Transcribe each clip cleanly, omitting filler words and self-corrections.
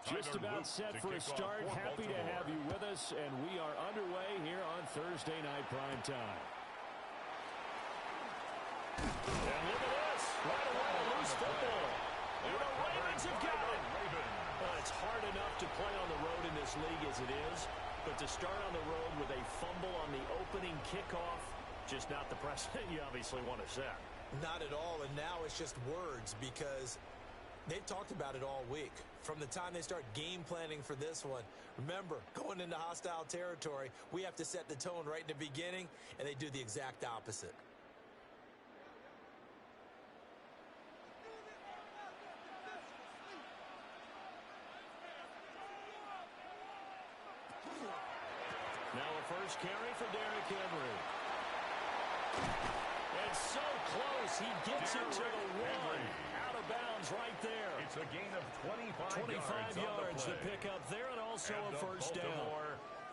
Just about set for a start. Happy to have you with us, and we are underway here on Thursday Night Prime Time. And look at this. Right away, a loose football. And the Ravens have got it. Well, it's hard enough to play on the road in this league as it is, but to start on the road with a fumble on the opening kickoff, just not the precedent you obviously want to set. Not at all, and now it's just words because they've talked about it all week. From the time they start game planning for this one, remember, going into hostile territory, we have to set the tone right in the beginning, and they do the exact opposite. Now a first carry for Derrick Henry. It's so close. He gets it to the one. Out of bounds right there. It's a gain of 25 yards to pick up there, and also a first down.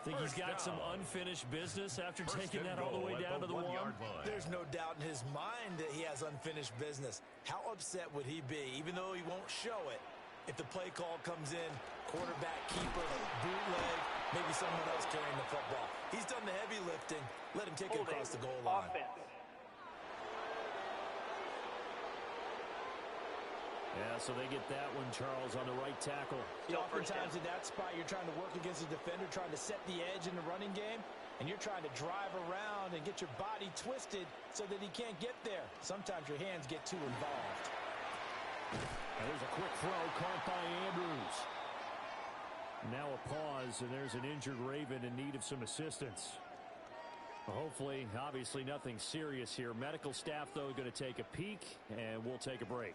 Think he's got some unfinished business after taking that all the way down to the 1 yard line. There's no doubt in his mind that he has unfinished business. How upset would he be, even though he won't show it, if the play call comes in, quarterback, keeper, bootleg, maybe someone else carrying the football. He's done the heavy lifting. Let him take it across the goal line. Yeah, so they get that one, Charles, on the right tackle. Yeah, oftentimes in that spot, you're trying to work against a defender, trying to set the edge in the running game, and you're trying to drive around and get your body twisted so that he can't get there. Sometimes your hands get too involved. And there's a quick throw caught by Andrews. Now a pause, and there's an injured Raven in need of some assistance. Well, hopefully, obviously nothing serious here. Medical staff, though, going to take a peek, and we'll take a break.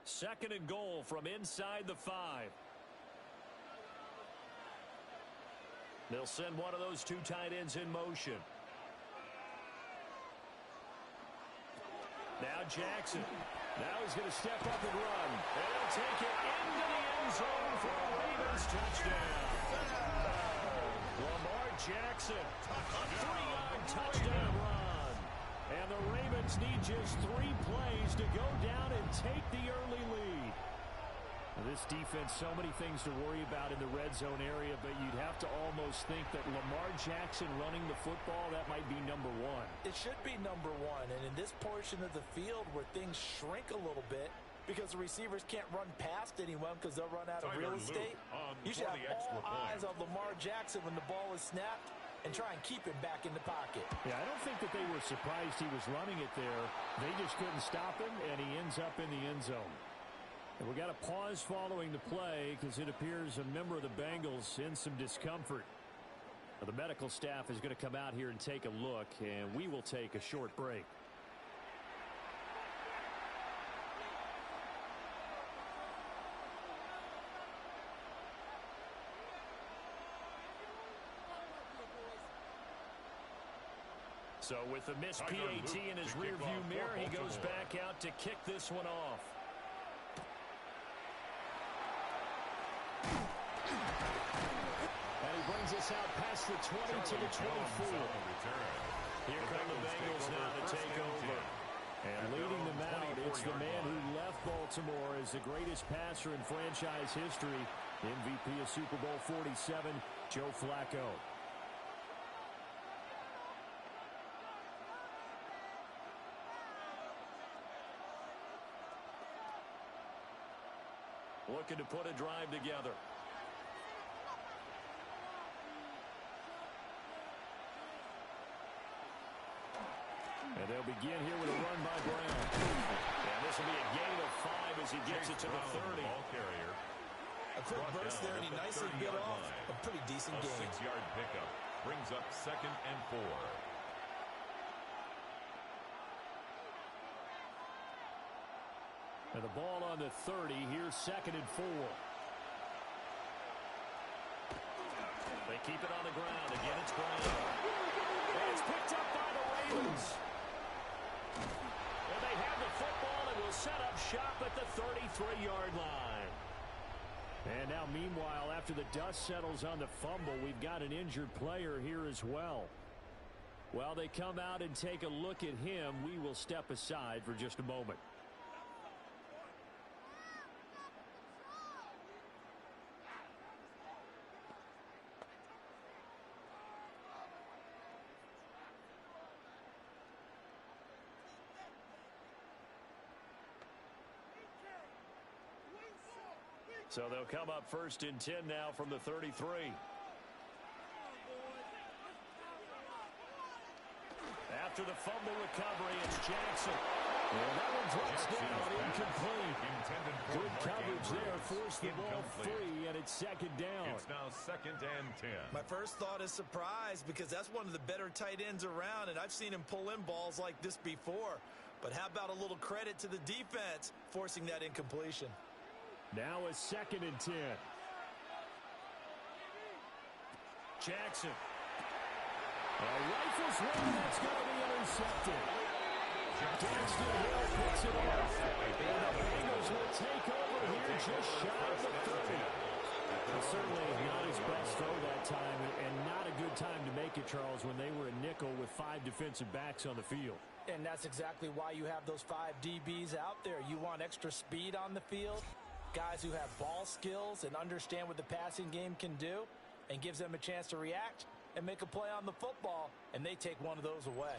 Second and goal from inside the 5. They'll send one of those two tight ends in motion. Now Jackson. Now he's going to step up and run. And he'll take it into the end zone for a Ravens touchdown. Lamar Jackson, a 3-yard touchdown run. And the Ravens need just 3 plays to go down and take the early lead. Now this defense, so many things to worry about in the red zone area, but you'd have to almost think that Lamar Jackson running the football, that might be number 1. It should be number 1, and in this portion of the field where things shrink a little bit because the receivers can't run past anyone because they'll run out of real estate, you should have all eyes on Lamar Jackson when the ball is snapped and try and keep him back in the pocket. Yeah, I don't think that they were surprised he was running it there. They just couldn't stop him, and he ends up in the end zone. And we got a pause following the play because it appears a member of the Bengals in some discomfort. Now, the medical staff is going to come out here and take a look, and we will take a short break. So with the missed PAT in his rearview mirror, he goes back out to kick this one off. And he brings us out past the 20 to the 24. Here come the Bengals now to take over. And leading them out, it's the man who left Baltimore as the greatest passer in franchise history, MVP of Super Bowl 47, Joe Flacco. Looking to put a drive together. And they'll begin here with a run by Brown. And this will be a gain of 5 as he gets it to the 30. Ball carrier. A quick burst there, and he nicely bit off a pretty decent game. A 6-yard pickup brings up 2nd and 4. And the ball on the 30. Here's 2nd and 4. They keep it on the ground. Again, it's Brown. And it's picked up by the Ravens. And they have have the football and will set up shop at the 33-yard line. And now, meanwhile, after the dust settles on the fumble, we've got an injured player here as well. While they come out and take a look at him, we will step aside for just a moment. So they'll come up 1st and 10 now from the 33. After the fumble recovery, it's Jackson. Well, that one drops down, incomplete. Good coverage there, forced the ball free, and it's 2nd down. It's now 2nd and 10. My first thought is surprise, because that's one of the better tight ends around, and I've seen him pull in balls like this before. But how about a little credit to the defense forcing that incompletion? Now a 2nd and 10. Jackson. Rifles one, that's going to be intercepted. Jackson Hill picks it off. And the Bengals will take over here just shy of the 30. Certainly not his best throw that time, and not a good time to make it, Charles, when they were a nickel with 5 defensive backs on the field. And that's exactly why you have those 5 DBs out there. You want extra speed on the field, guys who have ball skills and understand what the passing game can do, and gives them a chance to react and make a play on the football, and they take one of those away.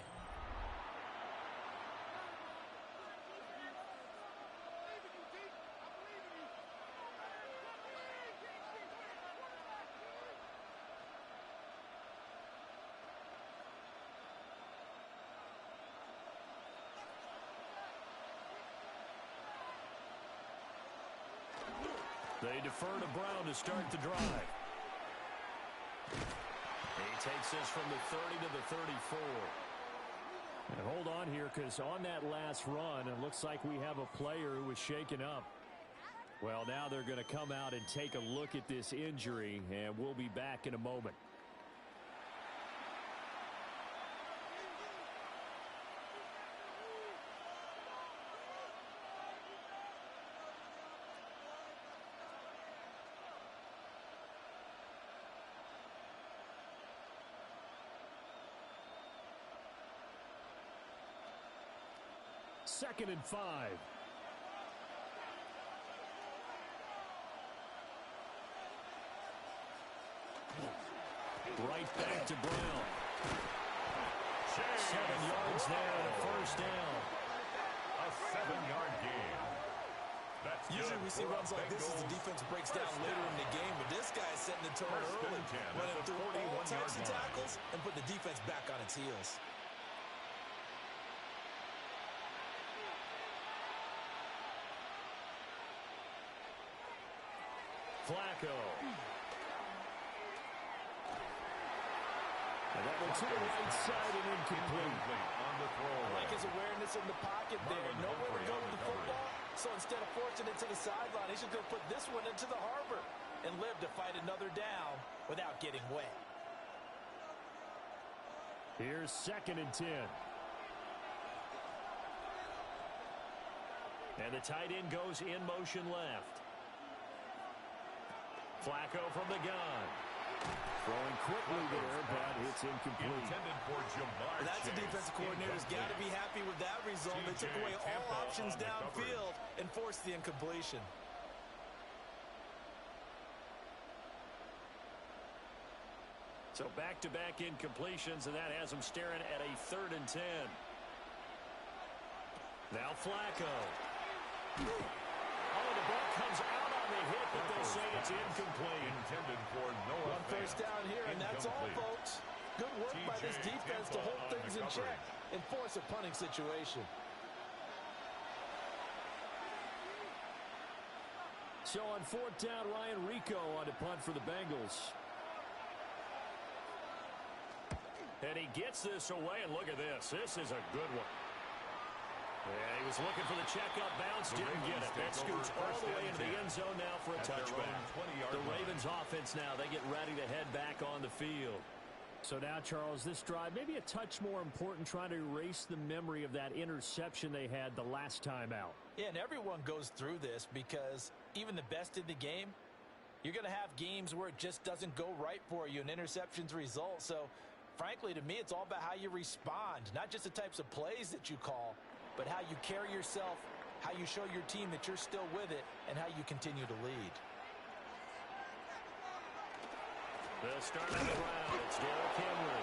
They defer to Brown to start the drive. He takes this from the 30 to the 34. And hold on here, because on that last run, it looks like we have a player who was shaken up. Well, now they're going to come out and take a look at this injury, and we'll be back in a moment. Second and 5. Right back to Brown. 7 yards there and a 1st down. A 7-yard gain. That's Usually we see runs like this as the defense breaks down later in the game, but this guy is setting the tone early, running through all types of tackles and put the defense back on its heels. Flacco. And that one to the right side and incomplete. On the throw. Like his awareness in the pocket there. Nowhere to go with the football. So instead of forcing it to the sideline, he's just going to put this one into the harbor and live to fight another down without getting wet. Here's 2nd and 10. And the tight end goes in motion left. Flacco from the gun. Throwing quickly there, but it's incomplete. Intended for Jamar. That's a defensive coordinator's got to be happy with that result. They took away all options downfield and forced the incompletion. So back-to-back incompletions, and that has them staring at a 3rd and 10. Now Flacco. Oh, the ball comes out on the hit, but they'll say it's incomplete. Intended for no One first down here, and that's all, folks. Good work by this defense to hold things in check and force a punting situation. So on 4th down, Ryan Rico on to punt for the Bengals. And he gets this away, and look at this. This is a good one. Yeah, he was looking for the checkup bounce, didn't get it. That scoots all the way into the end zone now for a touchback. The Ravens offense now, they get ready to head back on the field. So now, Charles, this drive maybe a touch more important, trying to erase the memory of that interception they had the last time out. Yeah, and everyone goes through this because even the best in the game, you're going to have games where it just doesn't go right for you and interceptions result. So, frankly, to me, it's all about how you respond, not just the types of plays that you call, but how you carry yourself, how you show your team that you're still with it, and how you continue to lead. The start of the round, it's Derrick Henry.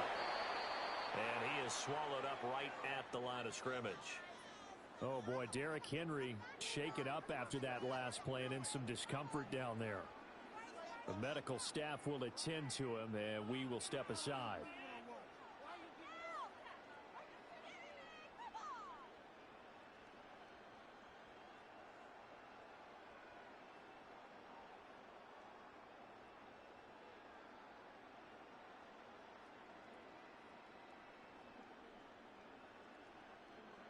And he is swallowed up right at the line of scrimmage. Oh, boy, Derrick Henry shaken up after that last play and in some discomfort down there. The medical staff will attend to him, and we will step aside.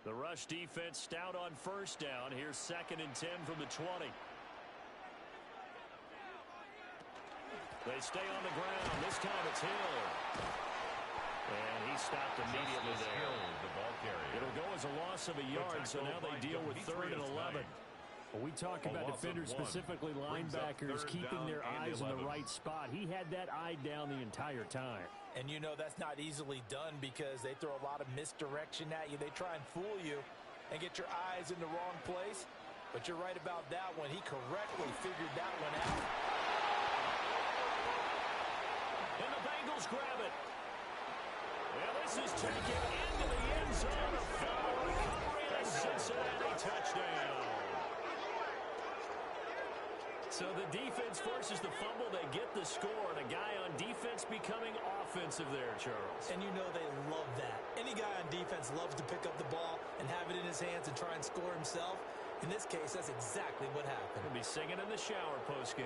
The rush defense stout on first down. Here's 2nd and 10 from the 20. They stay on the ground. This time it's Hill. And he stopped immediately there. The ball carrier. It'll go as a loss of a yard, so now they deal with 3rd and 11. When we talk about defenders, specifically linebackers, keeping their eyes in the right spot, he had that eye down the entire time. And you know that's not easily done because they throw a lot of misdirection at you. They try and fool you and get your eyes in the wrong place. But you're right about that one. He correctly figured that one out. And the Bengals grab it. Well, this is taken into the end zone. A foul recovery and a Cincinnati touchdown. So the defense forces the fumble. They get the score, and a guy on defense becoming offensive there, Charles. And you know they love that. Any guy on defense loves to pick up the ball and have it in his hands and try and score himself. In this case, that's exactly what happened. He'll be singing in the shower post-game.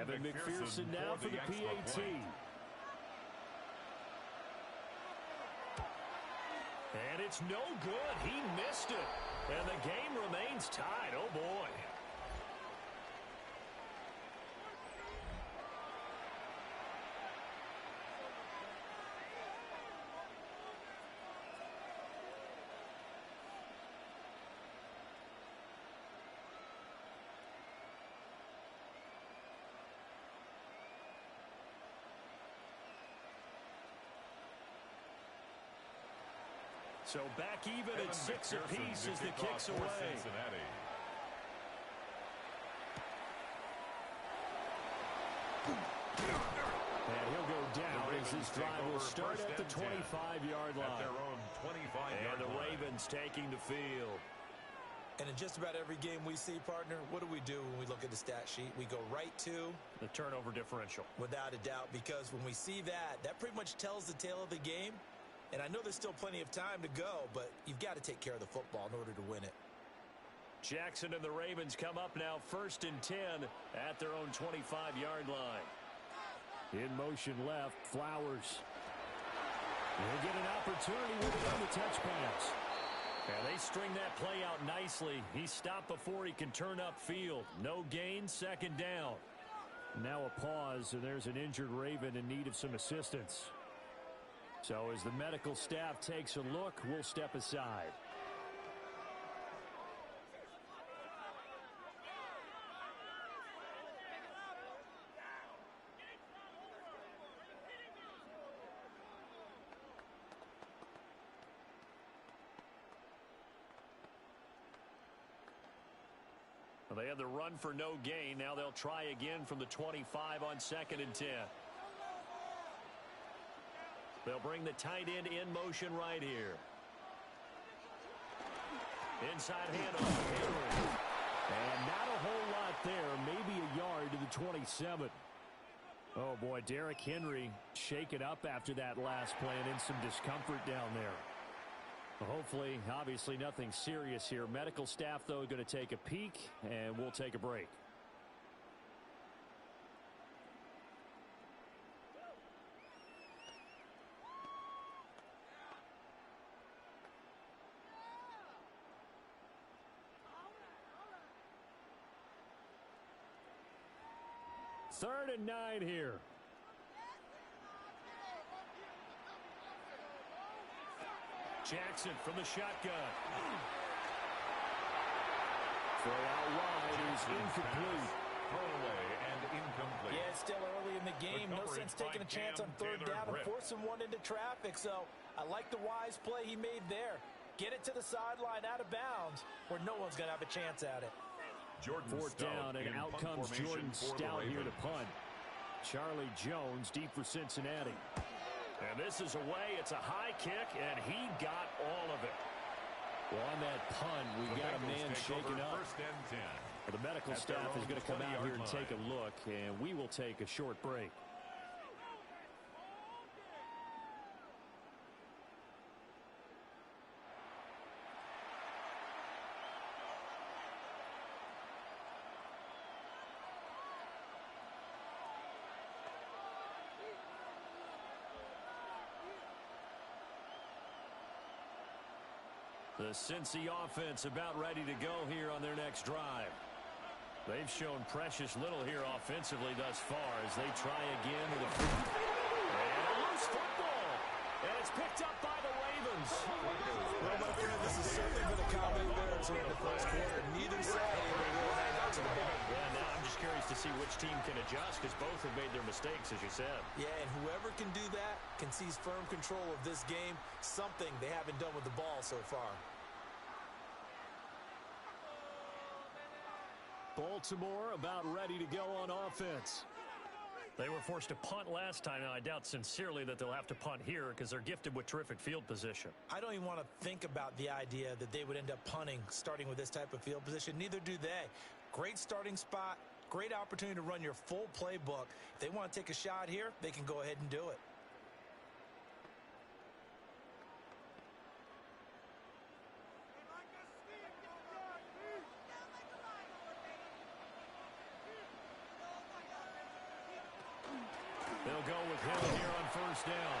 Evan McPherson now for the PAT. And it's no good. He missed it. And the game remains tied. Oh, boy. So back even at 6 apiece as the kick's away. Cincinnati. And he'll go down as this drive will start at the 25-yard line. At their own 25-yard And the line. Ravens taking the field. And in just about every game we see, partner, what do we do when we look at the stat sheet? We go right to the turnover differential. Without a doubt, because when we see that, that pretty much tells the tale of the game. And I know there's still plenty of time to go, but you've got to take care of the football in order to win it. Jackson and the Ravens come up now 1st and 10 at their own 25-yard line. In motion left, Flowers. He'll get an opportunity with it on the touch pass. And they string that play out nicely. He stopped before he can turn upfield. No gain, 2nd down. Now a pause, and there's an injured Raven in need of some assistance. So as the medical staff takes a look, we'll step aside. Well, they had the run for no gain. Now they'll try again from the 25 on 2nd and 10. They'll bring the tight end in motion right here. Inside handoff, Henry. And not a whole lot there, maybe a yard to the 27. Oh, boy, Derrick Henry shaken up after that last play and in some discomfort down there. Well, hopefully, obviously nothing serious here. Medical staff, though, going to take a peek, and we'll take a break. 3rd and 9 here. Jackson from the shotgun. Throw out wide is incomplete. Throwaway and incomplete. Yeah, it's still early in the game. No sense taking a chance on 3rd down and forcing one into traffic. So I like the wise play he made there. Get it to the sideline out of bounds where no one's going to have a chance at it. Jordan 4th down, and out comes Jordan Stout here to punt. Charlie Jones deep for Cincinnati. And this is away. It's a high kick, and he got all of it. Well, on that punt, we've got a man shaken up. 1st and 10. Well, the medical staff is going to come out here and take a look, and we will take a short break. The Cincy offense about ready to go here on their next drive. They've shown precious little here offensively thus far as they try again with a loose football. And it's picked up by the Ravens. Well, my friend, this is certainly been a comedy of errors here in the first quarter. Neither side will hang out to the ball. Yeah, now I'm just curious to see which team can adjust because both have made their mistakes, as you said. Yeah, and whoever can do that can seize firm control of this game, something they haven't done with the ball so far. Baltimore about ready to go on offense. They were forced to punt last time. Now, I doubt sincerely that they'll have to punt here because they're gifted with terrific field position. I don't even want to think about the idea that they would end up punting starting with this type of field position. Neither do they. Great starting spot, great opportunity to run your full playbook. If they want to take a shot here, they can go ahead and do it. They'll go with Hill here on 1st down.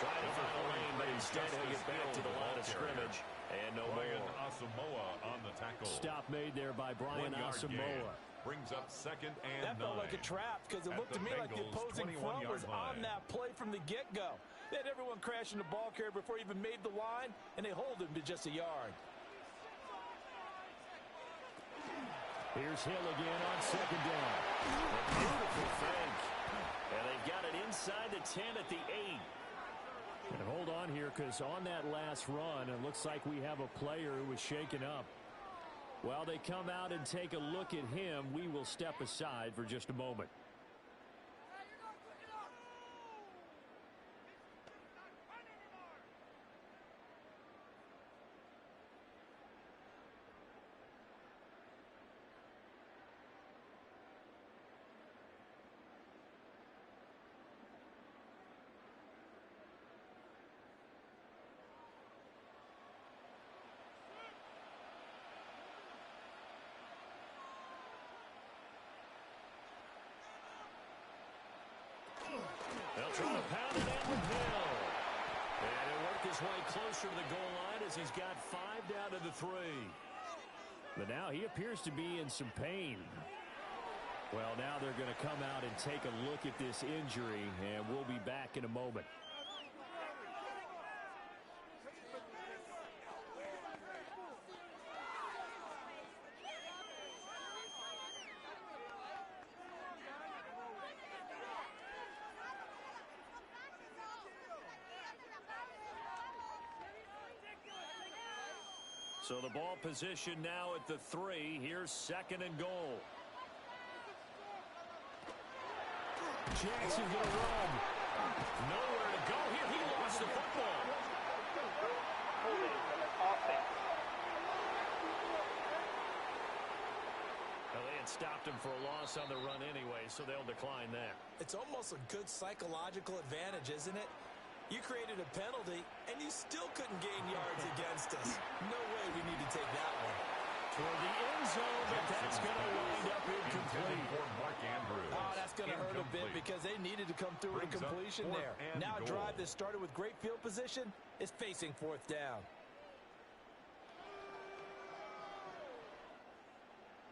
Trying to find a lane, but instead he'll get back to the line of scrimmage. And no more. Asamoah on the tackle. Stop made there by Brian Asamoah. Brings up 2nd and 9. That felt like a trap because it looked to me like the opposing front was on that play from the get-go. They had everyone crashing the ball carrier before he even made the line, and they hold him to just a yard. Here's Hill again on 2nd down. A beautiful fake. And they've got it inside the 10 at the 8. And hold on here because on that last run, it looks like we have a player who was shaken up. While they come out and take a look at him, we will step aside for just a moment. They'll try to pound it in with Hill. And he'll work his way closer to the goal line as he's got 5 down to the 3. But now he appears to be in some pain. Well, now they're going to come out and take a look at this injury, and we'll be back in a moment. So the ball position now at the 3. Here's 2nd and goal. Jackson going to run. Nowhere to go here. He lost the football. Well, they had stopped him for a loss on the run anyway, so they'll decline that. It's almost a good psychological advantage, isn't it? You created a penalty, and you still couldn't gain yards against us. No way we need to take that one. Toward the end zone, but that's going to wind up incomplete. Oh, that's going to hurt a bit because they needed to come through with a completion there. Now a drive that started with great field position is facing 4th down.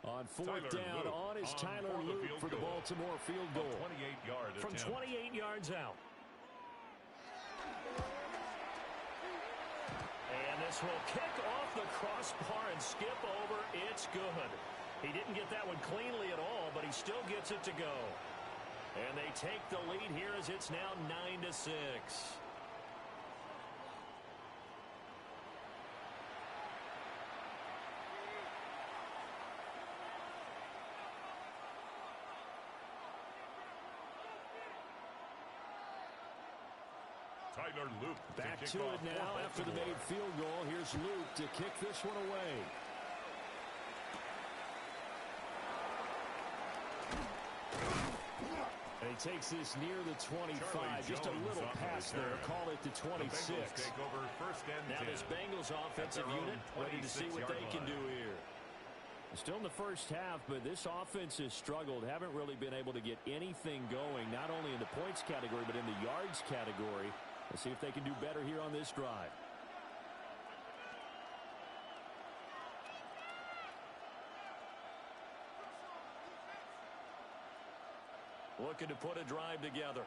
On fourth down on is Tyler Luke for the Baltimore field goal. 28-yard From attempt. 28 yards out. And this will kick off the crossbar and skip over. It's good. He didn't get that one cleanly at all, but he still gets it to go. And they take the lead here as it's now 9-6. Tyler Luke Back to it now after the made field goal. Here's Luke to kick this one away. And he takes this near the 25. Just a little pass there. Call it the 26. The Bengals take over first and 10. Now this Bengals offensive unit ready to see what they can do here. Still in the first half, but this offense has struggled. Haven't really been able to get anything going, not only in the points category, but in the yards category. Let's see if they can do better here on this drive. Looking to put a drive together.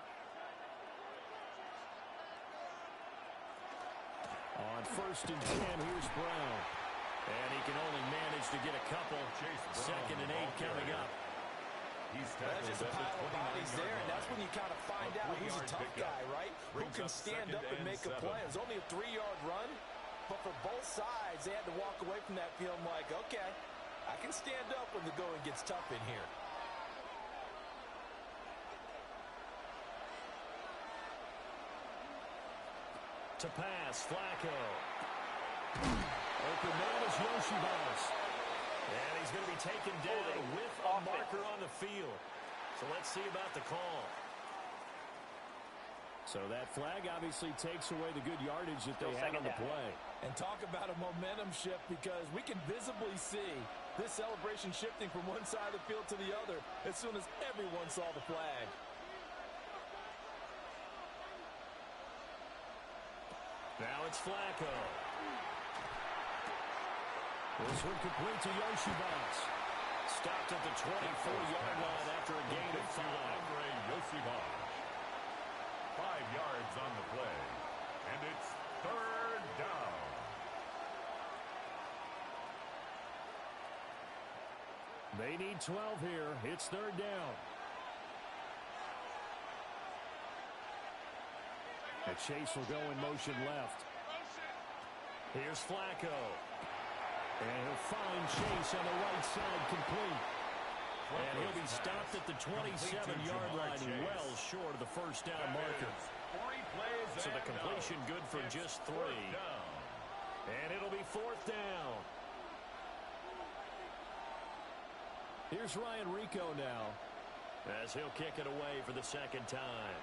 On first and 10, here's Brown. And he can only manage to get a couple. Second and 8 coming up. That's just a pile of bodies there, and that's when you kind of find out who's a tough guy, right? Who can stand up and make a play. It was only a 3-yard run, but for both sides, they had to walk away from that field like, okay, I can stand up when the going gets tough in here. To pass, Flacco. Open man is Yoshibas. And he's going to be taken down with a marker on the field. So let's see about the call. So that flag obviously takes away the good yardage that they had on the play. And talk about a momentum shift, because we can visibly see this celebration shifting from one side of the field to the other as soon as everyone saw the flag. Now it's Flacco. This one complete to Yoshibas. Stopped at the 24-yard line after a gain of 5. Yoshibas. 5 yards on the play. And it's third down. They need 12 here. It's third down. And Chase will go in motion left. Here's Flacco. And he'll find Chase on the right side complete. And he'll be stopped at the 27-yard line, well short of the first down marker. So the completion good for just 3. And it'll be fourth down. Here's Ryan Rico now, as he'll kick it away for the second time.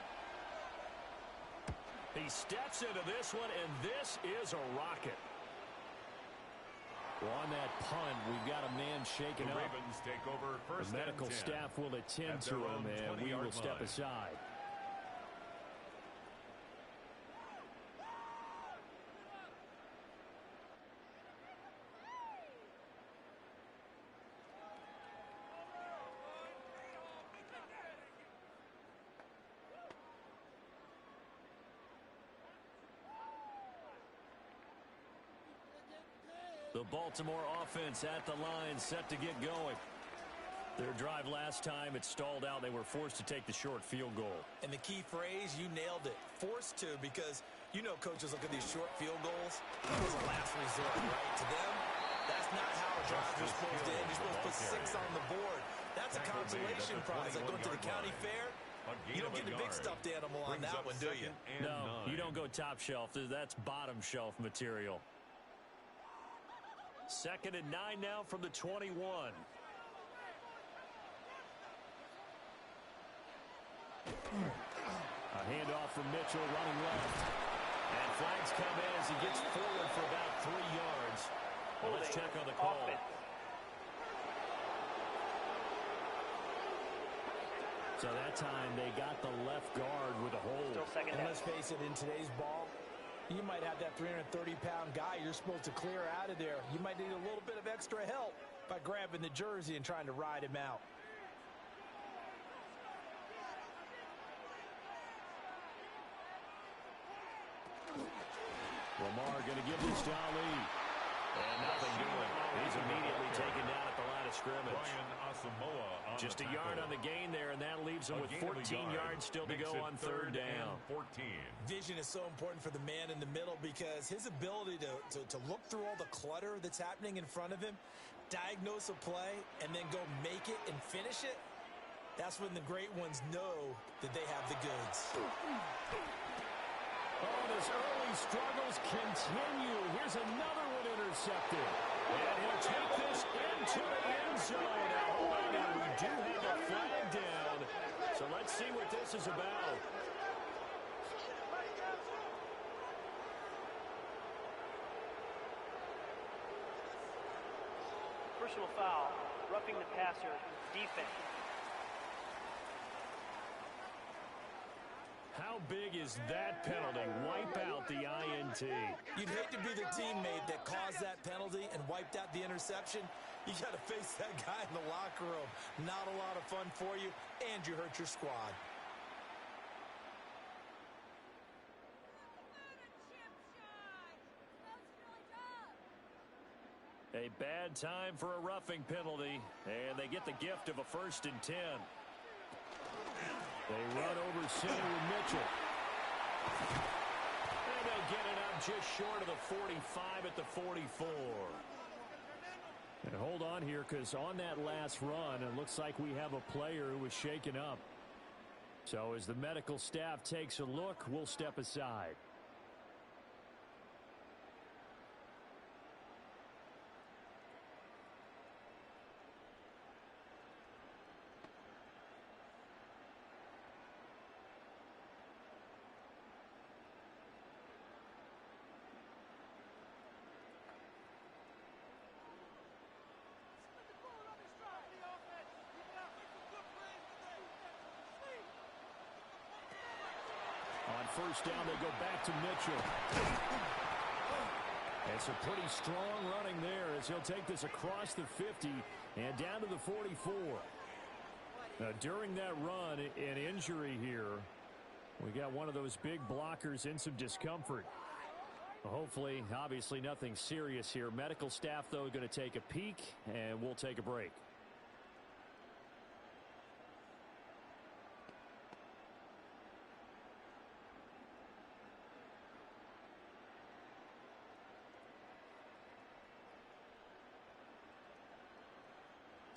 He steps into this one, and this is a rocket. Well, on that punt, we've got a man shaken the up. Ravens take over first the medical and 10 staff will attend to him, and we will step aside. The Baltimore offense at the line, set to get going. Their drive last time, it stalled out. They were forced to take the short field goal. And the key phrase, you nailed it. Forced to, because you know coaches look at these short field goals as a last resort, right? To them, that's not how a drive is supposed to end. You're supposed to put 6 on the board. That's a consolation prize. Like going to the county fair, you don't get a big stuffed animal on that one, do you? No, you don't go top shelf. That's bottom shelf material. Second and 9 now from the 21. A handoff from Mitchell running left. And flags come in as he gets forward for about 3 yards. Well, let's check on the call. So that time they got the left guard with a hold. And let's face it, in today's ball, you might have that 330-pound guy you're supposed to clear out of there. You might need a little bit of extra help. by grabbing the jersey and trying to ride him out. Lamar going to give this to Ali. And nothing doing. He's immediately taken down at the line of scrimmage. Just a yard on the gain there, and that leaves him with 14 yards still to go on third down. 14. Vision is so important for the man in the middle because his ability to look through all the clutter that's happening in front of him, diagnose a play, and then go make it and finish it, that's when the great ones know that they have the goods. Oh, his early struggles continue. Here's another one intercepted. And he'll take this into the end zone. Now, we do have a flag down. So let's see what this is about. Personal foul, roughing the passer, defense. How big is that penalty? Wipe out the INT. You'd hate to be the teammate that caused that penalty and wiped out the interception. You got to face that guy in the locker room. Not a lot of fun for you, and you hurt your squad. A bad time for a roughing penalty, and they get the gift of a 1st and 10. They run over center with Mitchell. And they'll get it up just short of the 45 at the 44. And hold on here, because on that last run, it looks like we have a player who was shaken up. So as the medical staff takes a look, we'll step aside. On 1st down, they go back to Mitchell. It's a pretty strong running there as he'll take this across the 50 and down to the 44. Now, during that run, an injury here. We got one of those big blockers in some discomfort. Hopefully, obviously nothing serious here. Medical staff, though, going to take a peek, and we'll take a break.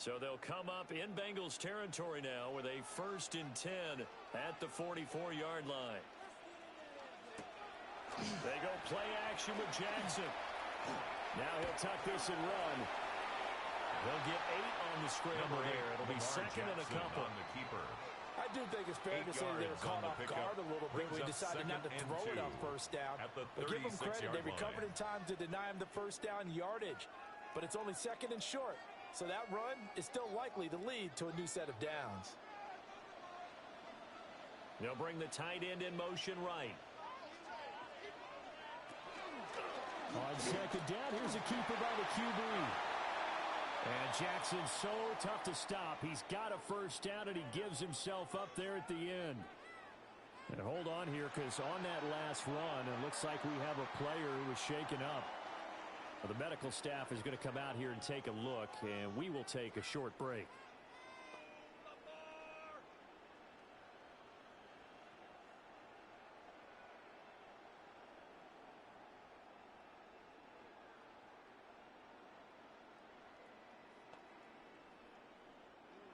So they'll come up in Bengals territory now with a 1st and 10 at the 44-yard line. They go play action with Jackson. Now he'll tuck this and run. They'll get 8 on the scramble here. It'll be 2nd and a couple. On the keeper. I do think it's fair to say they were caught off guard a little bit. We decided not to throw it on 1st down. But give them credit. They recovered in time to deny him the 1st down yardage. But it's only 2nd and short. So that run is still likely to lead to a new set of downs. They'll bring the tight end in motion right. On 2nd down, here's a keeper by the QB. And Jackson's so tough to stop. He's got a 1st down, and he gives himself up there at the end. And hold on here, because on that last run, it looks like we have a player who was shaken up. Well, the medical staff is going to come out here and take a look, and we will take a short break.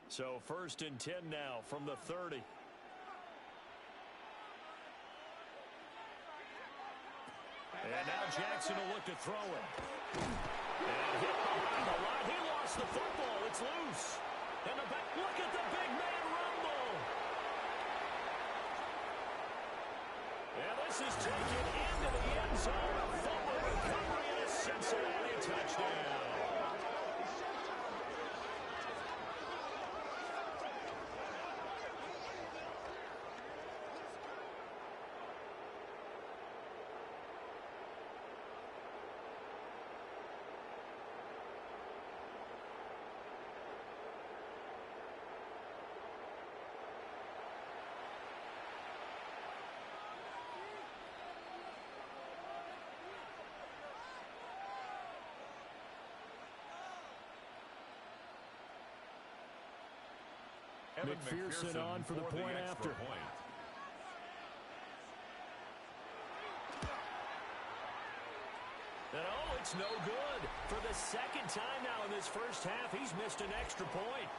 So 1st and 10 now from the 30. And now Jackson will look to throw it. And hit behind the line. He lost the football. It's loose. And the back. Look at the big man rumble. And this is taken into the end zone. A fumble recovery and a Cincinnati touchdown. McPherson on for the point after. And oh, it's no good. For the second time now in this first half, he's missed an extra point.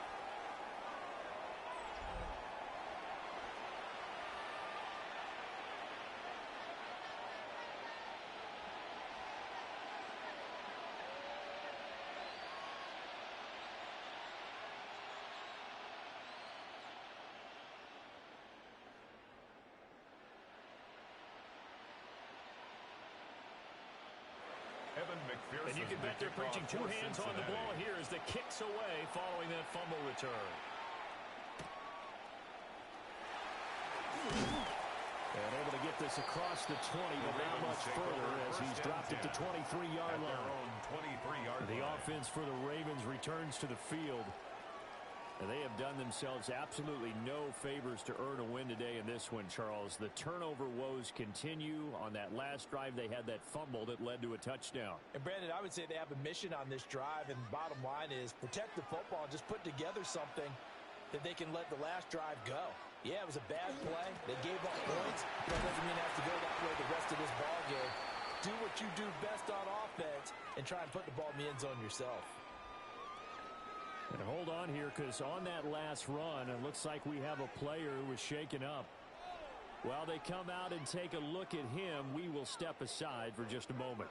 McPherson. And you can bet they're preaching two hands on the ball here as the kicks away following that fumble return. And able to get this across the 20, but not much further as he's dropped it to 23-yard line. 23-yard The offense for the Ravens returns to the field. And they have done themselves absolutely no favors to earn a win today in this one, Charles. The turnover woes continue. On that last drive, they had that fumble that led to a touchdown. And, Brandon, I would say they have a mission on this drive, and bottom line is protect the football. Just put together something that they can let the last drive go. Yeah, it was a bad play. They gave up points. That doesn't mean it has to go that way the rest of this ball game. Do what you do best on offense and try and put the ball in the end zone yourself. And hold on here, because on that last run, it looks like we have a player who was shaken up. While they come out and take a look at him, we will step aside for just a moment.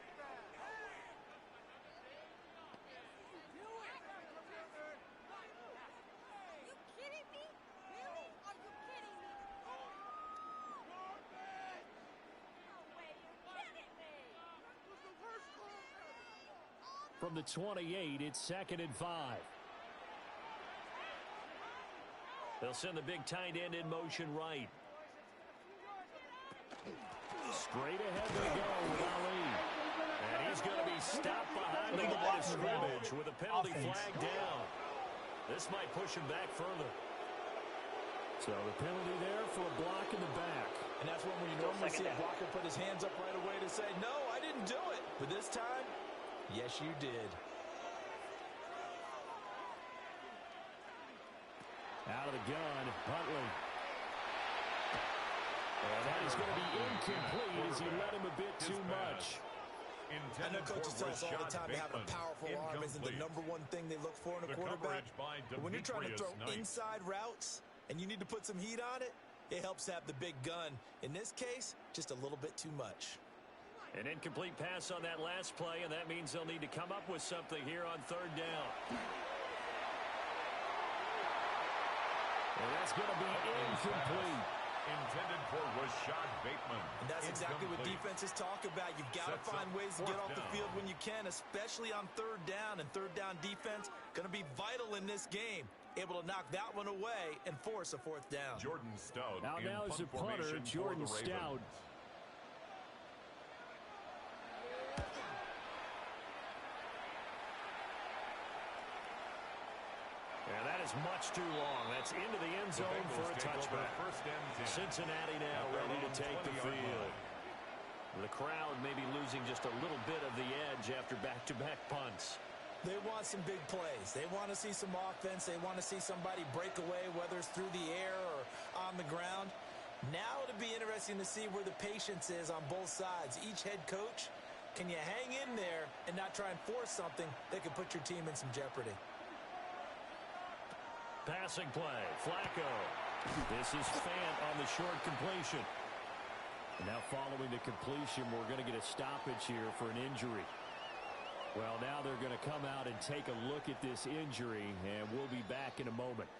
From the 28, it's 2nd and 5. They'll send the big tight end in motion right. Straight ahead they go with Ali. And he's going to be stopped behind the line of scrimmage with a penalty flag down. This might push him back further. So the penalty there for a block in the back. And that's when you normally see a blocker put his hands up right away to say, no, I didn't do it. But this time, yes, you did. Out of the gun, Huntley. And that is going to be incomplete as he let him a bit too much. I know coaches tell us all the time to have a powerful arm isn't the #1 thing they look for in a quarterback. But when you're trying to throw inside routes and you need to put some heat on it, it helps have the big gun. In this case, just a little bit too much. An incomplete pass on that last play, and that means they'll need to come up with something here on 3rd down. And that's going to be incomplete. Intended for Rashad Bateman. And that's exactly what defenses talk about. You've got to find ways to get off the field when you can, especially on 3rd down. And 3rd down defense going to be vital in this game. Able to knock that one away and force a 4th down. Jordan Stout. Now is a punter, Jordan Stout. And that is much too long. That's into the end zone for a touchback. Cincinnati now ready to take the field. The crowd may be losing just a little bit of the edge after back-to-back punts. They want some big plays. They want to see some offense. They want to see somebody break away, whether it's through the air or on the ground. Now it'll be interesting to see where the patience is on both sides. Each head coach, can you hang in there and not try and force something that could put your team in some jeopardy? Passing play, Flacco. This is Fant on the short completion. And now following the completion, we're going to get a stoppage here for an injury. Well, now they're going to come out and take a look at this injury, and we'll be back in a moment.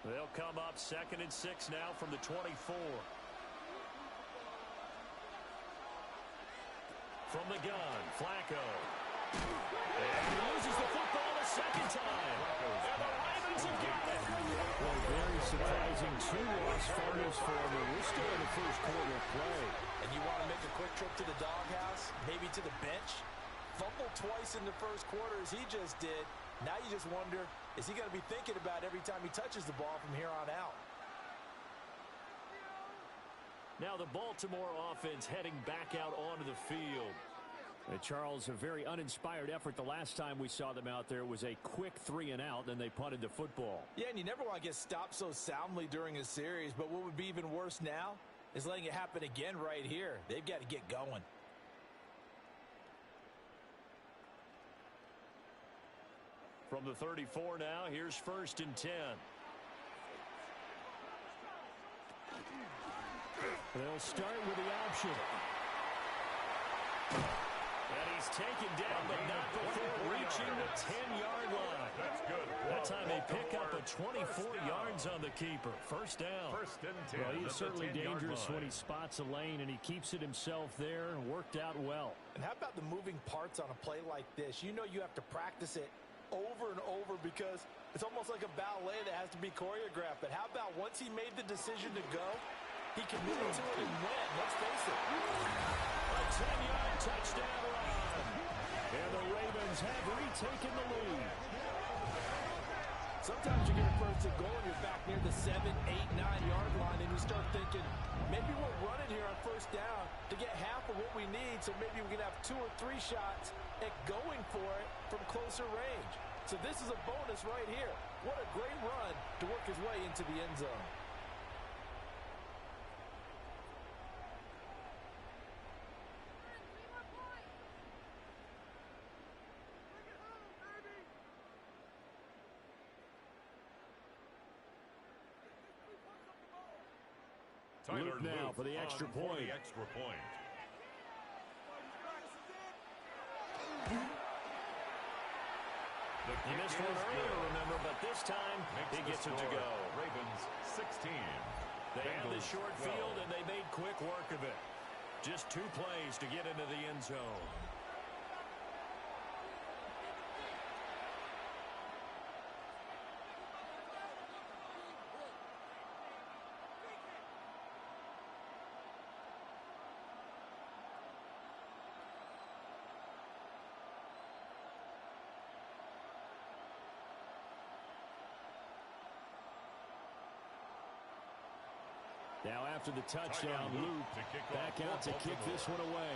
They'll come up 2nd and 6 now from the 24. From the gun, Flacco. And he loses the football a second time. And the Ravens have got it. Well, very surprising 2-loss finals for them. We're still in the first quarter of play. And you want to make a quick trip to the doghouse, maybe to the bench? fumble twice in the first quarter as he just did. Now you just wonder, is he going to be thinking about every time he touches the ball from here on out? Now the Baltimore offense heading back out onto the field. And Charles, a very uninspired effort the last time we saw them out there. It was a quick 3-and-out, then they punted the football. Yeah, and you never want to get stopped so soundly during a series, but what would be even worse now is letting it happen again right here. They've got to get going. From the 34 now, here's 1st and 10. They'll start with the option. And he's taken down, but not before reaching the 10-yard line. That's good. That time they pick up a 24 yards on the keeper. First down. 1st and 10. Well, he is certainly dangerous line. when he spots a lane, and he keeps it himself there and worked out well. And how about the moving parts on a play like this? You know you have to practice it over and over because it's almost like a ballet that has to be choreographed. But how about once he made the decision to go, he committed to it and went. Let's face it. A 10-yard touchdown run. And the Ravens have retaken the lead. Sometimes you get a first and goal and you're back near the 7, 8, 9-yard line and you start thinking, maybe we'll run it here on first down to get half of what we need, so maybe we can have 2 or 3 shots at going for it from closer range. So this is a bonus right here. What a great run to work his way into the end zone. Luke now for the extra point. The extra point. He missed one earlier, remember, but this time he gets it to go. Ravens 16. They had the Bengals short 12. field, and they made quick work of it. Just 2 plays to get into the end zone. Now after the touchdown, Luke back out to kick this one away.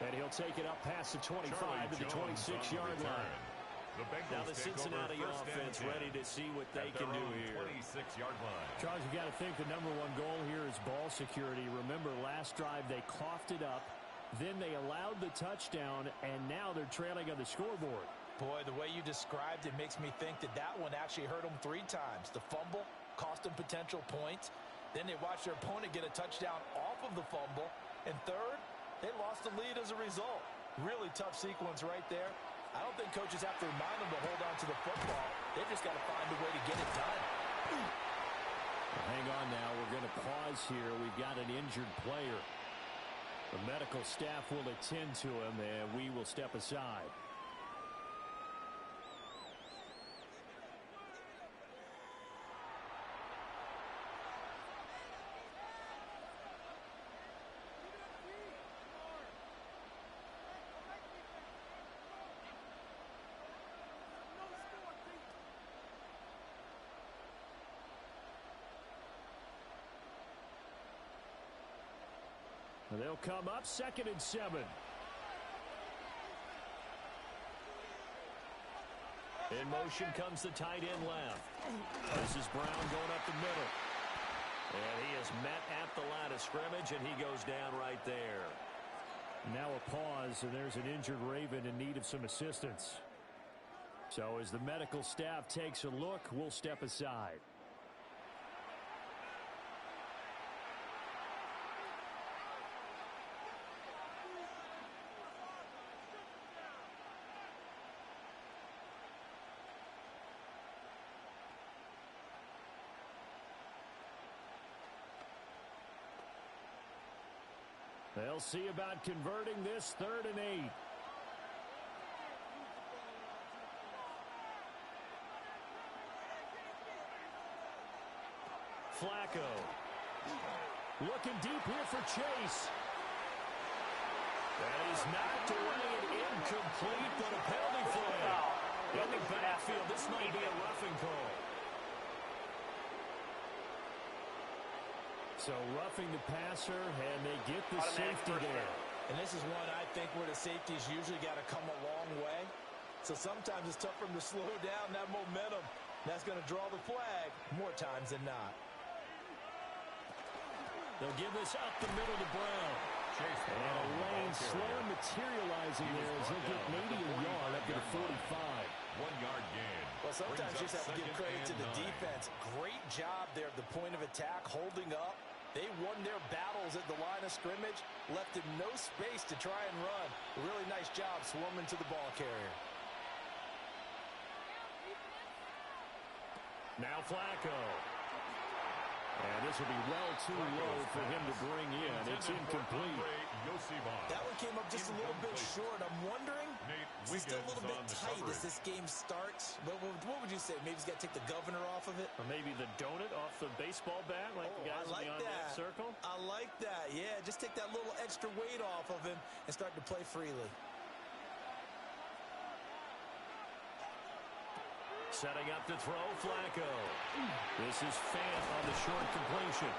And he'll take it up past the 25 to the 26-yard line. Now the Cincinnati offense ready to see what they can do here. 26-yard line. Charles, you got to think the #1 goal here is ball security. Remember, last drive they coughed it up, then they allowed the touchdown, and now they're trailing on the scoreboard. Boy, the way you described it makes me think that that one actually hurt them 3 times. The fumble cost them potential points. Then they watched their opponent get a touchdown off of the fumble. And third, they lost the lead as a result. Really tough sequence right there. I don't think coaches have to remind them to hold on to the football. They've just got to find a way to get it done. Hang on now. We're going to pause here. We've got an injured player. The medical staff will attend to him, and we will step aside. They'll come up 2nd and 7. In motion comes the tight end left. This is Brown going up the middle. And he is met at the line of scrimmage, and he goes down right there. Now a pause, and there's an injured Raven in need of some assistance. So as the medical staff takes a look, we'll step aside. They'll see about converting this 3rd and 8. Flacco. Looking deep here for Chase. That is knocked away and incomplete, but a penalty flag. In the backfield, this might be a roughing call. So roughing the passer, and they get the safety there. And this is one I think where the safety's usually got to come a long way. So sometimes it's tough for them to slow down that momentum. That's going to draw the flag more times than not. They'll give this up the middle to Brown. And a lane slam materializing there as he'll get maybe a yard up to the 45. 1 yard gain. Well, sometimes you just have to give credit to the defense. Great job there at the point of attack, holding up. They won their battles at the line of scrimmage, left him no space to try and run. A really nice job swarming to the ball carrier. Now Flacco. And this will be well too low for him to bring in. It's incomplete. That one came up just a little bit short. I'm wondering, is it still a little bit tight as this game starts? What would you say? Maybe he's got to take the governor off of it? Or maybe the donut off the baseball bat like the guys in the on-deck circle? I like that. Yeah, just take that little extra weight off of him and start to play freely. Setting up to throw, Flacco. This is Fant on the short completion.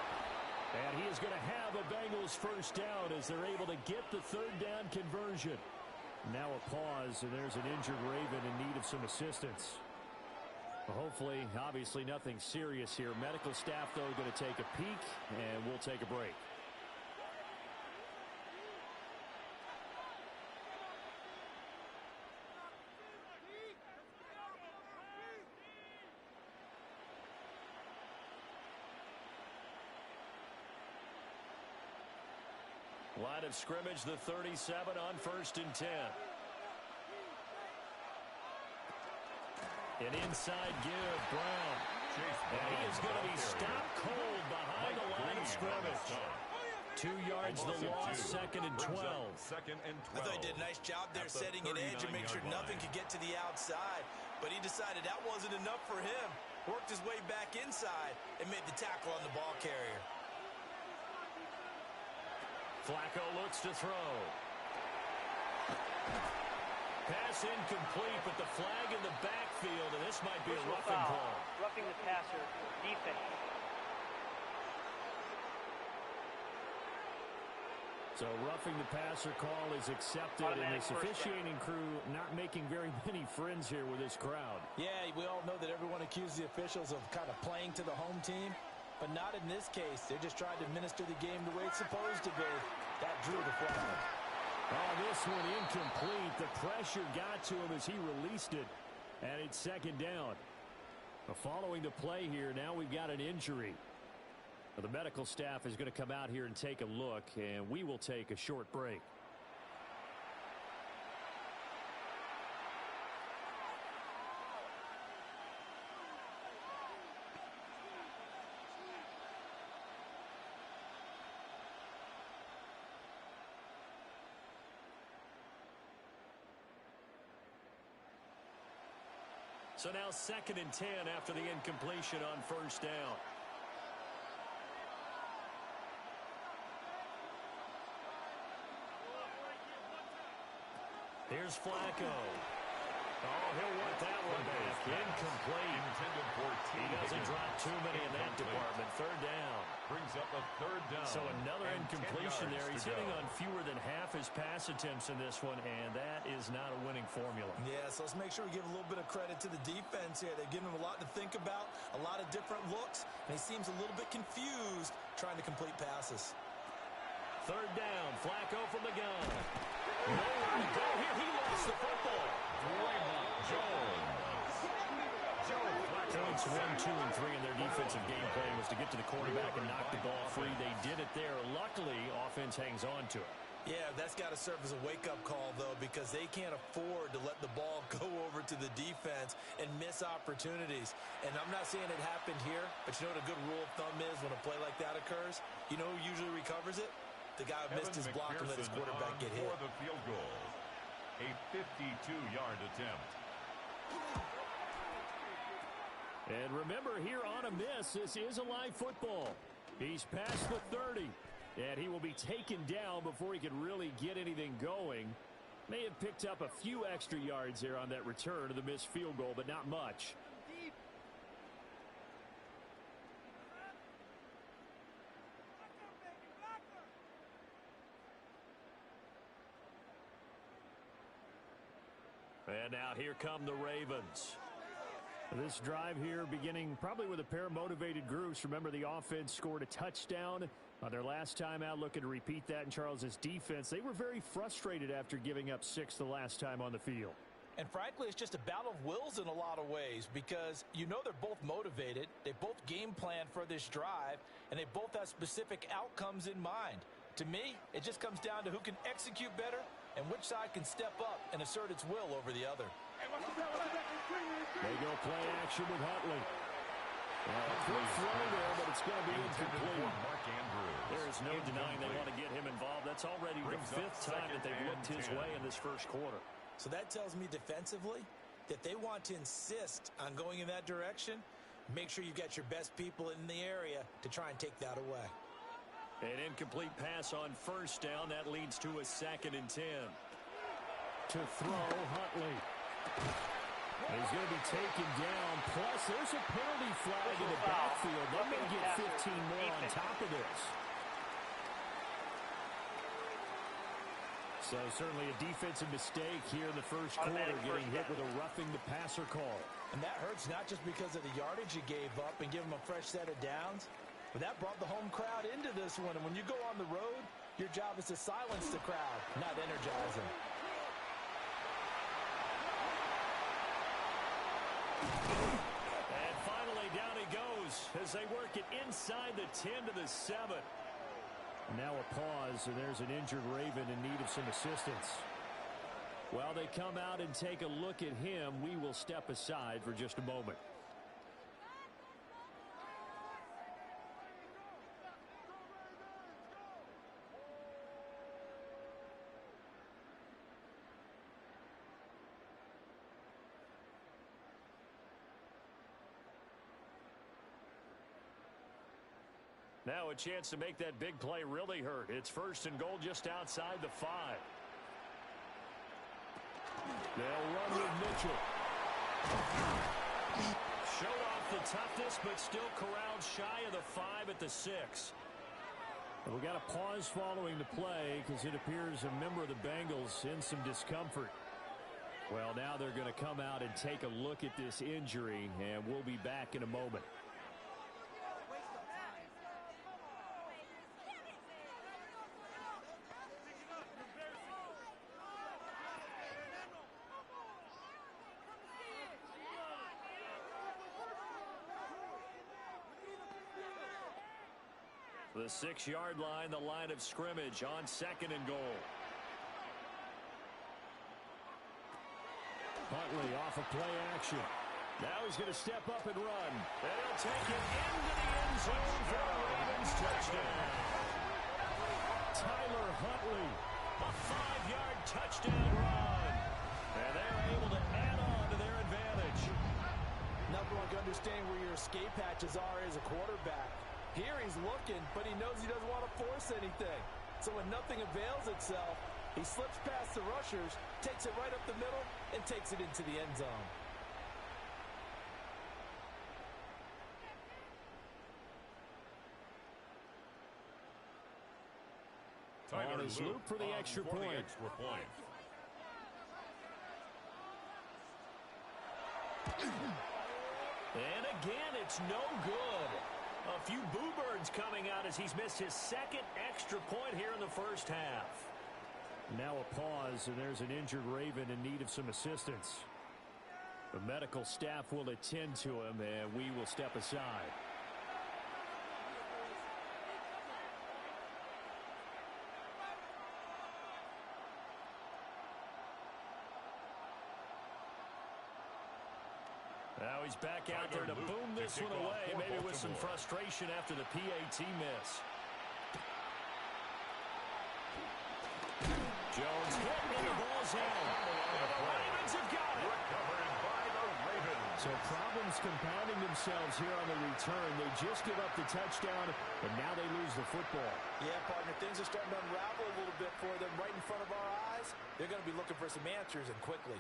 And he is going to have a Bengals first down as they're able to get the third down conversion. Now a pause, and there's an injured Raven in need of some assistance. Well, hopefully, obviously nothing serious here. Medical staff, though, going to take a peek, and we'll take a break. Line of scrimmage, the 37 on 1st and 10. An inside give, Brown. And he is going to be stopped cold behind the line of scrimmage. 2 yards the loss, 2nd and 12. I thought he did a nice job there setting an edge and make sure nothing could get to the outside. But he decided that wasn't enough for him. Worked his way back inside and made the tackle on the ball carrier. Flacco looks to throw. Pass incomplete, but the flag in the backfield, and this might be a roughing call. Roughing the passer, defense. So roughing the passer call is accepted, and this officiating crew not making very many friends here with this crowd. Yeah, we all know that everyone accuses the officials of kind of playing to the home team. But not in this case. They're just trying to administer the game the way it's supposed to be. That drew the flag. Oh, this one incomplete. The pressure got to him as he released it. And it's 2nd down. Following the play here, now we've got an injury. The medical staff is going to come out here and take a look, and we will take a short break. So now 2nd and 10 after the incompletion on 1st down. Here's Flacco. Oh, he'll want that one back. Incomplete. He doesn't drop too many in that department. 3rd down. Brings up a 3rd down. So another incompletion there. He's hitting on fewer than half his pass attempts in this one, and that is not a winning formula. Yeah, so let's make sure we give a little bit of credit to the defense here. They're giving him a lot to think about, a lot of different looks, and he seems a little bit confused trying to complete passes. 3rd down. Flacco from the gun. Nowhere to go here. He lost the football. Points 1, 2, and 3 in their defensive game plan was to get to the quarterback and knock the ball free. They did it there. Luckily, offense hangs on to it. Yeah, that's got to serve as a wake-up call, though, because they can't afford to let the ball go over to the defense and miss opportunities. And I'm not saying it happened here, but you know what a good rule of thumb is when a play like that occurs? You know who usually recovers it? The guy who missed his block and let his quarterback get hit. For the field goal. A 52-yard attempt. And remember, here on a miss, this is a live football. He's past the 30, and he will be taken down before he can really get anything going. May have picked up a few extra yards there on that return of the missed field goal, but not much. And now here come the Ravens. This drive here beginning probably with a pair of motivated groups. Remember, the offense scored a touchdown on their last time out, looking to repeat that in Charles's defense. They were very frustrated after giving up 6 the last time on the field. And frankly, it's just a battle of wills in a lot of ways because you know they're both motivated. They both game plan for this drive, and they both have specific outcomes in mind. To me, it just comes down to who can execute better and which side can step up and assert its will over the other. They go play action with Huntley. Quick throw there, but it's going to be incomplete. There is no denying they want to get him involved. That's already the 5th time that they've looked his way in this first quarter. So that tells me defensively that they want to insist on going in that direction. Make sure you've got your best people in the area to try and take that away. An incomplete pass on first down. That leads to a 2nd and 10. To throw, Huntley. He's going to be taken down. Plus, there's a penalty flag in the backfield. They may get 15 more on top of this. So certainly a defensive mistake here in the first quarter, getting hit with a roughing the passer call. And that hurts not just because of the yardage you gave up and give them a fresh set of downs, but that brought the home crowd into this one. And when you go on the road, your job is to silence the crowd, not energize them. And finally, down he goes as they work it inside the 10 to the 7. Now a pause, and there's an injured Raven in need of some assistance. While they come out and take a look at him, we will step aside for just a moment. Now a chance to make that big play really hurt. It's 1st and goal just outside the 5. They'll run with Mitchell. Showed off the toughness, but still corralled shy of the 5 at the 6. And we got a pause following the play because it appears a member of the Bengals in some discomfort. Well, now they're going to come out and take a look at this injury, and we'll be back in a moment. The 6-yard line, the line of scrimmage on 2nd and goal. Huntley off of play action. Now he's going to step up and run. And he'll take it into the end zone for a Ravens touchdown. Tyler Huntley, a 5-yard touchdown run. And they're able to add on to their advantage. Nothing like understanding where your escape hatches are as a quarterback. Here he's looking, but he knows he doesn't want to force anything. So when nothing avails itself, he slips past the rushers, takes it right up the middle, and takes it into the end zone. On his loop for the extra point. And again, it's no good. A few boo birds coming out as he's missed his 2nd extra point here in the first half. Now a pause, and there's an injured Raven in need of some assistance. The medical staff will attend to him, and we will step aside. Now he's back out there to boom this one away, maybe with some frustration after the PAT miss. Jones hit, and the ball's in. And the Ravens have got it. Recovered by the Ravens. So problems compounding themselves here on the return. They just give up the touchdown, and now they lose the football. Yeah, partner, things are starting to unravel a little bit for them right in front of our eyes. They're going to be looking for some answers, and quickly.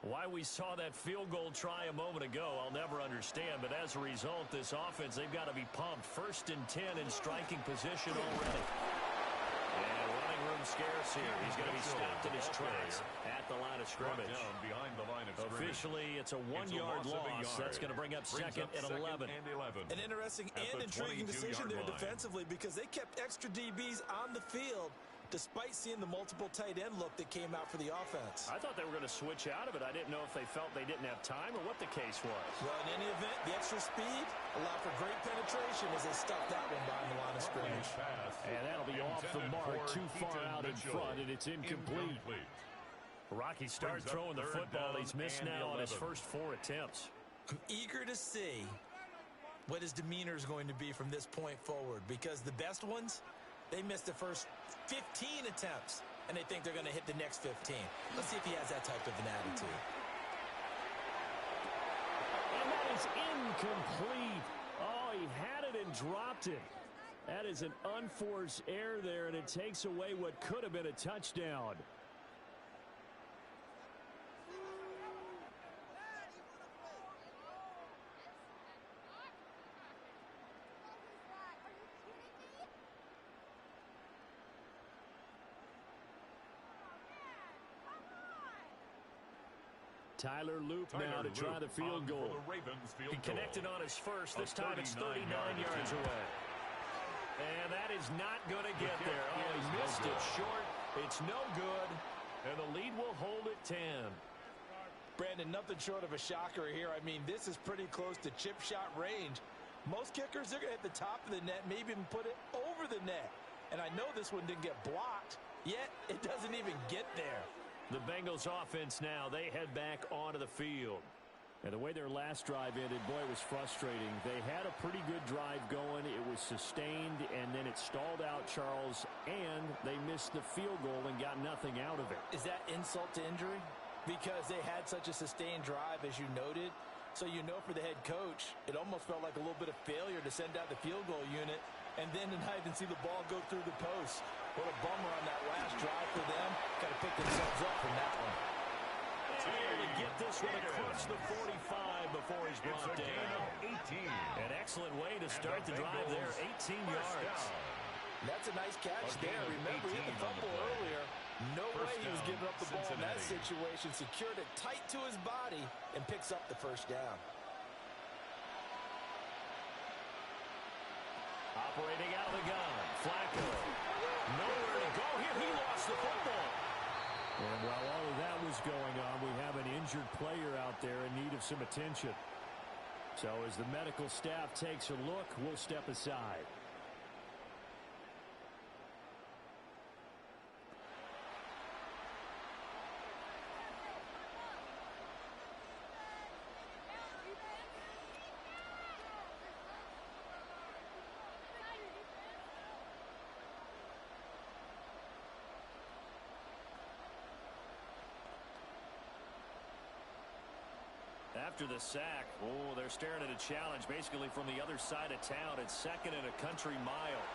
Why we saw that field goal try a moment ago, I'll never understand. But as a result, this offense, they've got to be pumped. 1st and 10 in striking position already. And running room scarce here. He's going to be stopped in his tracks at the line of scrimmage. Behind the line of scrimmage. Officially, it's a 1-yard loss. That's going to bring up second and 11. An interesting and intriguing decision there defensively, because they kept extra DBs on the field despite seeing the multiple tight end look that came out for the offense. I thought they were going to switch out of it. I didn't know if they felt they didn't have time or what the case was. Well, in any event, the extra speed allowed for great penetration as they stuffed that one behind the line of scrimmage. And that'll be off the mark, too far out in front, and it's incomplete. Rocky started throwing the football. He's missed now on his first 4 attempts. I'm eager to see what his demeanor is going to be from this point forward, because the best ones, they missed the first 15 attempts, and they think they're going to hit the next 15. Let's see if he has that type of an attitude. And that is incomplete. Oh, he had it and dropped it. That is an unforced error there, and it takes away what could have been a touchdown. Tyler Loop now to try the field goal. He connected on his first. This time it's 39 yards away. And that is not going to get there. Oh, he missed it short. It's no good. And the lead will hold at 10. Brandon, nothing short of a shocker here. I mean, this is pretty close to chip shot range. Most kickers, they're going to hit the top of the net, maybe even put it over the net. And I know this one didn't get blocked, yet it doesn't even get there. The Bengals offense now, they head back onto the field. And the way their last drive ended, boy, it was frustrating. They had a pretty good drive going. It was sustained, and then it stalled out, Charles, and they missed the field goal and got nothing out of it. Is that insult to injury? Because they had such a sustained drive, as you noted. So you know for the head coach, it almost felt like a little bit of failure to send out the field goal unit and then not even see the ball go through the post. What a bummer on that last drive for them. Got to pick themselves up from that one. Able to get this one across the 45 before he's brought down. 18. An excellent way to start the drive there, 18 yards. That's a nice catch there. Remember, he had the fumble earlier. No way he was giving up the ball in that situation. Secured it tight to his body and picks up the first down. Operating out of the gun, Flacco. Nowhere to go here. He lost the football. And while all of that was going on, we have an injured player out there in need of some attention. So as the medical staff takes a look, we'll step aside. After the sack, oh, they're staring at a challenge basically from the other side of town. It's 2nd and a country mile.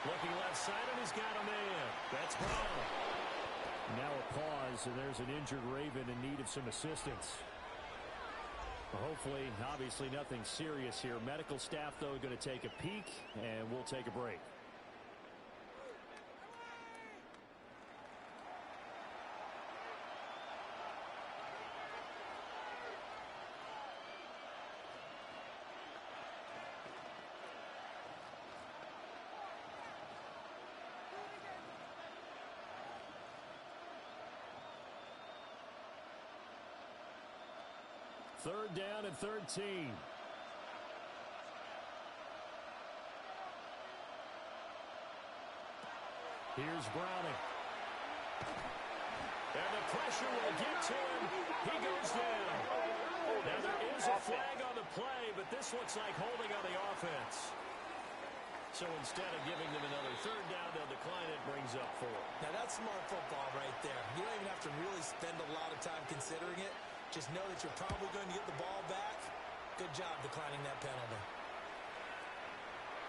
Looking left side, and he's got a man. That's Brown. Now a pause, and there's an injured Raven in need of some assistance. Hopefully, obviously nothing serious here. Medical staff, though, going to take a peek, and we'll take a break. Third down and 13. Here's Browning. And the pressure will get to him. He goes down. Now there is a flag on the play, but this looks like holding on the offense. So instead of giving them another third down, they'll decline it, brings up 4. Now that's smart football right there. You don't even have to really spend a lot of time considering it. Just know that you're probably going to get the ball back. Good job declining that penalty.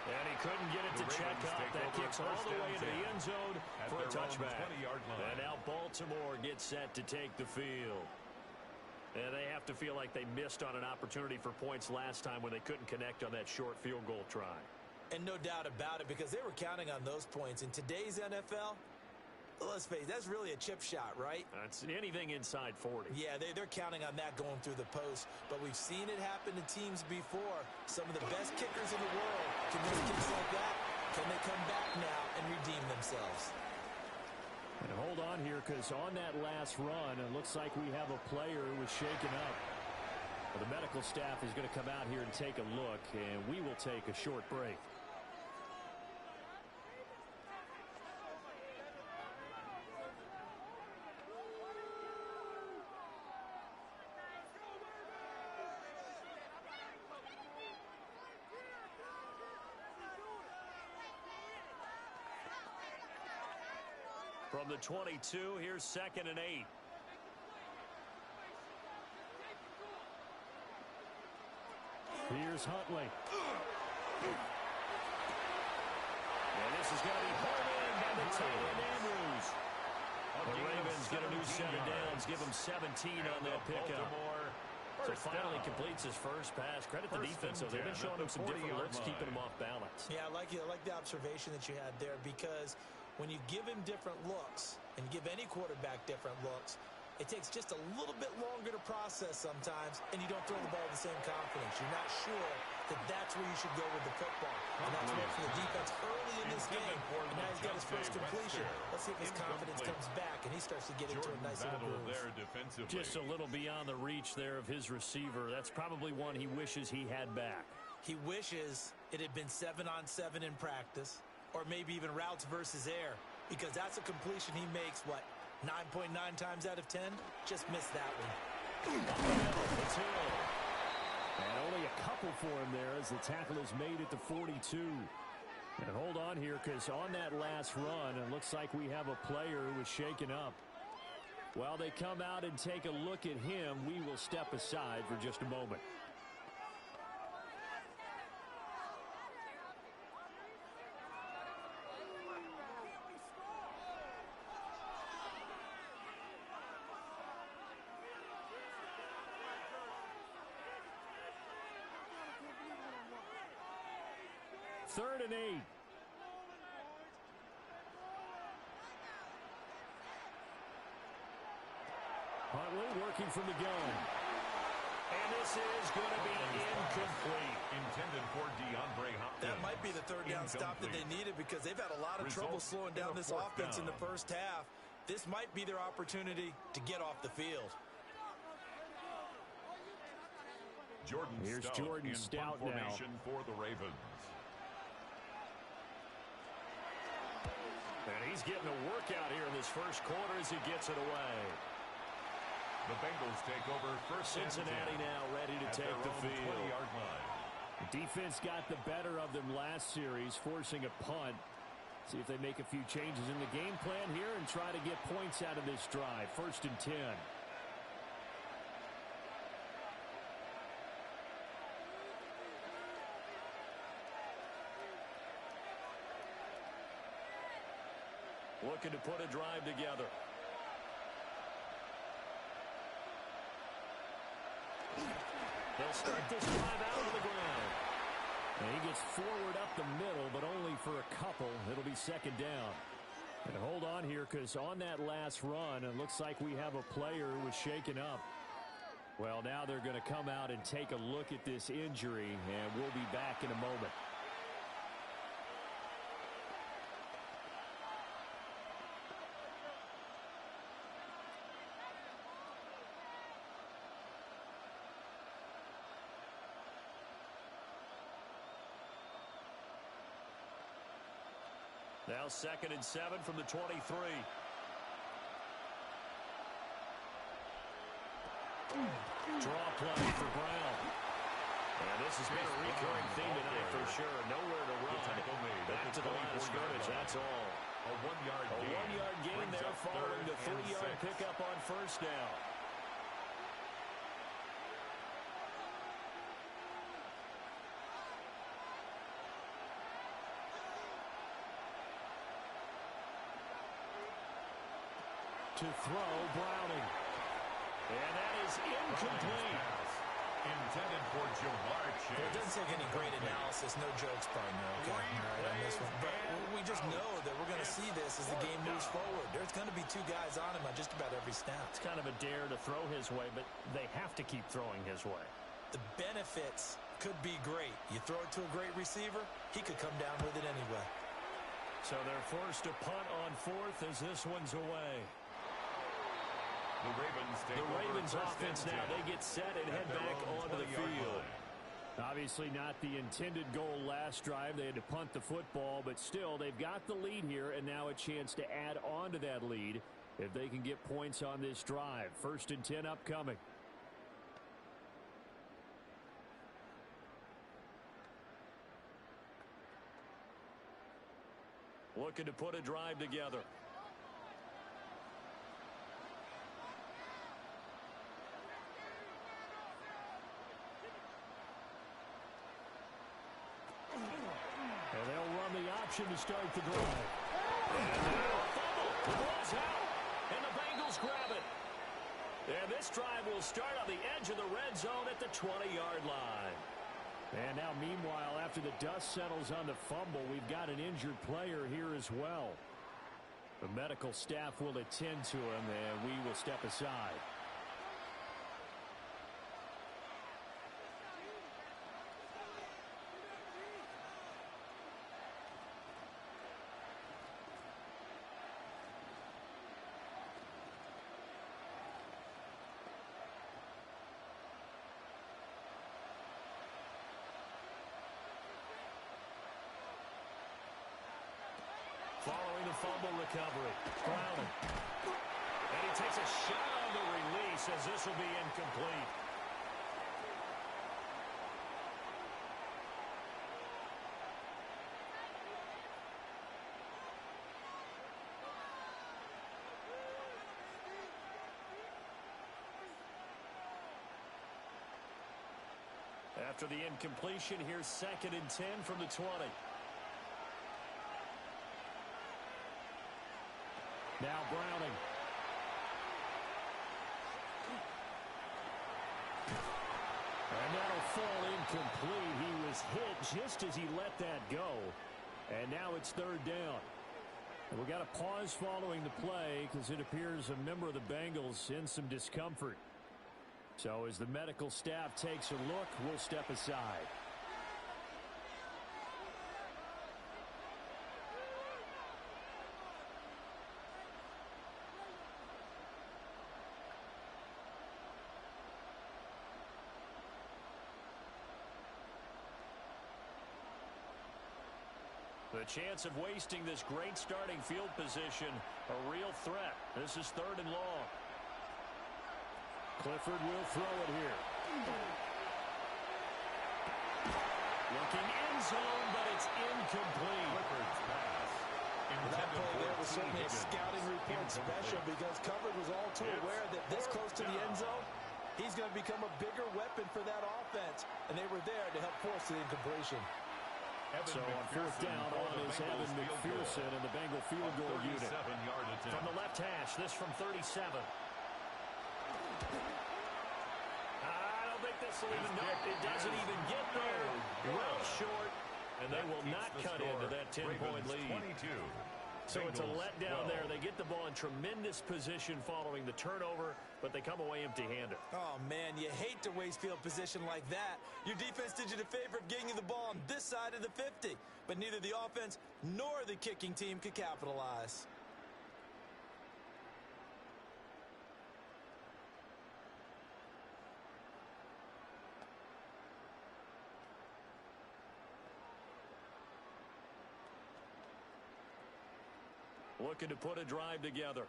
And he couldn't get it to check up. That kicks all the way into the end zone for a touchback. And now Baltimore gets set to take the field. And they have to feel like they missed on an opportunity for points last time when they couldn't connect on that short field goal try. And no doubt about it, because they were counting on those points. In today's NFL, let's face it, that's really a chip shot, right? That's anything inside 40. Yeah, they're counting on that going through the post. But we've seen it happen to teams before. Some of the best kickers in the world can miss kicks like that. Can they come back now and redeem themselves? And hold on here, because on that last run, it looks like we have a player who was shaken up. Well, the medical staff is going to come out here and take a look, and we will take a short break. From the 22, here's 2nd and 8. Here's Huntley. And this is going to be pulled in by the tight end Andrews. The Ravens get a new set of downs, give them 17 on that pickup. So finally completes his first pass. Credit the defense, though. They've been showing him some different looks, keeping him off balance. Yeah, I like the observation that you had there, because when you give him different looks and give any quarterback different looks, it takes just a little bit longer to process sometimes, and you don't throw the ball with the same confidence. You're not sure that that's where you should go with the football. And that's worked for the defense early in this game. And now he's got his first completion. Let's see if his confidence comes back and he starts to get into a nice little groove. Just a little beyond the reach there of his receiver. That's probably one he wishes he had back. He wishes it had been 7-on-7 in practice, or maybe even routes versus air, because that's a completion he makes, 9.9 times out of 10? Just missed that one. It's Hill. And only a couple for him there as the tackle is made at the 42. And hold on here, because on that last run, it looks like we have a player who was shaken up. While they come out and take a look at him, we will step aside for just a moment. Third and 8. Huntley working from the gun. And this is going to be incomplete. Intended for DeAndre Hopkins. That might be the third down stop that they needed, because they've had a lot of trouble slowing down this offense in the first half. This might be their opportunity to get off the field. Here's Jordan Stout now for the Ravens. And he's getting a workout here in this first quarter as he gets it away. The Bengals take over first. Cincinnati now ready to take the field. 20-yard line. The defense got the better of them last series, forcing a punt. See if they make a few changes in the game plan here and try to get points out of this drive. 1st and 10. Looking to put a drive together. They'll start this drive out on the ground. And he gets forward up the middle, but only for a couple. It'll be 2nd down. And hold on here, because on that last run, it looks like we have a player who was shaken up. Well, now they're going to come out and take a look at this injury, and we'll be back in a moment. Now 2nd and 7 from the 23. Draw play for Brown. And this has been a recurring theme tonight for sure. Nowhere to run. Back to the line of scrimmage, that's all. A one-yard gain there following the 3-yard pickup on first down. To throw, Browning. And that is incomplete. Intended for Jamar Chase. It doesn't take any great analysis. No jokes, partner. Okay, all right, on this one. But we just know that we're going to see this as the game moves forward. There's going to be two guys on him on just about every snap. It's kind of a dare to throw his way, but they have to keep throwing his way. The benefits could be great. You throw it to a great receiver, he could come down with it anyway. So they're forced to punt on fourth as this one's away. The Ravens offense now, they get set and head back onto the field. Obviously not the intended goal last drive. They had to punt the football, but still they've got the lead here and now a chance to add on to that lead if they can get points on this drive. 1st and 10 upcoming. Looking to put a drive together. And they'll run the option to start the drive. And fumble. The ball's out. And the Bengals grab it. And this drive will start on the edge of the red zone at the 20-yard line. And now, meanwhile, after the dust settles on the fumble, we've got an injured player here as well. The medical staff will attend to him, and we will step aside. Following the fumble recovery, Browning. And he takes a shot on the release as this will be incomplete. After the incompletion, here's 2nd and 10 from the 20. Now Browning. And that'll fall incomplete. He was hit just as he let that go. And now it's 3rd down. And we got a pause following the play because it appears a member of the Bengals in some discomfort. So as the medical staff takes a look, we'll step aside. The chance of wasting this great starting field position, a real threat. This is 3rd and long. Clifford will throw it here. Looking end zone, but it's incomplete. Clifford's pass. That play there was certainly a scouting report special because Covered was all too aware that this close to the end zone, he's going to become a bigger weapon for that offense. And they were there to help force the incompletion. So on 4th down on is Evan McPherson and the Bengal field goal unit. From the left hash, this from 37. I don't think this will even, nope, it doesn't even get there. Well short, and they will not cut into that 10-point lead. So it's a letdown there. They get the ball in tremendous position following the turnover, but they come away empty-handed. Oh, man, you hate to waste field position like that. Your defense did you the favor of getting you the ball on this side of the 50, but neither the offense nor the kicking team could capitalize. Looking to put a drive together.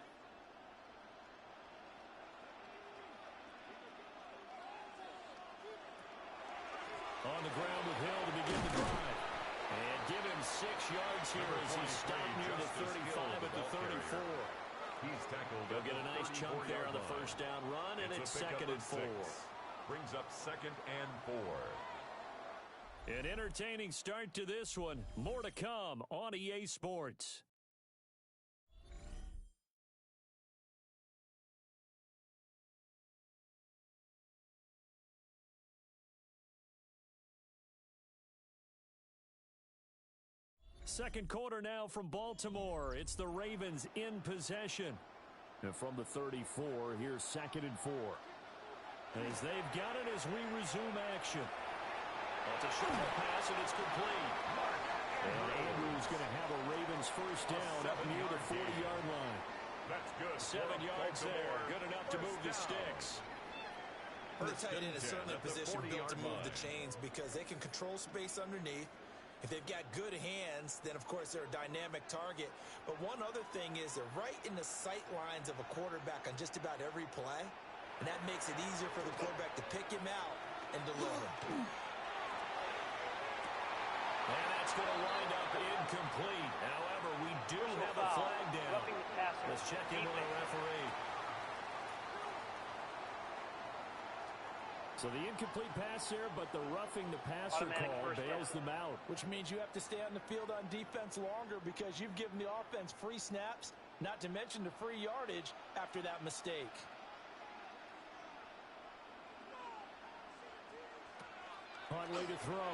yards here as he's stopped near the 35 at the 34. He's tackled. He'll get a nice chunk there on the first down run, and it's 2nd and 4. Brings up 2nd and 4. An entertaining start to this one. More to come on EA Sports. Second quarter now from Baltimore. It's the Ravens in possession. And from the 34, here's 2nd and 4. As they've got it as we resume action. That's a short pass, and it's complete. And Andrews going to have a Ravens first down up near the 40-yard line. That's good. 7 yards there. Good enough to move the sticks. The tight end is certainly a position built to move the chains because they can control space underneath. If they've got good hands, then, of course, they're a dynamic target. But one other thing is they're right in the sight lines of a quarterback on just about every play. And that makes it easier for the quarterback to pick him out and deliver. And that's going to wind up incomplete. However, we do have a flag down. Let's check in with the referee. So the incomplete pass there, but the roughing the passer call bails them out. Which means you have to stay on the field on defense longer because you've given the offense free snaps, not to mention the free yardage after that mistake. Huntley to throw.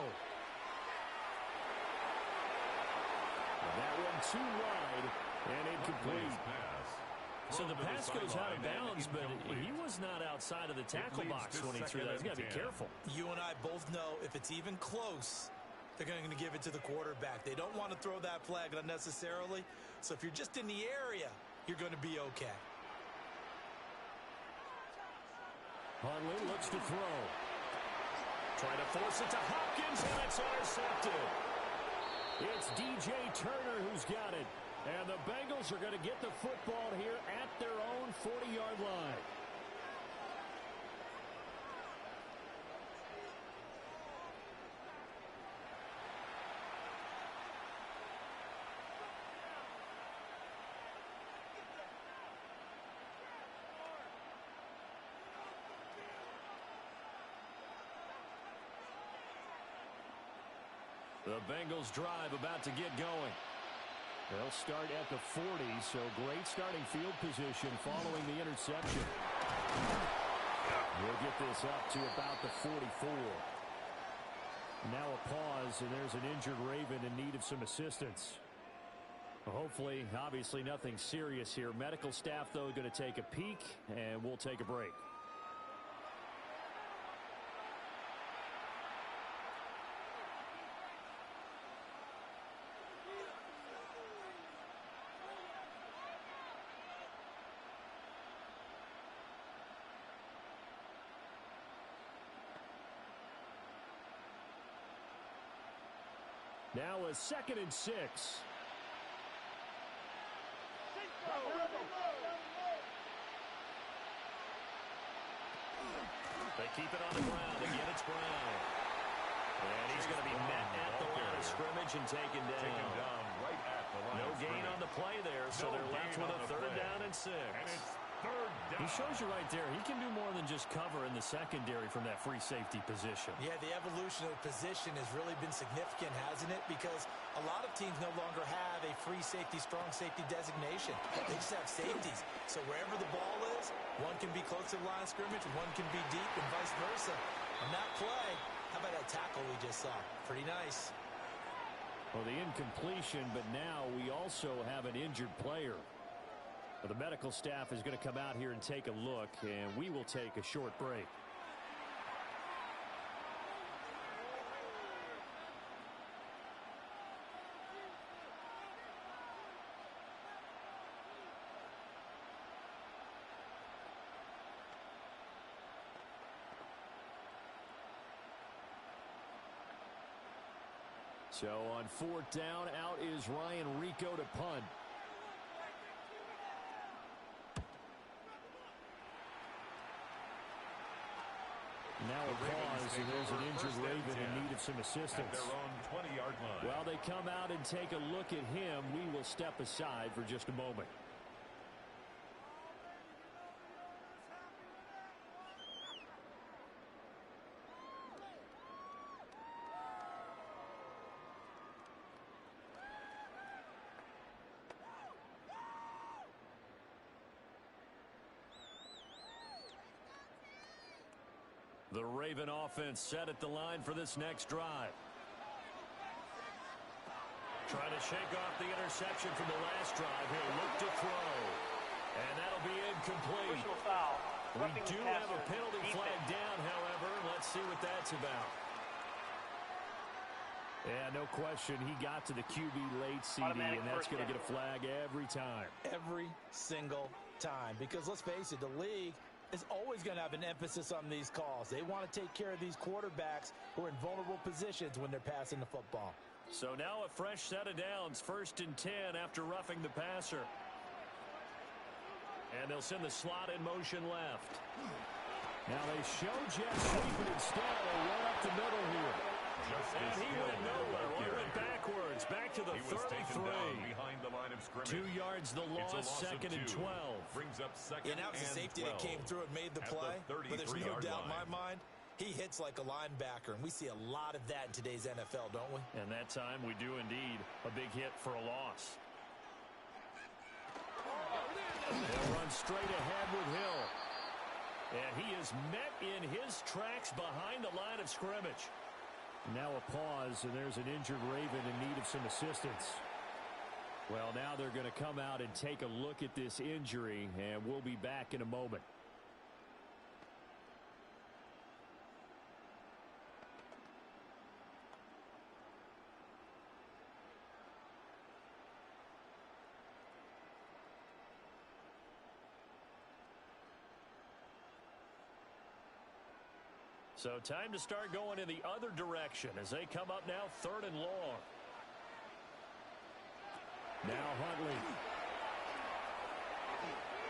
That one too wide and incomplete. So the pass goes out of bounds, but he was not outside of the tackle box when he threw that. He's got to be careful. You and I both know if it's even close, they're going to give it to the quarterback. They don't want to throw that flag unnecessarily. So if you're just in the area, you're going to be okay. Huntley looks to throw. Trying to force it to Hopkins, and it's intercepted. It's DJ Turner who's got it. And the Bengals are going to get the football here at their own 40-yard line. The Bengals drive about to get going. They'll start at the 40, so great starting field position following the interception. We'll get this up to about the 44. Now a pause, and there's an injured Raven in need of some assistance. Hopefully, obviously nothing serious here. Medical staff, though, going to take a peek, and we'll take a break. Now a 2nd and 6. They keep it on the ground. Again, it's Brown. And he's going to be met at the line of scrimmage and taken down. Right at the line. No gain on the play there, so they're left with a 3rd down and 6. And it's 3rd down. He shows you right there, he can do more than just cover in the secondary from that free safety position. Yeah, the evolution of the position has really been significant, hasn't it? Because a lot of teams no longer have a free safety, strong safety designation. They just have safeties. So wherever the ball is, one can be close to the line of scrimmage, one can be deep, and vice versa. On that play, how about that tackle we just saw? Pretty nice. Well, the incompletion, but now we also have an injured player. Well, the medical staff is going to come out here and take a look, and we will take a short break. So on 4th down, out is Ryan Rico to punt. Now a pause, and there's an injured Raven in need of some assistance. At their own 20-yard line. Well, they come out and take a look at him. We will step aside for just a moment. The Raven offense set at the line for this next drive. Trying to shake off the interception from the last drive. He'll look to throw. And that'll be incomplete. Personal foul. We do have a penalty flag down, however. Let's see what that's about. Yeah, no question. He got to the QB late, CD, and that's going to get a flag every time. Every single time. Because let's face it, the league is always going to have an emphasis on these calls. They want to take care of these quarterbacks who are in vulnerable positions when they're passing the football. So now a fresh set of downs, 1st and 10 after roughing the passer. And they'll send the slot in motion left. Now they show jet sweep instead. They run up the middle here. And he went nowhere. He went backwards. Back to the 33. Behind the line of scrimmage. 2 yards the loss, 2nd and 12. Brings up 2nd now it's the safety 12. that came through and made the play. But there's no doubt in my mind, he hits like a linebacker. And we see a lot of that in today's NFL, don't we? And that time we do indeed. A big hit for a loss. They'll run straight ahead with Hill. And he is met in his tracks behind the line of scrimmage. Now a pause, and there's an injured Raven in need of some assistance. Well, now they're going to come out and take a look at this injury, and we'll be back in a moment. So time to start going in the other direction as they come up now 3rd and long. Now Huntley.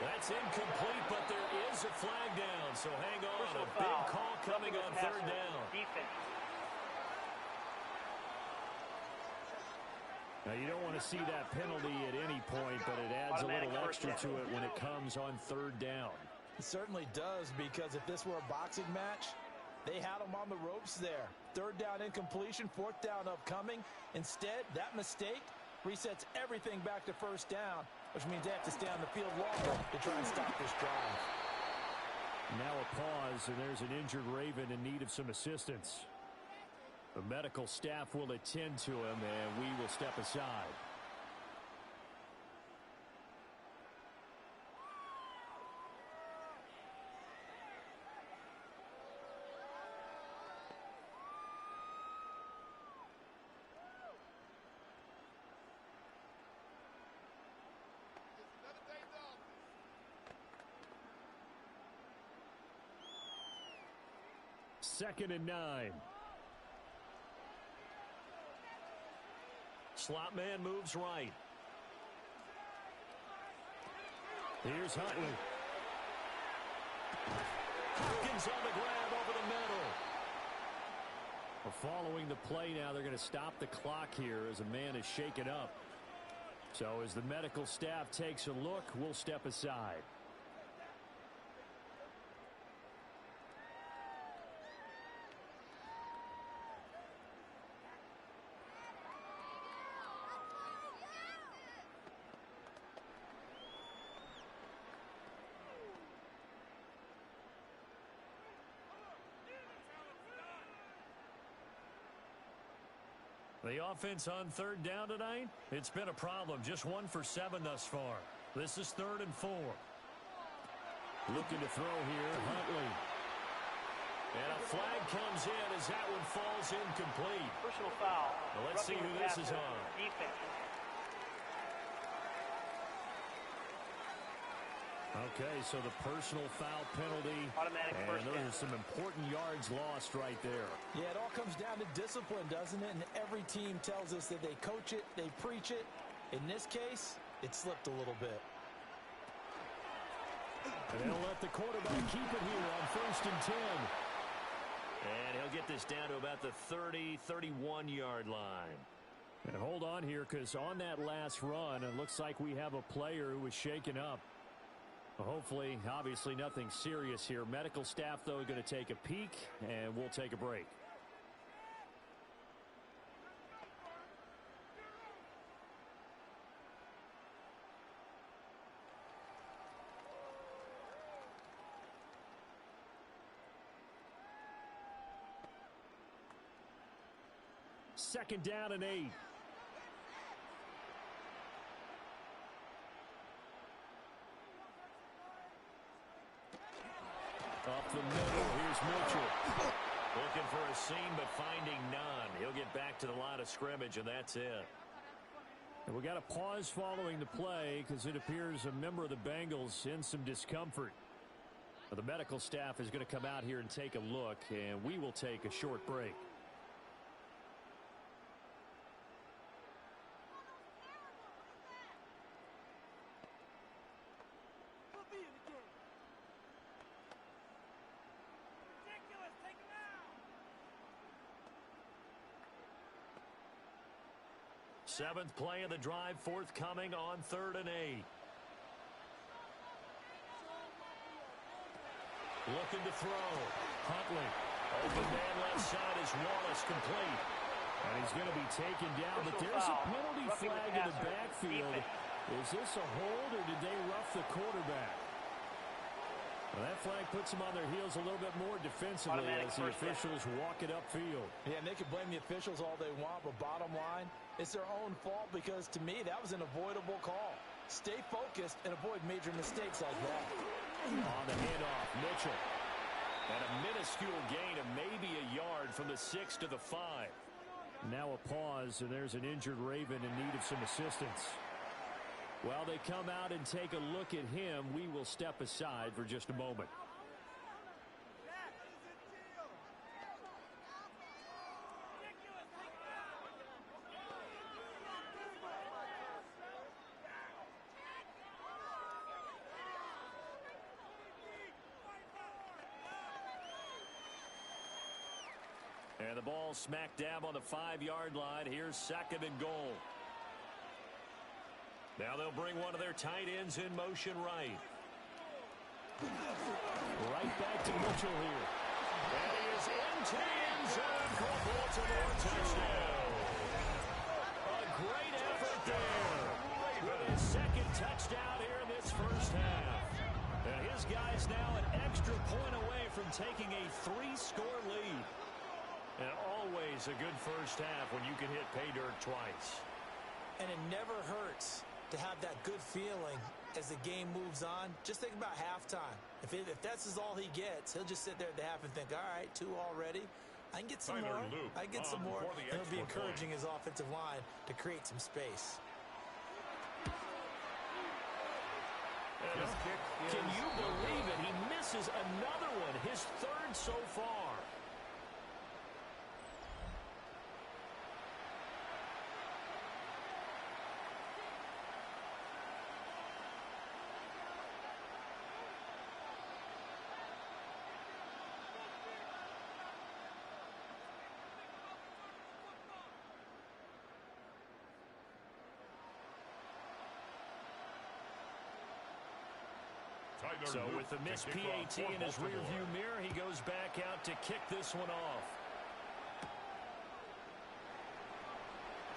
That's incomplete, but there is a flag down. So hang on. A big call coming on 3rd down. Now you don't want to see that penalty at any point, but it adds a little extra to it when it comes on 3rd down. It certainly does, because if this were a boxing match, they had him on the ropes there. 3rd down incompletion, 4th down upcoming. Instead, that mistake resets everything back to 1st down, which means they have to stay on the field longer to try and stop this drive. Now a pause, and there's an injured Raven in need of some assistance. The medical staff will attend to him, and we will step aside. Second and 9. Slot man moves right. Here's Huntley. Hopkins on the grab over the middle. Well, following the play now, they're going to stop the clock here as a man is shaken up. So as the medical staff takes a look, we'll step aside. The offense on 3rd down tonight, it's been a problem. Just 1 for 7 thus far. This is 3rd and 4. Looking to throw here, Huntley. And a flag comes in as that one falls incomplete. Personal foul. Well, let's see who this is on. Defense. Okay, so the personal foul penalty. Automatic first and those down. are some important yards lost right there. Yeah, it all comes down to discipline, doesn't it? And every team tells us that they coach it, they preach it. In this case, it slipped a little bit. And they'll let the quarterback keep it here on 1st and 10. And he'll get this down to about the 30, 31-yard line. And hold on here, because on that last run, it looks like we have a player who was shaken up. Hopefully, obviously nothing serious here. Medical staff, though, are going to take a peek, and we'll take a break. Second down and 8. Up the middle, here's Mitchell. Looking for a seam, but finding none. He'll get back to the line of scrimmage, and that's it. And we got a pause following the play because it appears a member of the Bengals in some discomfort. The medical staff is going to come out here and take a look, and we will take a short break. Seventh play of the drive forthcoming on 3rd and 8. Looking to throw. Huntley. Open man left side is Wallace, complete. And he's going to be taken down, but there's a penalty flag in the backfield. Is this a hold, or did they rough the quarterback? Well, that flag puts them on their heels a little bit more defensively as the officials walk it upfield. Yeah, and they can blame the officials all they want, but bottom line, it's their own fault because, to me, that was an avoidable call. Stay focused and avoid major mistakes like that. On the handoff, Mitchell. And a minuscule gain of maybe a yard from the 6 to the 5. Now a pause, and there's an injured Raven in need of some assistance. While they come out and take a look at him, we will step aside for just a moment. And the ball smack dab on the 5-yard line. Here's 2nd and goal. Now they'll bring one of their tight ends in motion right. Right back to Mitchell here. And he is into the end zone for a Baltimore touchdown. A great effort there with his 2nd touchdown here in this first half. And his guy's now an extra point away from taking a 3-score lead. And always a good first half when you can hit pay dirt twice. And it never hurts to have that good feeling as the game moves on. Just think about halftime. If that's all he gets, he'll just sit there at the half and think, all right, 2 already. I can get some more. I can get some more. And he'll be encouraging his offensive line to create some space. Can you believe it? He misses another one, his 3rd so far. So with the missed PAT in his rearview mirror, he goes back out to kick this one off.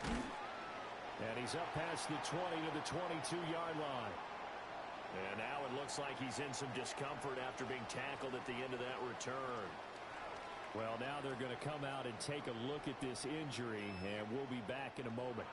And he's up past the 20 to the 22-yard line. And now it looks like he's in some discomfort after being tackled at the end of that return. Well, now they're going to come out and take a look at this injury, and we'll be back in a moment.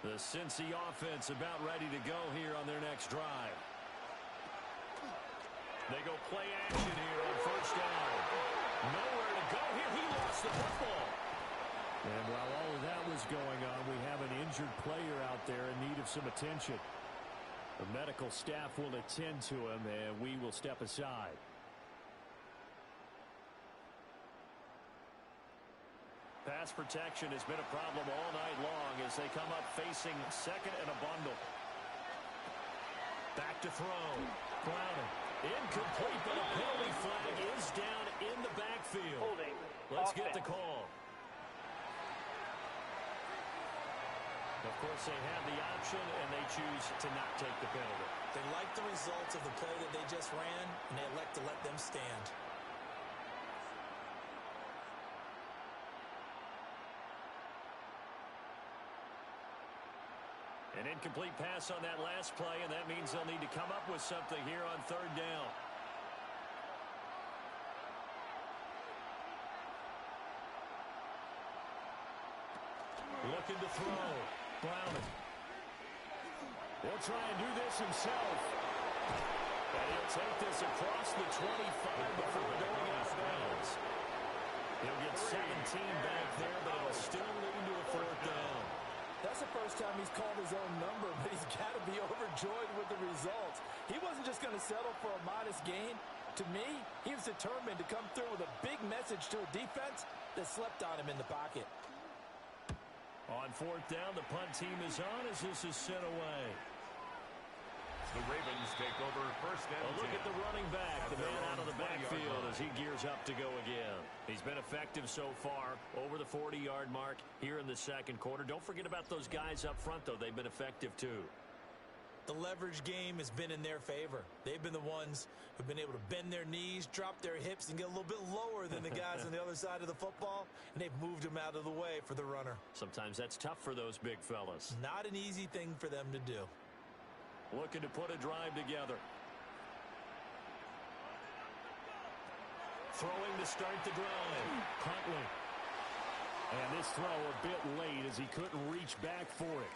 The Cincy offense about ready to go here on their next drive. They go play action here on 1st down. Nowhere to go here. He lost the football. And while all of that was going on, we have an injured player out there in need of some attention. The medical staff will attend to him, and we will step aside. pass protection has been a problem all night long as they come up facing second and a bundle. Back to throw. Browning. Incomplete, but a penalty flag is down in the backfield. Holding. Let's Offense. get the call. Of course, they have the option, and they choose to not take the penalty. They like the results of the play that they just ran, and they elect to let them stand. An incomplete pass on that last play, and that means they'll need to come up with something here on third down. Looking to throw. Browning. He'll try and do this himself. And he'll take this across the 25 before going out of bounds. He'll get 17 back there, but it'll still lead to a fourth down. That's the first time he's called his own number, but he's got to be overjoyed with the results. He wasn't just going to settle for a modest gain. To me, he was determined to come through with a big message to a defense that slept on him in the pocket. On fourth down, the punt team is on as this is sent away. The Ravens take over first and 10. Look at the running back, the man out of the backfield as he gears up to go again. He's been effective so far, over the 40-yard mark here in the second quarter. Don't forget about those guys up front, though. They've been effective, too. The leverage game has been in their favor. They've been the ones who've been able to bend their knees, drop their hips, and get a little bit lower than the guys on the other side of the football, and they've moved them out of the way for the runner. Sometimes that's tough for those big fellas. Not an easy thing for them to do. Looking to put a drive together. Throwing to start the drive. Huntley. And this throw a bit late as he couldn't reach back for it.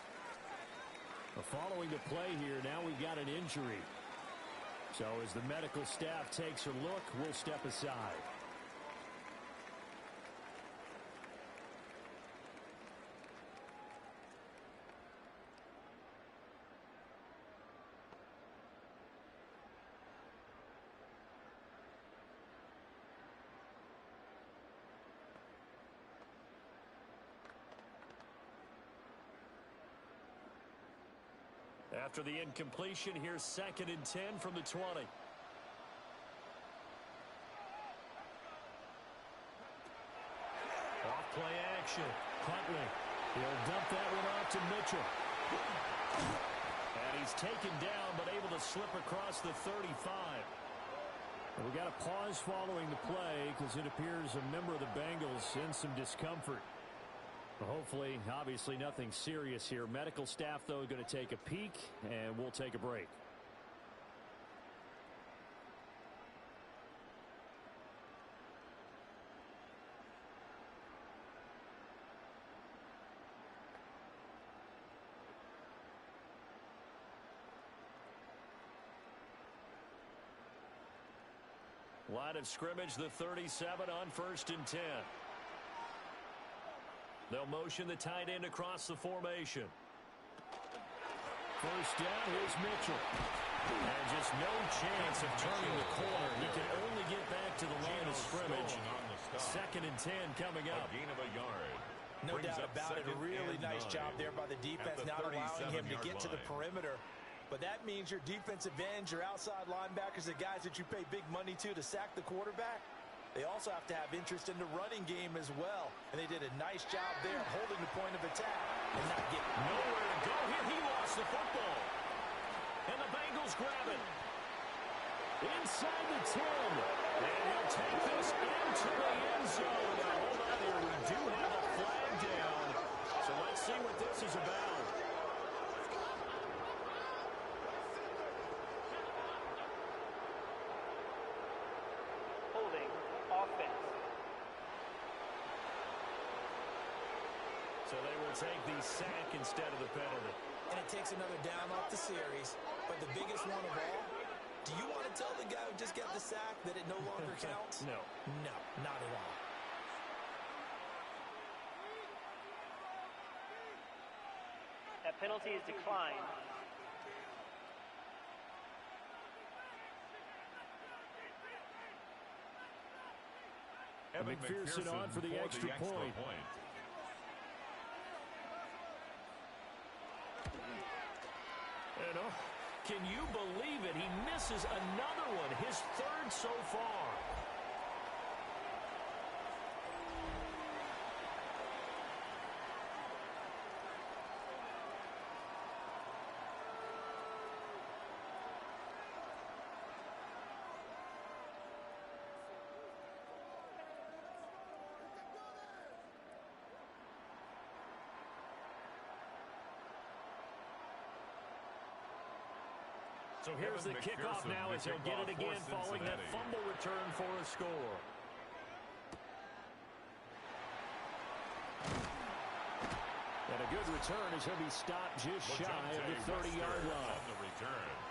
Following the play here, now we've got an injury. So as the medical staff takes a look, we'll step aside. After the incompletion, here's second and 10 from the 20. Off play action. Huntley. He'll dump that one off to Mitchell. And he's taken down, but able to slip across the 35. And we got a pause following the play because it appears a member of the Bengals in some discomfort. Hopefully, obviously nothing serious here. Medical staff, though, going to take a peek, and we'll take a break. Line of scrimmage, the 37 on first and 10. They'll motion the tight end across the formation. First down, here's Mitchell. And just no chance of turning the corner. He can only get back to the line of scrimmage. Second and 10 coming up. A gain of a yard. No doubt about it. A really nice job there by the defense, not allowing him to get to the perimeter. But that means your defensive ends, your outside linebackers, the guys that you pay big money to sack the quarterback, they also have to have interest in the running game as well. And they did a nice job there holding the point of attack and not getting nowhere to go here. He lost the football. And the Bengals grab it. Inside the 10. And he'll take this into the end zone. Now, hold on here. We do have a flag down. So let's see what this is about. So they will take the sack instead of the penalty. And it takes another down off the series. But the biggest one of all, do you want to tell the guy who just got the sack that it no longer counts? No. No, not at all. That penalty is declined. Evan McPherson on for the extra point. Oh, can you believe it? He misses another one, his third so far. So here's the kickoff now as he'll get it again following that fumble return for a score. And a good return as he'll be stopped just shy of the 30-yard line.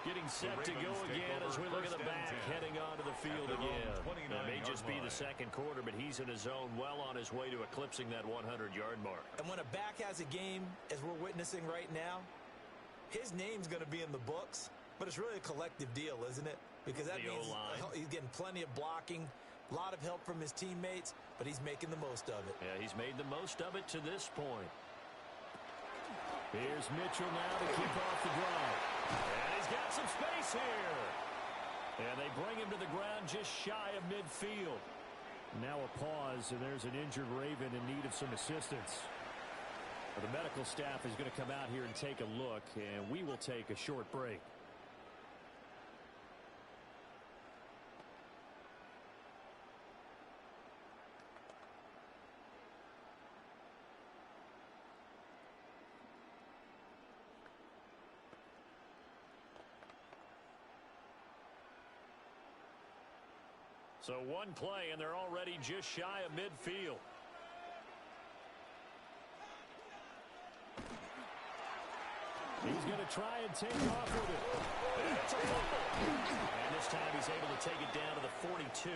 Getting set to go again as we look at the back heading onto the field again. It may just be the second quarter, but he's in his zone well on his way to eclipsing that 100-yard mark. And when a back has a game, as we're witnessing right now, his name's going to be in the books. But it's really a collective deal, isn't it? Because that means he's getting plenty of blocking, a lot of help from his teammates, but he's making the most of it. Yeah, he's made the most of it to this point. Here's Mitchell now to kick off the drive. And he's got some space here. And they bring him to the ground just shy of midfield. Now a pause, and there's an injured Raven in need of some assistance. The medical staff is going to come out here and take a look, and we will take a short break. So one play, and they're already just shy of midfield. He's going to try and take off with it. And it's a fumble. And this time he's able to take it down to the 42.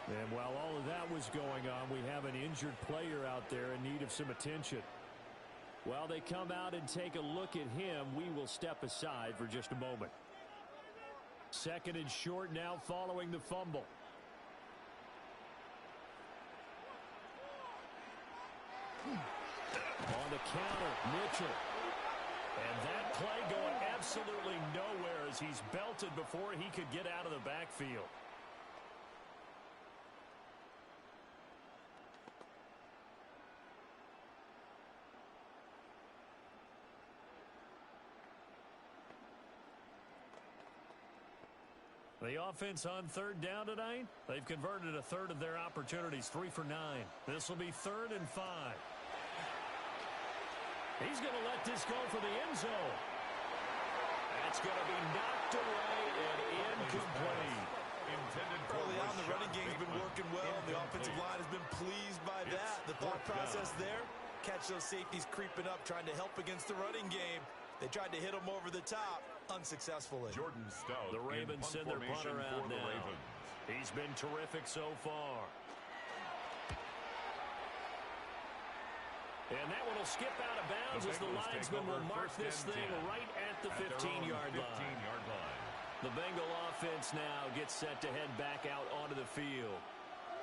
And while all of that was going on, we have an injured player out there in need of some attention. While they come out and take a look at him, we will step aside for just a moment. Second and short now following the fumble. On the counter, Mitchell. And that play going absolutely nowhere as he's belted before he could get out of the backfield. The offense on third down tonight, they've converted a third of their opportunities, 3 for 9. This will be 3rd and 5. He's going to let this go for the end zone. That's going to be knocked away and incomplete. Early on, the running game's been working well, and the offensive line has been pleased by that. The thought process there, catch those safeties creeping up, trying to help against the running game. They tried to hit him over the top, unsuccessfully. Jordan Stout. The Ravens send their punter out now. He's been terrific so far. And that one will skip out of bounds as the linesman will mark this thing right at the 15-yard line. The Bengal offense now gets set to head back out onto the field.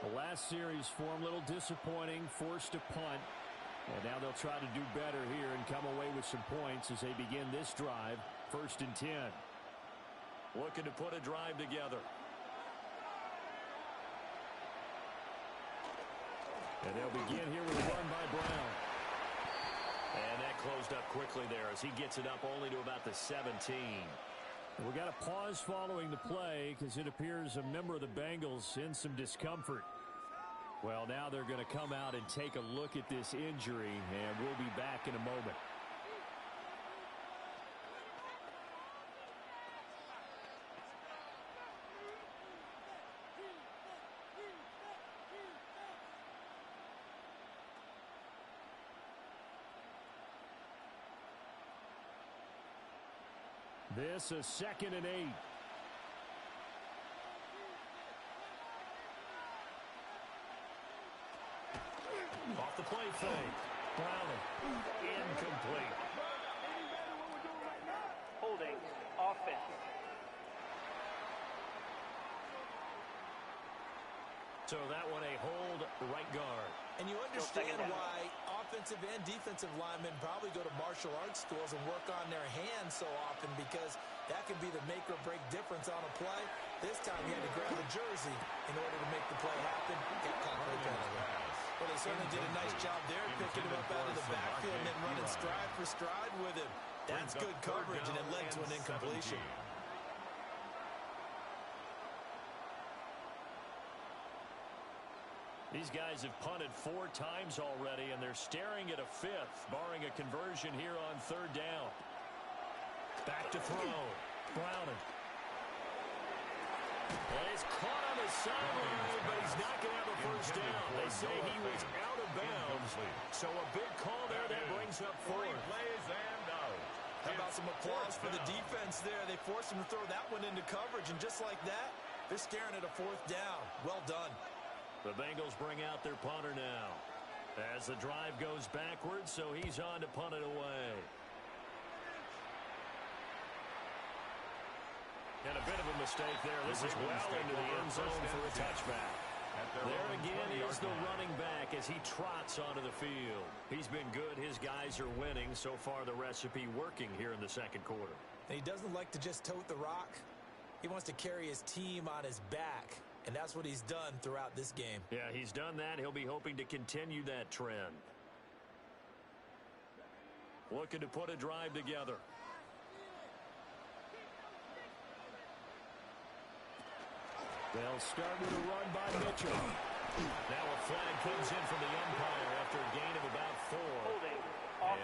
The last series for him, a little disappointing, forced to punt. And now they'll try to do better here and come away with some points as they begin this drive, 1st and 10. Looking to put a drive together. And they'll begin here with a run by Brown. And that closed up quickly there as he gets it up only to about the 17. And we got a pause following the play because it appears a member of the Bengals in some discomfort. Well, now they're going to come out and take a look at this injury, and we'll be back in a moment. This is 2nd and 8. Off the play fake. Browning. Incomplete. Holding. Offense. So that one a hold right guard. And you understand why offensive and defensive linemen probably go to martial arts schools and work on their hands so often, because that can be the make or break difference on a play. This time he had to grab a jersey in order to make the play happen. Got caught for a penalty. Well, they certainly did a nice job there, picking him up out of the backfield and then running stride for stride with him. That's good coverage, and it led to an incompletion. These guys have punted 4 times already, and they're staring at a 5th, barring a conversion here on 3rd down. Back to throw. Browning. And it's caught on the sideline, but he's not going to have a first down. They say he was out of bounds. So a big call there that brings up 4. How about some applause for the defense there? They forced him to throw that one into coverage, and just like that, they're staring at a 4th down. Well done. The Bengals bring out their punter now as the drive goes backwards, so he's on to punt it away. And a bit of a mistake there. This is well into the end zone for a touchback. There again is the running back as he trots onto the field. He's been good. His guys are winning. So far, the recipe working here in the 2nd quarter. And he doesn't like to just tote the rock. He wants to carry his team on his back. And that's what he's done throughout this game. Yeah, he's done that. He'll be hoping to continue that trend. Looking to put a drive together. They'll start with a run by Mitchell. Now a flag comes in from the umpire after a gain of about 4. Holding.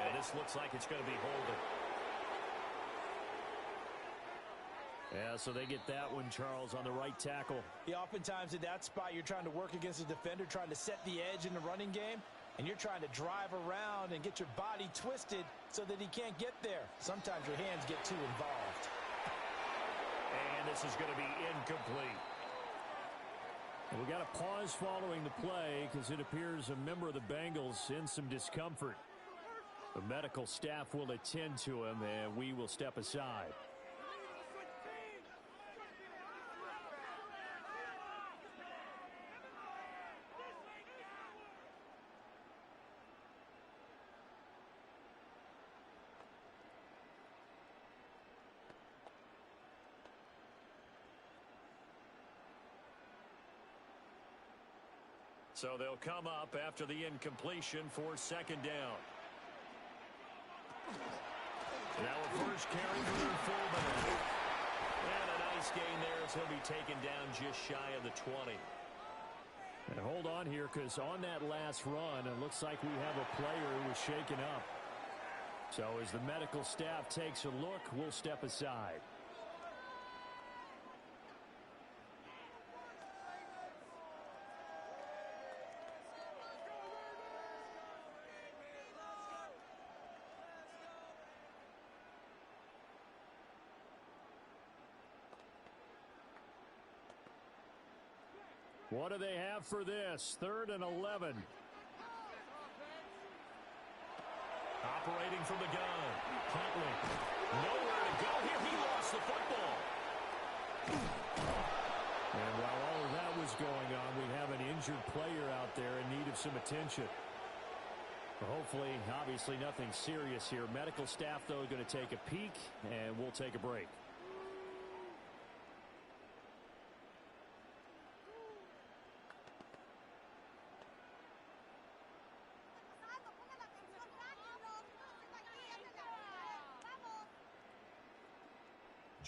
And this looks like it's going to be holding. Yeah, so they get that one, Charles, on the right tackle. Yeah, oftentimes in that spot, you're trying to work against a defender, trying to set the edge in the running game, and you're trying to drive around and get your body twisted so that he can't get there. Sometimes your hands get too involved. And this is going to be incomplete. And we got a pause following the play because it appears a member of the Bengals in some discomfort. The medical staff will attend to him, and we will step aside. So they'll come up after the incompletion for 2nd down. Now a first carry for their fullback. And a nice gain there as he'll be taken down just shy of the 20. And hold on here, because on that last run, it looks like we have a player who was shaken up. So as the medical staff takes a look, we'll step aside. What do they have for this? 3rd and 11. Operating from the gun. Huntley. Nowhere to go here. He lost the football. And while all of that was going on, we have an injured player out there in need of some attention. Hopefully, obviously nothing serious here. Medical staff, though, going to take a peek, and we'll take a break.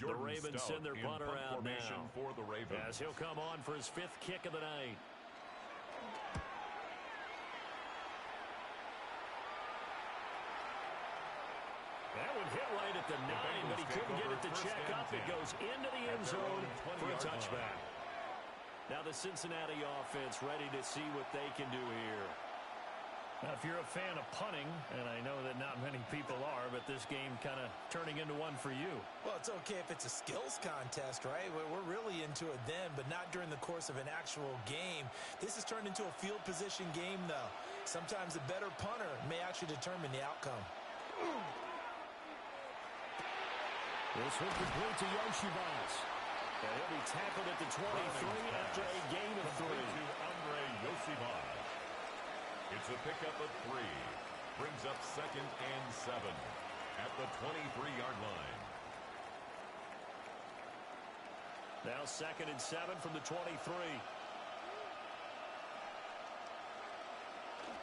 The Ravens send their punter out now. For the Ravens. As he'll come on for his 5th kick of the night. That one hit right at the 9, but he couldn't get it to check up. It goes into the end zone for a touchback. Now the Cincinnati offense ready to see what they can do here. Now, if you're a fan of punting, and I know that not many people are, but this game kind of turning into one for you. Well, it's okay if it's a skills contest, right? We're really into it then, but not during the course of an actual game. This has turned into a field position game, though. Sometimes the better punter may actually determine the outcome. This one complete to Yoshivas. And he'll be tackled at the 23 after a gain of 3. It's a pickup of 3. Brings up 2nd and 7 at the 23-yard line. Now 2nd and 7 from the 23.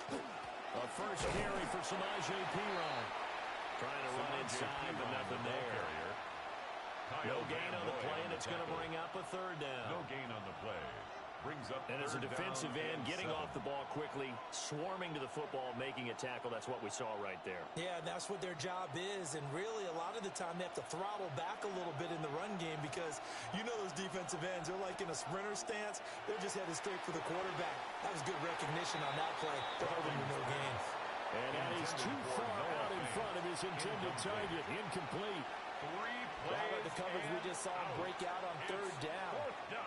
A first carry for Samaje Perine. Trying to run inside, but nothing there. No gain on the play, and it's going to bring up a 3rd down. No gain on the play. Brings up and as a defensive end, getting off the ball quickly, swarming to the football, making a tackle. That's what we saw right there. Yeah, that's what their job is. And really, a lot of the time, they have to throttle back a little bit in the run game because you know those defensive ends, they're like in a sprinter stance. They're just headed straight for the quarterback. That was good recognition on that play. They're holding to no gain. And that is too far out in front of his intended target. Incomplete. How about the coverage we just saw break out on 3rd down?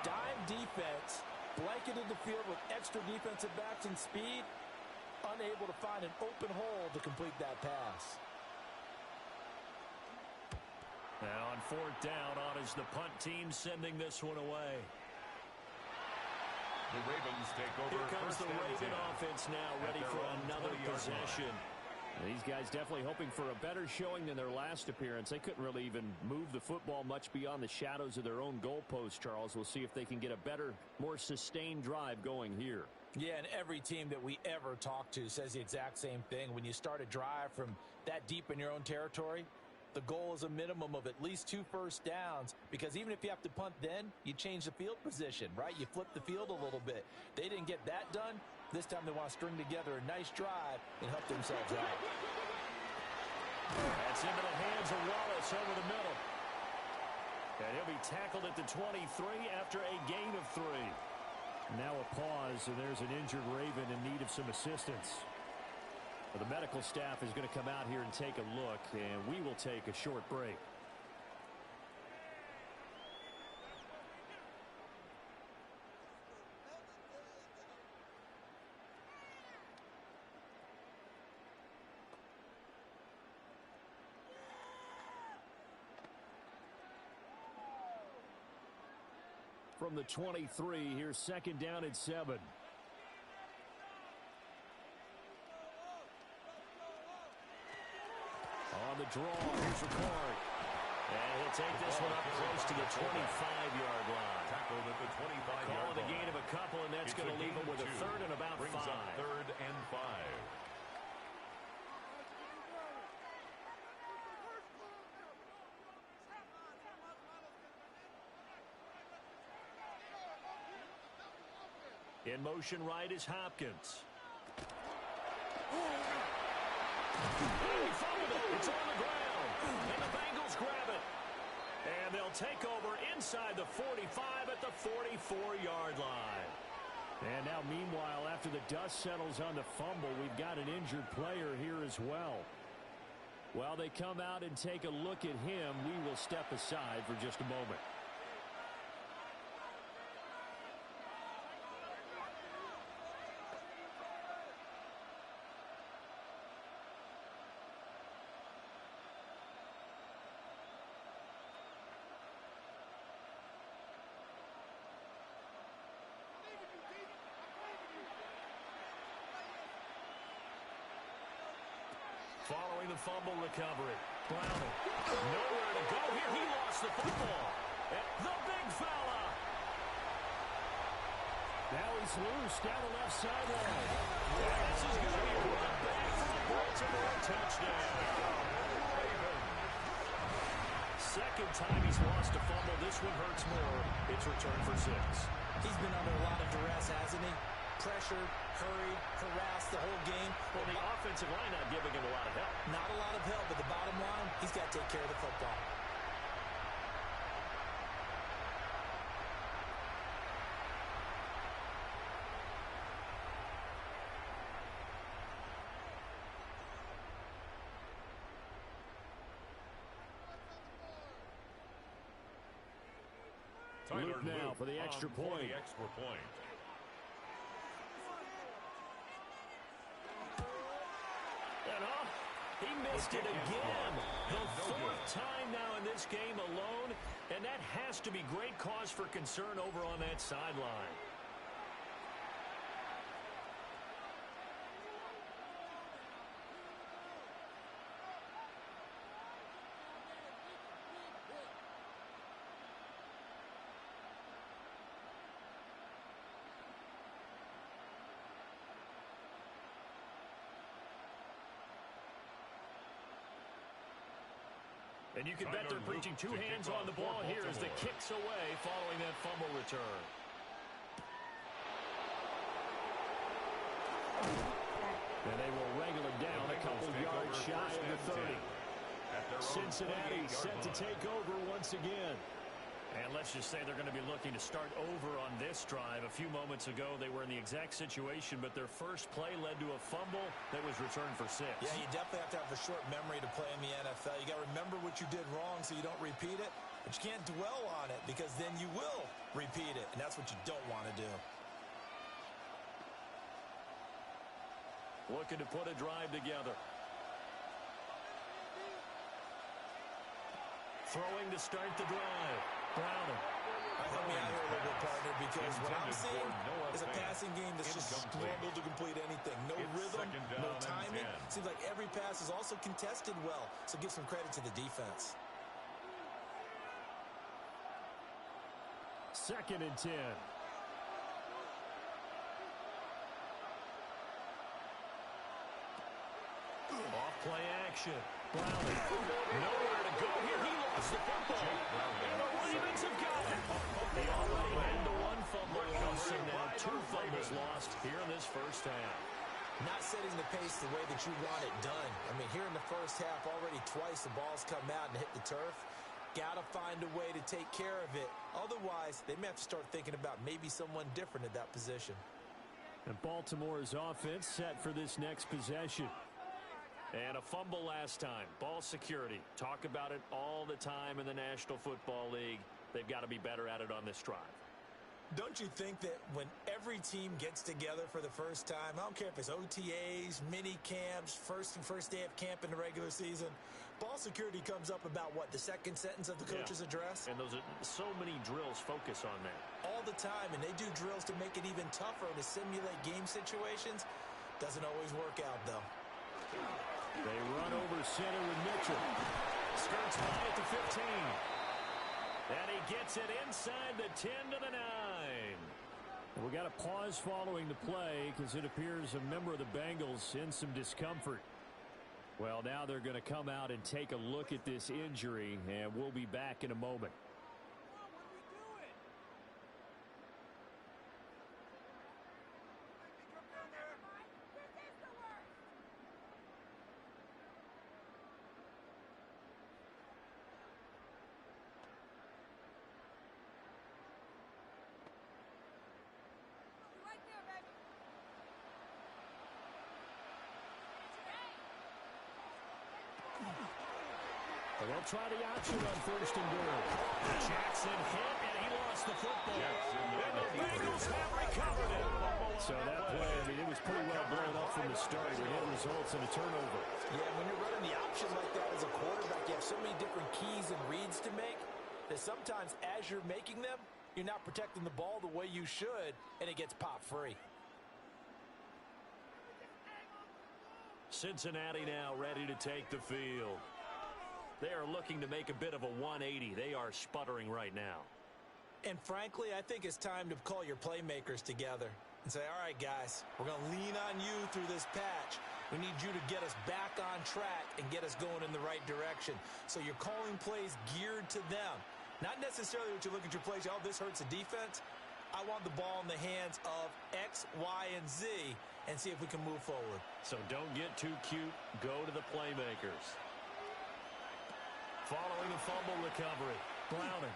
Dime defense, blanketed the field with extra defensive backs and speed, unable to find an open hole to complete that pass. Now on 4th down, on is the punt team sending this one away. The Ravens take over. Here comes the Raven offense now, ready for another possession. These guys definitely hoping for a better showing than their last appearance. They couldn't really even move the football much beyond the shadows of their own goalpost, Charles. We'll see if they can get a better, more sustained drive going here. Yeah, and every team that we ever talk to says the exact same thing. When you start a drive from that deep in your own territory, the goal is a minimum of at least 2 first downs, because even if you have to punt then, you change the field position, right? You flip the field a little bit. They didn't get that done. This time they want to string together a nice drive and help themselves out. That's into the hands of Wallace over the middle. And he'll be tackled at the 23 after a gain of 3. Now a pause, and there's an injured Raven in need of some assistance. The medical staff is going to come out here and take a look, and we will take a short break. From the 23, here's 2nd down and 7. On the draw, here's Ricard. And he'll take this one up close to the 25-yard line. Tackled at the 25-yard line. Call the gain of a couple, and that's going to leave him with a 3rd and about 5. Brings up 3rd and 5. In motion right is Hopkins. He fumbled it. It's on the ground. And the Bengals grab it. And they'll take over inside the 45 at the 44-yard line. And now, meanwhile, after the dust settles on the fumble, we've got an injured player here as well. While they come out and take a look at him, we will step aside for just a moment. Following the fumble recovery. Browning. Nowhere to go here. He lost the football. And the big fella. Now he's loose down the left sideline. This is going to be brought back for the Baltimore touchdown. Second time he's lost a fumble. This one hurts more. It's returned for 6. He's been under a lot of duress, hasn't he? Pressured, hurried, harassed the whole game. Well, the offensive line not giving him a lot of help. Not a lot of help, but the bottom line, he's got to take care of the football. Luke now for the extra point. He missed it again. The 4th time now in this game alone, And that has to be great cause for concern over on that sideline. And you can bet they're preaching two hands on the ball here as the kick's away following that fumble return. And they will wrangle it down a couple yards shy of the 30. Cincinnati set to take over once again. And let's just say they're going to be looking to start over on this drive. A few moments ago, they were in the exact situation, but their first play led to a fumble that was returned for 6. Yeah, you definitely have to have a short memory to play in the NFL. You got to remember what you did wrong so you don't repeat it, but you can't dwell on it because then you will repeat it, and that's what you don't want to do. Looking to put a drive together. Throwing to start the drive. Browner. Help me out here a little bit, partner, because what I'm seeing is a passing game that's just struggled to complete anything. No rhythm, no timing. Seems like every pass is also contested well, so give some credit to the defense. 2nd and 10. Off play action. Browner. Nowhere to go here. He lost the football. And the Ravens have got it. They already had the one fumble loss, and now 2 fumbles lost here in this first half. Not setting the pace the way that you want it done. I mean, here in the first half, already twice the ball's come out and hit the turf. Got to find a way to take care of it. Otherwise, they may have to start thinking about maybe someone different at that position. And Baltimore's offense set for this next possession. And a fumble last time. Ball security. Talk about it all the time in the National Football League. They've got to be better at it on this drive. Don't you think that when every team gets together for the first time, I don't care if it's OTAs, mini camps, first day of camp in the regular season, ball security comes up about what, the second sentence of the coach's address? And those are so many drills focus on that. All the time, and they do drills to make it even tougher to simulate game situations. Doesn't always work out, though. They run over center with Mitchell. Skirts high at the 15. And he gets it inside the 10 to the 9. We got a pause following the play because it appears a member of the Bengals in some discomfort. Well, now they're going to come out and take a look at this injury, and we'll be back in a moment. They'll try the option on 1st and goal. Jackson hit, and he lost the football. And the Bengals have recovered it. So that play, I mean, it was pretty well blown up from the start. It had results in a turnover. Yeah, when you're running the option like that as a quarterback, you have so many different keys and reads to make that sometimes as you're making them, you're not protecting the ball the way you should, and it gets popped free. Cincinnati now ready to take the field. They are looking to make a bit of a 180. They are sputtering right now. And frankly, I think it's time to call your playmakers together and say, all right, guys, we're going to lean on you through this patch. We need you to get us back on track and get us going in the right direction. So you're calling plays geared to them. Not necessarily what you look at your plays, oh, this hurts the defense. I want the ball in the hands of X, Y, and Z and see if we can move forward. So don't get too cute. Go to the playmakers. Following the fumble recovery, Browner.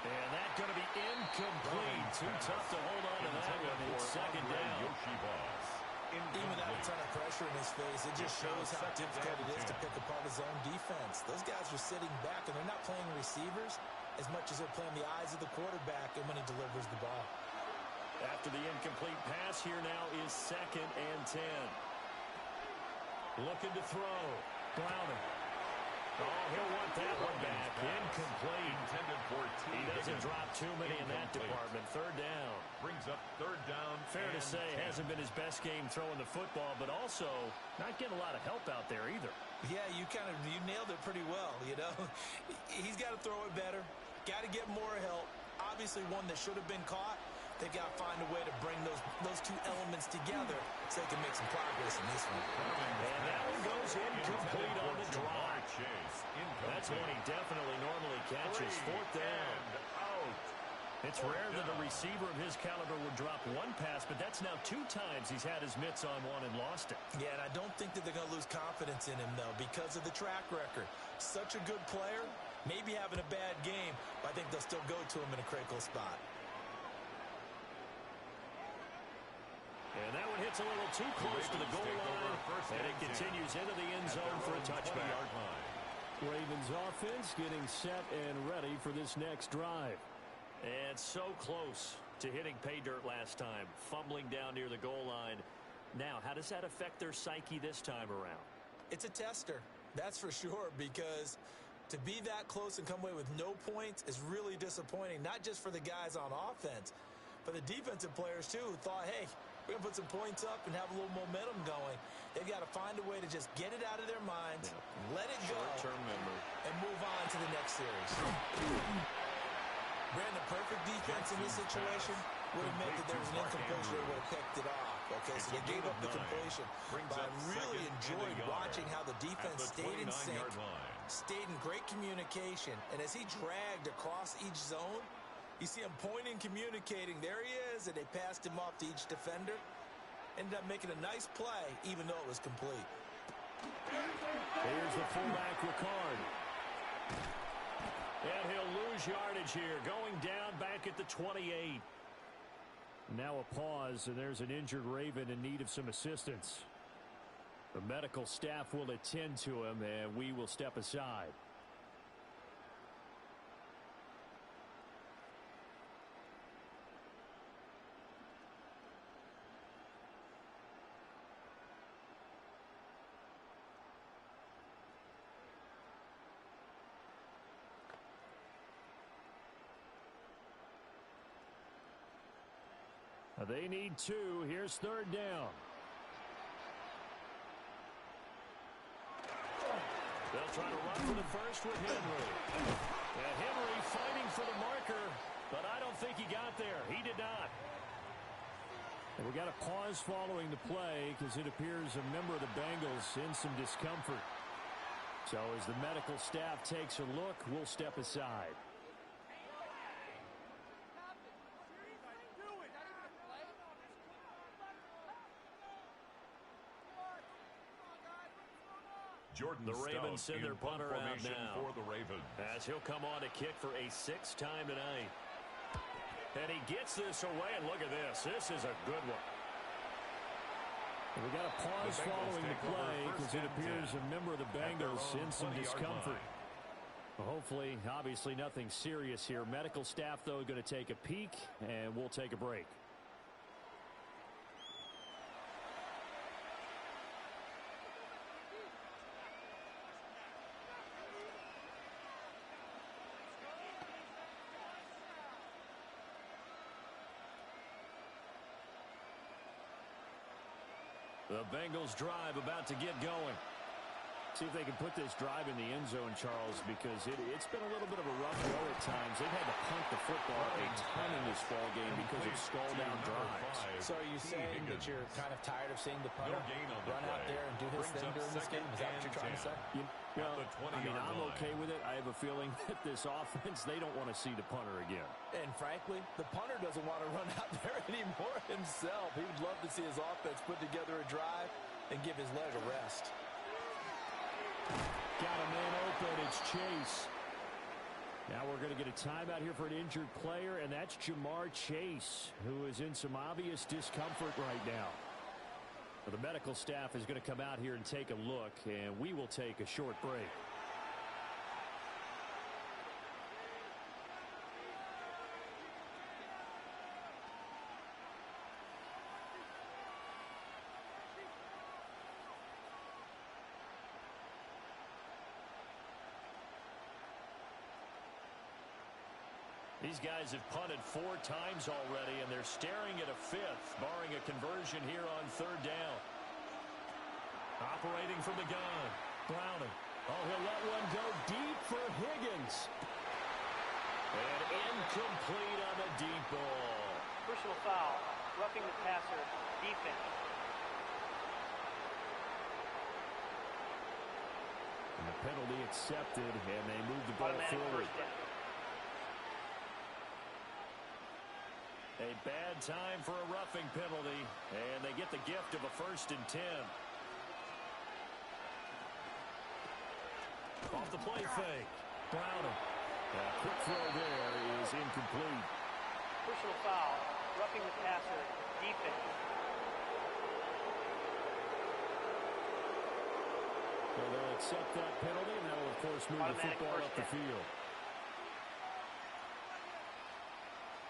And that's going to be incomplete. Too tough to hold on to that one. It's 2nd down. Even without a ton of pressure in his face, it just shows how difficult it is to pick apart his own defense. Those guys are sitting back, and they're not playing receivers as much as they're playing the eyes of the quarterback and when he delivers the ball. After the incomplete pass, here now is 2nd and 10. Looking to throw. Browner. Oh, he'll want that one back. Incomplete. Intended for He doesn't drop too many in that department. Third down. Brings up third down. Fair to say, hasn't been his best game throwing the football, but also not getting a lot of help out there either. Yeah, you nailed it pretty well, you know. He's got to throw it better. Got to get more help. Obviously one that should have been caught. They've got to find a way to bring those two elements together so they can make some progress in this one. And that one goes incomplete on the drive. That's one he definitely normally catches. Fourth down. It's rare that a receiver of his caliber would drop one pass, but that's now 2 times he's had his mitts on one and lost it. Yeah, and I don't think that they're going to lose confidence in him, though, because of the track record. Such a good player, maybe having a bad game, but I think they'll still go to him in a critical spot. And that one hits a little too close to the goal line, and it continues into the end zone for a touchback. Ravens offense getting set and ready for this next drive. And so close to hitting pay dirt last time, fumbling down near the goal line. Now, how does that affect their psyche this time around? It's a tester, that's for sure, because to be that close and come away with no points is really disappointing, not just for the guys on offense, but the defensive players, too, who thought, hey, we're going to put some points up and have a little momentum going. They've got to find a way to just get it out of their minds, let it go, and move on to the next series. Brandon, perfect defense in this situation would have meant that there was an incompletion that would have picked it off. Okay, so they gave up the completion. But I really enjoyed watching how the defense stayed in sync, stayed in great communication, and as he dragged across each zone, you see him pointing, communicating. There he is, and they passed him off to each defender. Ended up making a nice play, even though it was complete. Here's the fullback, Ricard. And he'll lose yardage here, going down back at the 28. Now a pause, and there's an injured Raven in need of some assistance. The medical staff will attend to him, and we will step aside. They need 2. Here's third down. They'll try to run for the first with Henry. And Henry fighting for the marker, but I don't think he got there. He did not. And we got a pause following the play because it appears a member of the Bengals in some discomfort. So as the medical staff takes a look, we'll step aside. The Ravens send their punter out now. For the Ravens. As he'll come on to kick for a 6th time tonight. And he gets this away, and look at this. This is a good one. And we got a pause following the play because it appears a member of the Bengals in some discomfort. Well, hopefully, obviously nothing serious here. Medical staff, though, going to take a peek, and we'll take a break. The Bengals drive about to get going. See if they can put this drive in the end zone, Charles, because it's been a little bit of a rough go at times. They've had to punt the football a ton in this ball game because of skull-down drives. So are you saying that you're kind of tired of seeing the punter run out there and do his thing during this game? Is that what you're trying to say? Well, I mean, I'm okay with it. I have a feeling that this offense, they don't want to see the punter again. And frankly, the punter doesn't want to run out there anymore himself. He would love to see his offense put together a drive and give his leg a rest. Got a man open. It's Chase. Now we're going to get a timeout here for an injured player, and that's Jamar Chase, who is in some obvious discomfort right now. The medical staff is going to come out here and take a look, and we will take a short break. These guys have punted 4 times already, and they're staring at a 5th, barring a conversion here on 3rd down. Operating from the gun. Browning. Oh, he'll let one go deep for Higgins. And incomplete on the deep ball. Personal foul. Roughing the passer. Defense. And the penalty accepted, and they move the ball forward. A bad time for a roughing penalty, and they get the gift of a 1st and 10. Off the play fake. Browning. Quick throw there is incomplete. Personal foul. Roughing the passer. Defense. Well, they'll accept that penalty, and that will, of course, move the football up the field.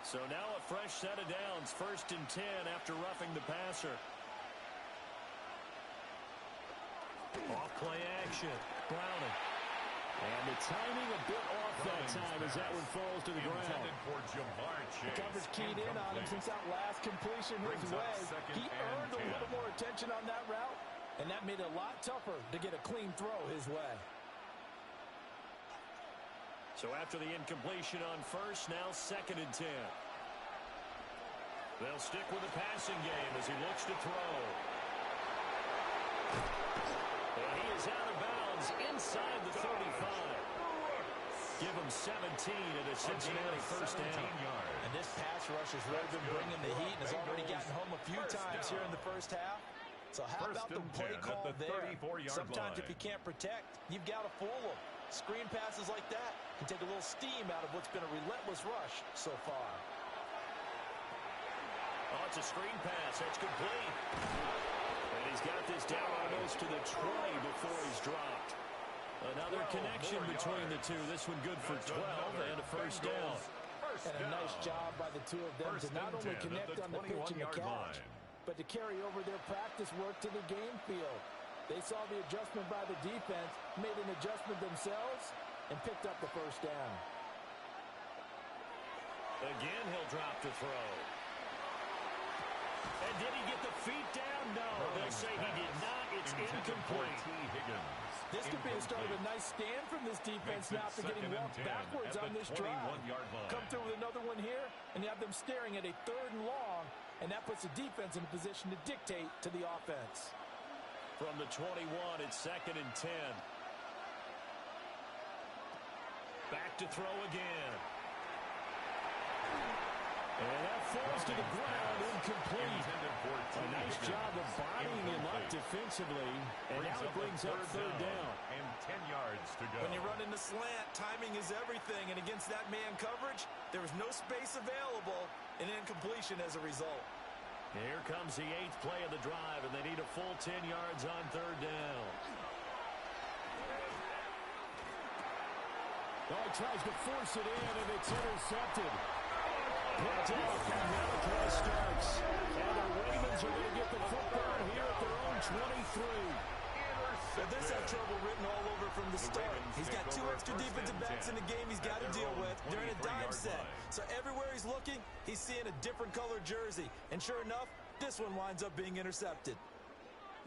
So now a fresh set of downs. 1st and 10 after roughing the passer. Off play action. Browning. And the timing a bit off that time as that one falls to the ground. The coverage keyed in on him since that last completion his way. He earned a little more attention on that route, and that made it a lot tougher to get a clean throw his way. So after the incompletion on 1st, now 2nd and 10. They'll stick with the passing game as he looks to throw. And he is out of bounds inside the 35. Give him 17 at a Cincinnati 1st down. And this pass rush has really been bringing the heat and has already gotten home a few times here in the 1st half. So how about the play call there? Sometimes if you can't protect, you've got to fool them. Screen passes like that can take a little steam out of what's been a relentless rush so far. Oh, it's a screen pass. That's complete. And he's got this down almost to the 20 before he's dropped. Another connection between the two. This one good for 12 and a 1st down. And a nice job by the two of them to not only connect on the pitch and the catch, but to carry over their practice work to the game field. They saw the adjustment by the defense, made an adjustment themselves, and picked up the 1st down. Again, he'll drop to throw. And did he get the feet down? No, they'll say he did not. It's incomplete. This could be the start of a nice stand from this defense now after getting walked backwards on this drive. Come through with another one here, and you have them staring at a 3rd and long, and that puts the defense in a position to dictate to the offense. From the 21, it's 2nd and 10. Back to throw again. And that falls to the ground, incomplete. A nice job of bodying him up defensively, and now it brings up 3rd down. And 10 yards to go. When you run in the slant, timing is everything, and against that man coverage, there was no space available, and incompletion as a result. Here comes the 8th play of the drive, and they need a full 10 yards on 3rd down. Oh, he tries to force it in, and it's intercepted. Picked off, and now the play starts. And the Ravens are going to get the football here at their own 23. So this had trouble written all over from the start. He's got 2 extra defensive backs in the game he's got to deal with during a dime set. So everywhere he's looking, he's seeing a different colored jersey. And sure enough, this one winds up being intercepted.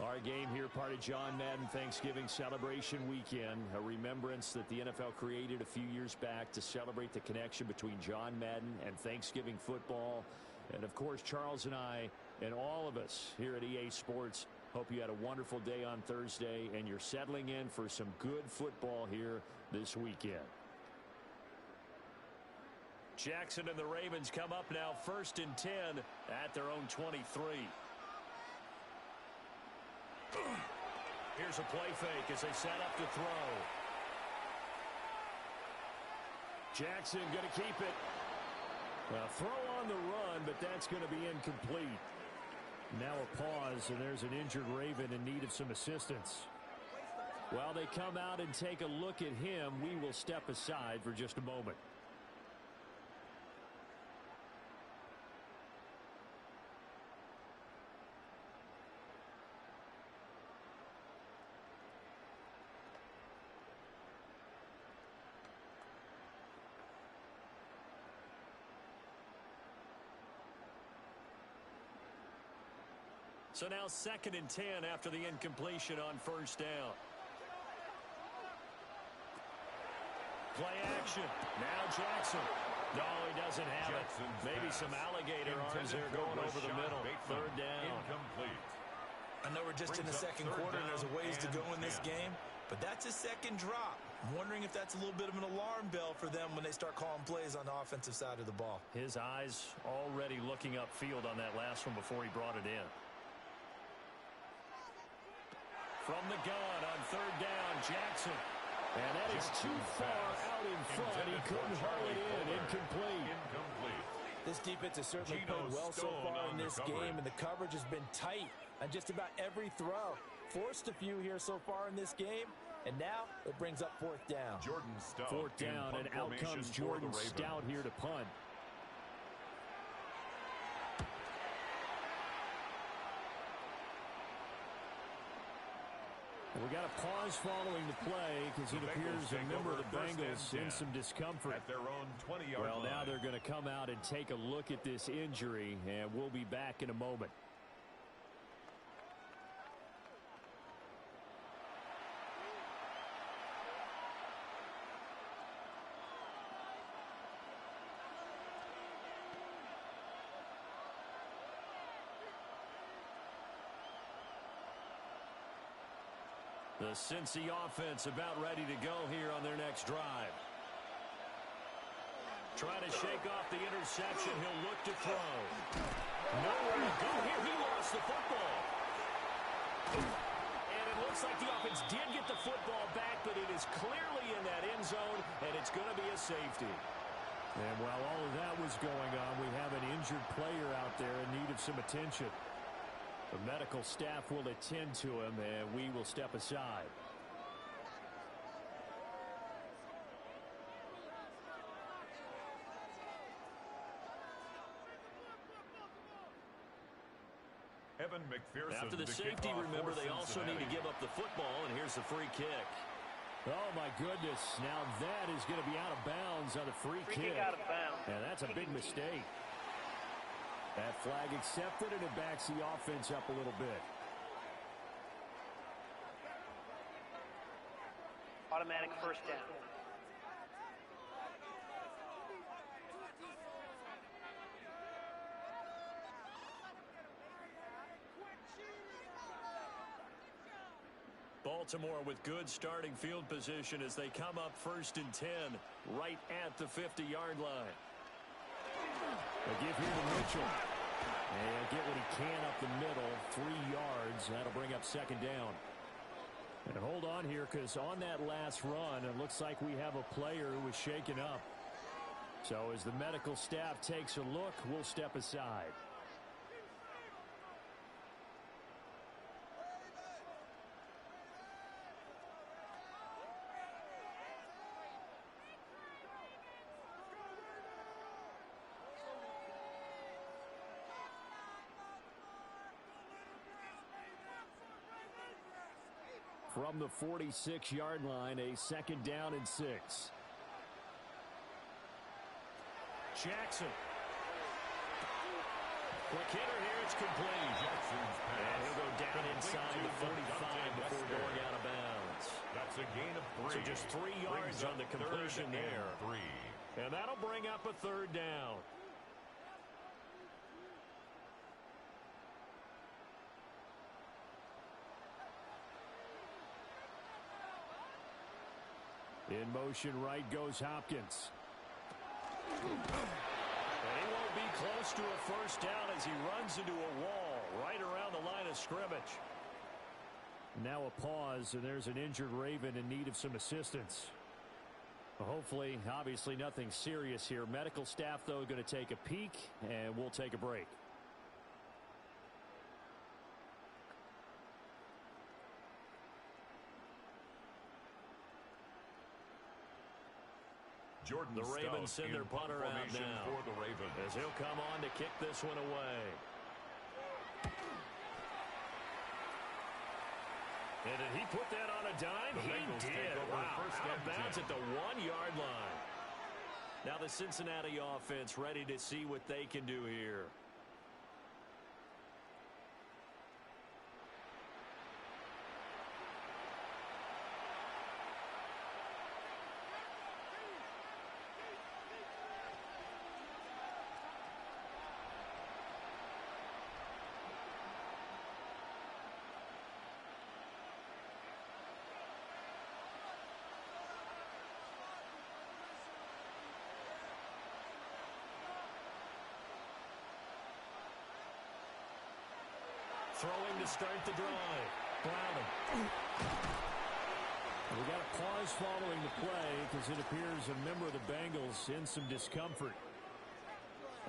Our game here, part of John Madden Thanksgiving Celebration Weekend, a remembrance that the NFL created a few years back to celebrate the connection between John Madden and Thanksgiving football. And, of course, Charles and I and all of us here at EA Sports hope you had a wonderful day on Thursday and you're settling in for some good football here this weekend. Jackson and the Ravens come up now 1st and 10 at their own 23. Here's a play fake as they set up to throw. Jackson going to keep it. Well, throw on the run, but that's going to be incomplete. Now a pause, and there's an injured Raven in need of some assistance. While they come out and take a look at him, we will step aside for just a moment. So now 2nd and 10 after the incompletion on first down. Play action. Now Jackson. No, he doesn't have Jackson's it. Maybe pass. some alligator arms there going over the middle. Bateman. 3rd down. Incomplete. I know we're just in the second quarter and there's a ways to go in this game, but that's his second drop. I'm wondering if that's a little bit of an alarm bell for them when they start calling plays on the offensive side of the ball. His eyes already looking upfield on that last one before he brought it in. From the gun on 3rd down, Jackson. And that is too far out in front. He couldn't haul it in. Incomplete. This defense has certainly played well so far in this game, and the coverage has been tight on just about every throw. Forced a few here so far in this game, and now it brings up 4th down. Jordan Stout. 4th down, and out comes Jordan Stout here to punt. We got a pause following the play because it appears a member of the Bengals in some discomfort. At their own 20-yard line. Well, now they're going to come out and take a look at this injury, and we'll be back in a moment. The Cincy offense about ready to go here on their next drive. Trying to shake off the interception. He'll look to throw. Nowhere to go here. He lost the football. And it looks like the offense did get the football back, but it is clearly in that end zone, and it's going to be a safety. And while all of that was going on, we have an injured player out there in need of some attention. The medical staff will attend to him, and we will step aside. Evan McPherson. After the safety, remember, they also need to give up the football, and here's the free kick. Oh, my goodness. Now that is going to be out of bounds on the free kick. Kick out of bounds. And that's a big mistake. That flag accepted, and it backs the offense up a little bit. Automatic 1st down. Baltimore with good starting field position as they come up 1st and 10 right at the 50-yard line. They give here to Mitchell. And get what he can up the middle, 3 yards. That'll bring up 2nd down. And hold on here, because on that last run, it looks like we have a player who was shaken up. So as the medical staff takes a look, we'll step aside. From the 46-yard line, a 2nd down and 6. Jackson. Quick hitter here, it's complete. And he'll go down inside the 45 before going out of bounds. That's a gain of 3. So just 3 yards on the completion there. 3. And that'll bring up a 3rd down. In motion right goes Hopkins. And he won't be close to a 1st down as he runs into a wall right around the line of scrimmage. Now a pause, and there's an injured Raven in need of some assistance. Hopefully, obviously nothing serious here. Medical staff, though, going to take a peek, and we'll take a break. Jordan The Ravens Stout send their punter out now for the Ravens. as he'll come on to kick this one away. And did he put that on a dime? He did. Wow, out of bounds at the 1-yard line. Now the Cincinnati offense ready to see what they can do here. Throwing to start the drive. Browning. We got a pause following the play because it appears a member of the Bengals in some discomfort.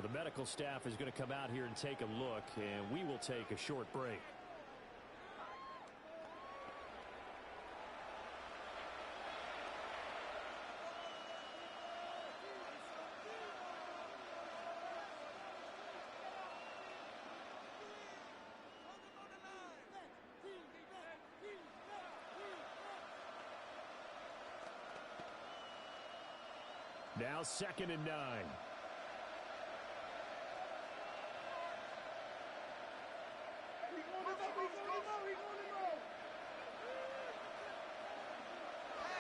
The medical staff is going to come out here and take a look, and we will take a short break. Now 2nd and 9.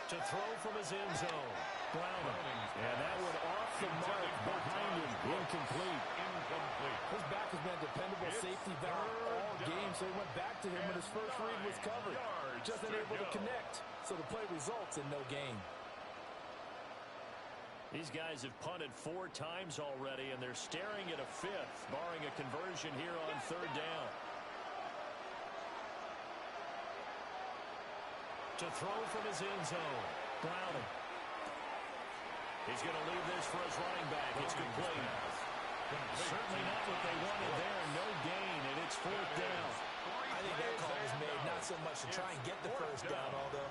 To throw from his end zone. Browning. And that one off the mark behind him. Incomplete. His back has been a dependable safety valve all game, so he went back to him when his first read was covered. Just unable to connect, so the play results in no gain. These guys have punted 4 times already, and they're staring at a 5th, barring a conversion here on 3rd down. To throw from his end zone. Browning. He's going to leave this for his running back. It's complete. Certainly not what they wanted there. No gain, and it's 4th down. I think that call was made not so much to try and get the first down, although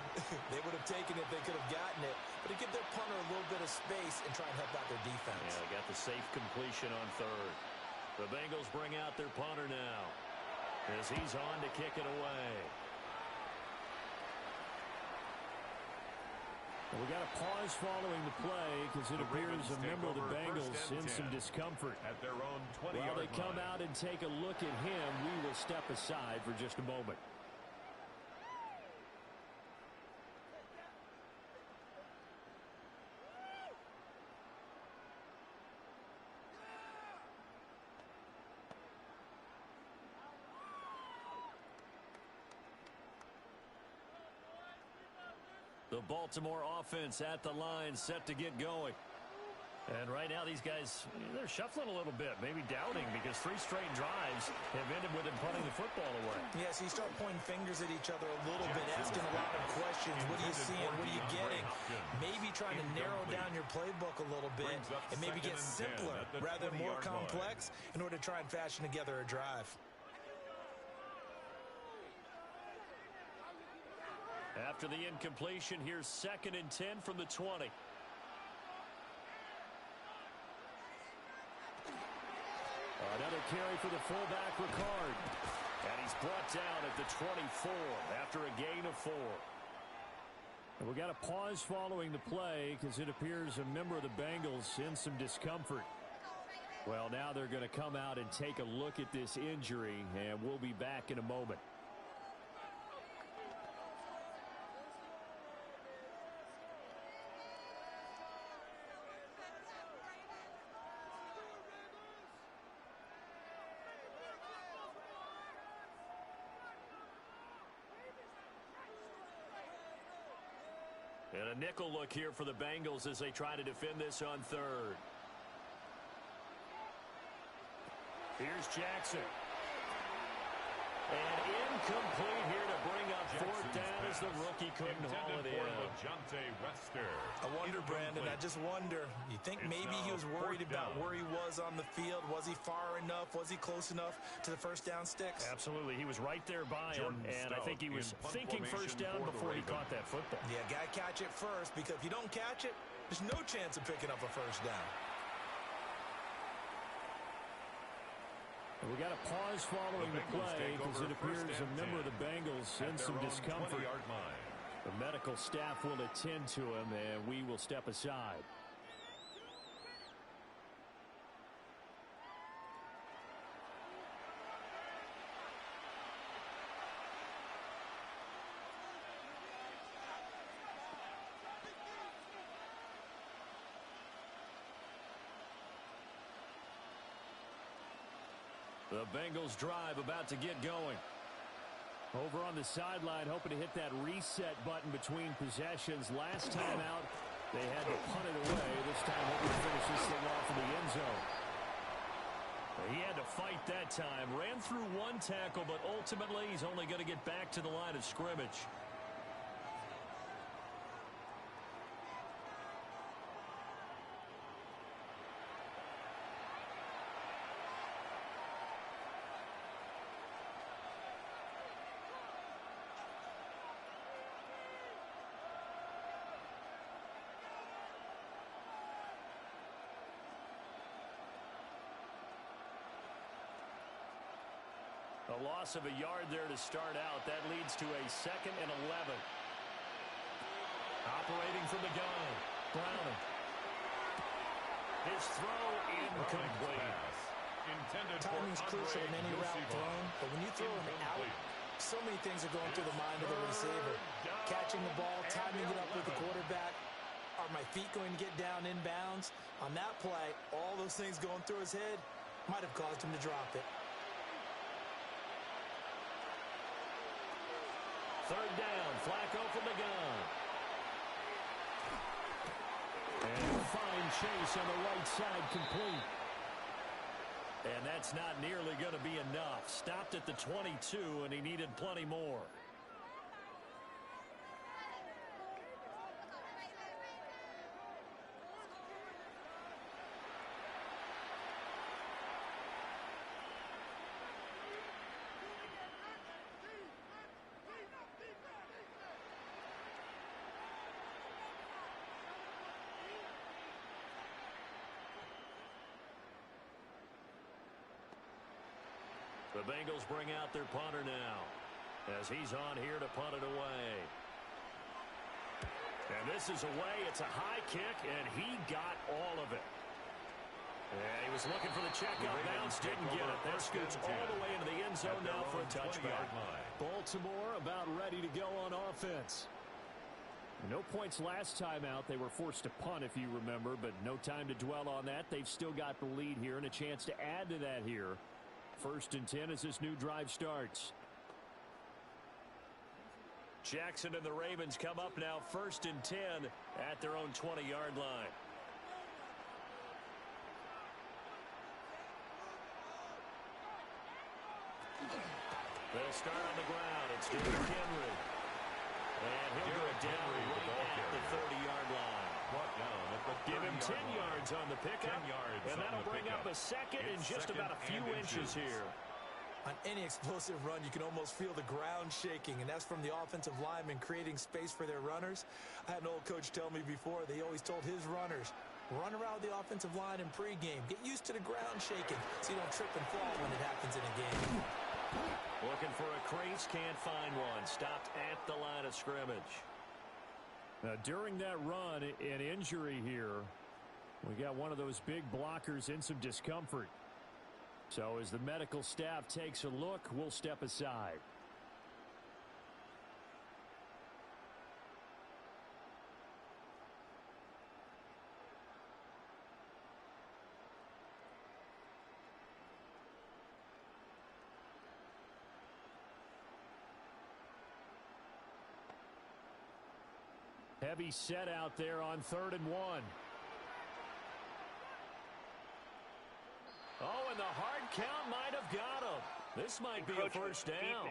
they would have taken it if they could have gotten it, but to give their punter a little bit of space and try and help out their defense. Yeah, they got the safe completion on 3rd. The Bengals bring out their punter now as he's on to kick it away. We got a pause following the play because it appears a member of the Bengals in some discomfort. At their own 20-yard While they come line. out and take a look at him, we will step aside for just a moment. The Baltimore offense at the line, set to get going. And right now these guys, they're shuffling a little bit, maybe doubting, because 3 straight drives have ended with them punting the football away. Yeah, so you start pointing fingers at each other a little bit, asking a lot of questions. What are you seeing? What are you getting? Maybe trying to narrow down your playbook a little bit and maybe get simpler rather than more complex in order to try and fashion together a drive. After the incompletion, here's 2nd and 10 from the 20. Another carry for the fullback, Ricard. And he's brought down at the 24 after a gain of 4. And we got a pause following the play because it appears a member of the Bengals in some discomfort. Well, now they're going to come out and take a look at this injury, and we'll be back in a moment. And a nickel look here for the Bengals as they try to defend this on 3rd. Here's Jackson. And incomplete here to bring up 4th down as the rookie couldn't haul it in. I wonder, Brandon, I just wonder. You think maybe he was worried about where he was on the field? Was he far enough? Was he close enough to the first down sticks? Absolutely. He was right there by him, and I think he was thinking first down before he caught that football. Yeah, got to catch it first, because if you don't catch it, there's no chance of picking up a first down. We got a pause following the play because it appears a member of the Bengals in some discomfort. The medical staff will attend to him, and we will step aside. The Bengals drive about to get going. Over on the sideline, hoping to hit that reset button between possessions. Last time out, they had to punt it away. This time, hoping to finish this thing off in the end zone. He had to fight that time. Ran through one tackle, but ultimately he's only going to get back to the line of scrimmage. A loss of a yard there to start out. That leads to a 2nd and 11. Operating from the gun. Browning. His throw incomplete. Timing's crucial in any route thrown, but when you throw an out, so many things are going through the mind of the receiver. Catching the ball, timing it up with the quarterback. Are my feet going to get down inbounds? On that play, all those things going through his head might have caused him to drop it. 3rd down, Flacco from the gun. And fine chase on the right side, complete. And that's not nearly going to be enough. Stopped at the 22, and he needed plenty more. The Bengals bring out their punter now as he's on here to punt it away. And this is away. It's a high kick, and he got all of it. And he was looking for the checkout bounce, didn't get it. That scoots all the way into the end zone now for a touchback. Baltimore about ready to go on offense. No points last time out. They were forced to punt, if you remember, but no time to dwell on that. They've still got the lead here and a chance to add to that here. 1st and 10 as this new drive starts. Jackson and the Ravens come up now 1st and 10 at their own 20-yard line. They'll start on the ground. It's Derrick Henry. And he'll go down right at the 30-yard line. Give him 10 yards on the pickup, and that'll bring up a 2nd and just about a few inches here. On any explosive run, you can almost feel the ground shaking, and that's from the offensive linemen creating space for their runners. I had an old coach tell me before, they always told his runners, run around the offensive line in pregame. Get used to the ground shaking so you don't trip and fall when it happens in a game. Looking for a crease, can't find one. Stopped at the line of scrimmage. Now, during that run, an injury here, we got one of those big blockers in some discomfort. So as the medical staff takes a look, we'll step aside. Heavy set out there on 3rd and 1. Oh, and the hard count might have got him. This might be a 1st down.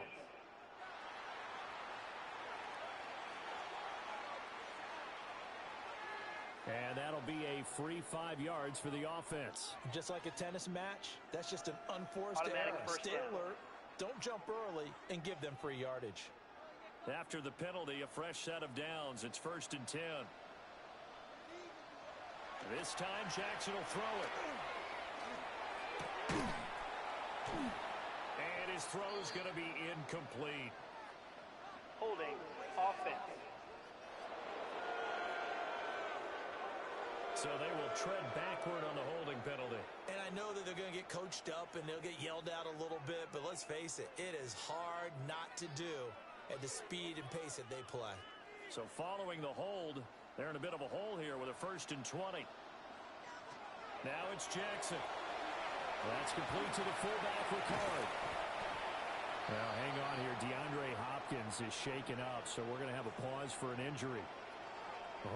And that'll be a free 5 yards for the offense. Just like a tennis match, that's just an unforced error. Stay alert, don't jump early, and give them free yardage. After the penalty, a fresh set of downs. It's 1st and 10. This time, Jackson will throw it. And his throw's going to be incomplete. Holding, offense. So they will tread backward on the holding penalty. And I know that they're going to get coached up and they'll get yelled at a little bit, but let's face it, it is hard not to do at the speed and pace that they play. So following the hold, they're in a bit of a hole here with a 1st and 20. Now it's Jackson. That's complete to the fullback, Ricard. Well, hang on here. DeAndre Hopkins is shaken up, so we're going to have a pause for an injury.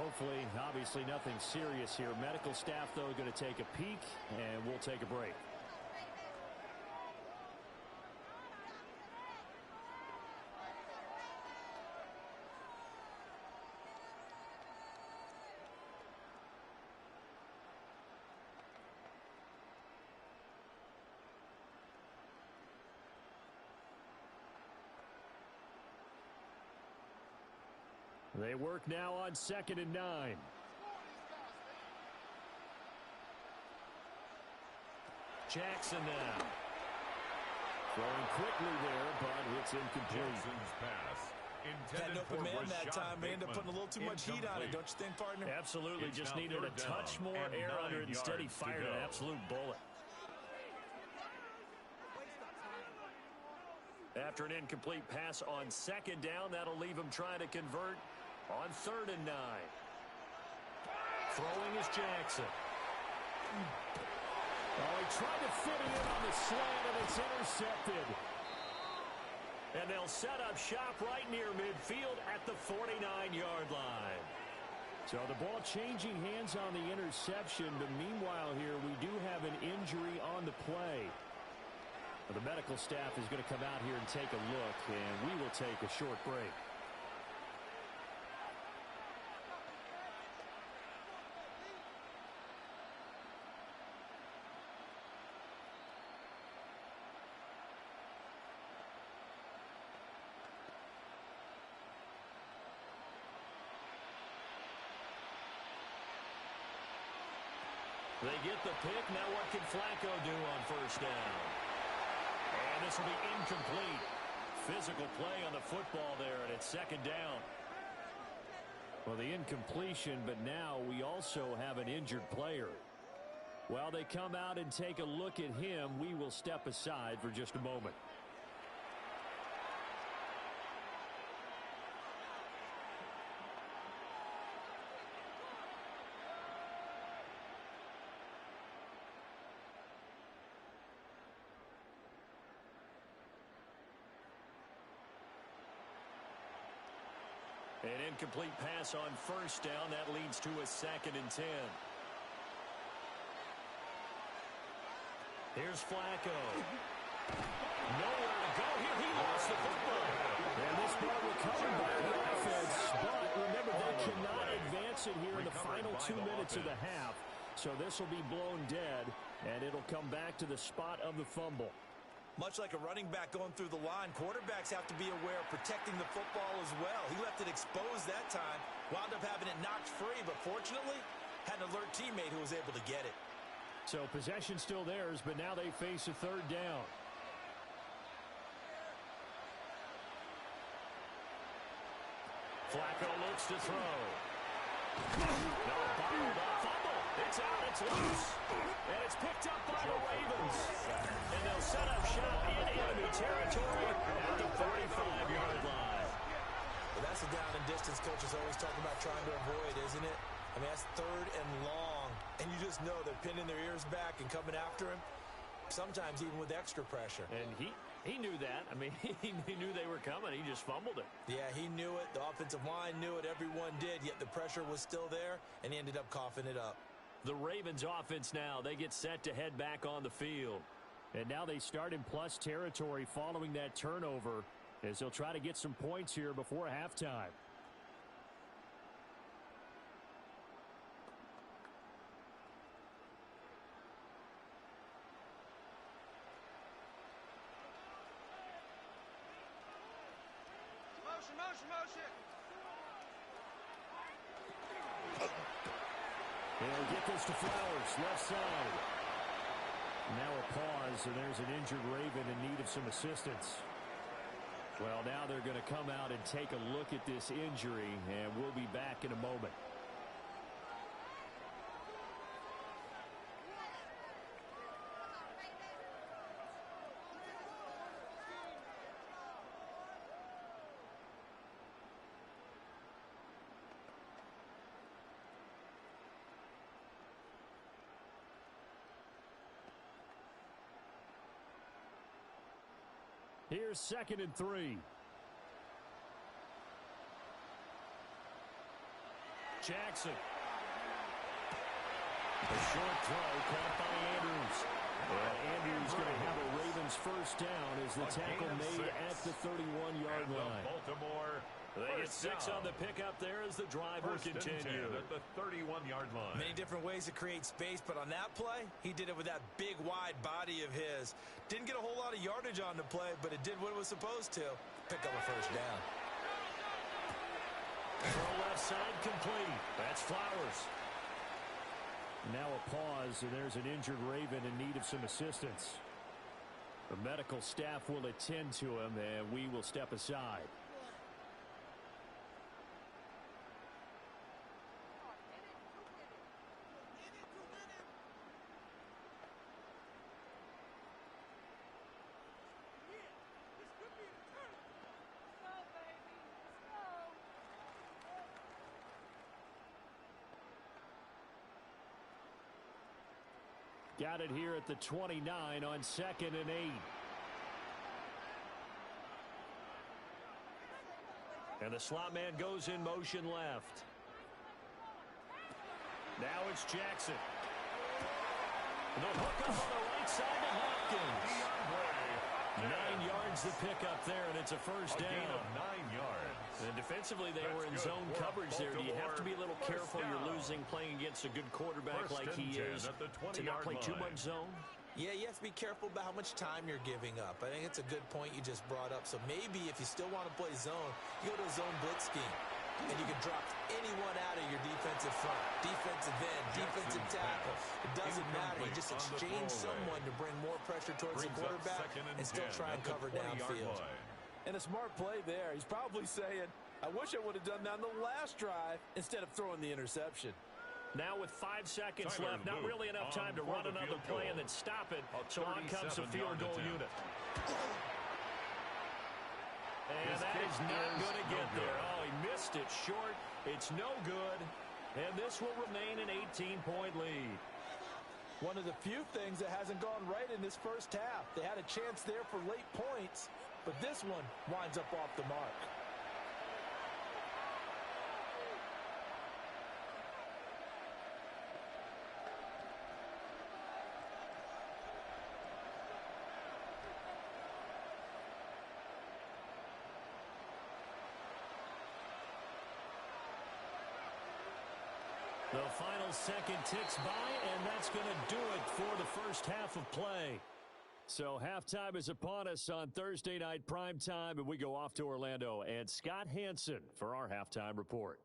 Hopefully, obviously nothing serious here. Medical staff, though, going to take a peek, and we'll take a break. They work now on 2nd and 9. Jackson now. Throwing quickly there, but it's incomplete. Jackson's pass. Had an open man that time, but ended up putting a little too much heat on it, don't you think, partner? Absolutely, just needed a touch more air under it. Instead, he fired an absolute bullet. After an incomplete pass on 2nd down, that'll leave him trying to convert on 3rd and 9. Throwing is Jackson. Oh, he tried to fit it in on the slant, and it's intercepted. And they'll set up shop right near midfield at the 49-yard line. So the ball changing hands on the interception, but meanwhile here we do have an injury on the play. The medical staff is going to come out here and take a look, and we will take a short break. They get the pick. Now what can Flacco do on 1st down? And this will be incomplete. Physical play on the football there, and it's 2nd down. Well, the incompletion, but now we also have an injured player. While they come out and take a look at him, we will step aside for just a moment. An incomplete pass on 1st down. That leads to a 2nd and 10. Here's Flacco. Nowhere to go here. He lost the football. And this ball recovered by the offense. But remember, they cannot advance it here in the final 2 minutes of the half. So this will be blown dead, and it'll come back to the spot of the fumble. Much like a running back going through the line, quarterbacks have to be aware of protecting the football as well. He left it exposed that time, wound up having it knocked free, but fortunately, had an alert teammate who was able to get it. So possession still theirs, but now they face a 3rd down. Flacco looks to throw. No, bottled up fumble. It's out, it's loose. And it's picked up by the Ravens. And they'll set up shop in enemy territory at the 45-yard line. Well, that's a down and distance coach is always talking about trying to avoid, isn't it? I mean, that's 3rd and long. And you just know they're pinning their ears back and coming after him, sometimes even with extra pressure. And he knew that. I mean, he knew they were coming. He just fumbled it. Yeah, he knew it. The offensive line knew it. Everyone did, yet the pressure was still there, and he ended up coughing it up. The Ravens offense now, they get set to head back on the field. And now they start in plus territory following that turnover as they'll try to get some points here before halftime. Motion. They'll get this to Flowers, left side. Now a pause, and there's an injured Raven in need of some assistance. Well, now they're going to come out and take a look at this injury, and we'll be back in a moment. Here's 2nd and 3. Jackson. A short throw caught by Andrews. And Andrews going to have a Ravens 1st down as the tackle made at the 31-yard line. Baltimore, they get 6 on the pickup there as the drive will continue. At the 31-yard line. Many different ways to create space, but on that play, he did it with that big, wide body of his. Didn't get a whole lot of yardage on the play, but it did what it was supposed to. Pick up a 1st down. Throw left side complete. That's Flowers. Now a pause, and there's an injured Raven in need of some assistance. The medical staff will attend to him, and we will step aside. Got it here at the 29 on 2nd and 8. And the slot man goes in motion left. Now it's Jackson. And the hook up on the right side to Hopkins. 9 yards to pick up there, and it's a first down. Gain of 9 yards. And defensively, they were in zone coverage there. Do you have to be a little careful? You're losing playing against a good quarterback like he is to not play too much zone? Yeah, you have to be careful about how much time you're giving up. I think it's a good point you just brought up. So maybe if you still want to play zone, you go to a zone blitz scheme. And you can drop anyone out of your defensive front. Defensive end, defensive tackle. It doesn't matter. You just exchange someone to bring more pressure towards the quarterback and still try and cover downfield. And a smart play there. He's probably saying, I wish I would have done that on the last drive instead of throwing the interception. Now with 5 seconds left, not really enough time to run another play and then stop it. So on comes the field goal unit. And that is not going to get there. Oh, he missed it short. It's no good. And this will remain an 18-point lead. One of the few things that hasn't gone right in this first half. They had a chance there for late points, but this one winds up off the mark. The final second ticks by, and that's going to do it for the first half of play. So halftime is upon us on Thursday night primetime, and we go off to Orlando. And Scott Hansen for our halftime report.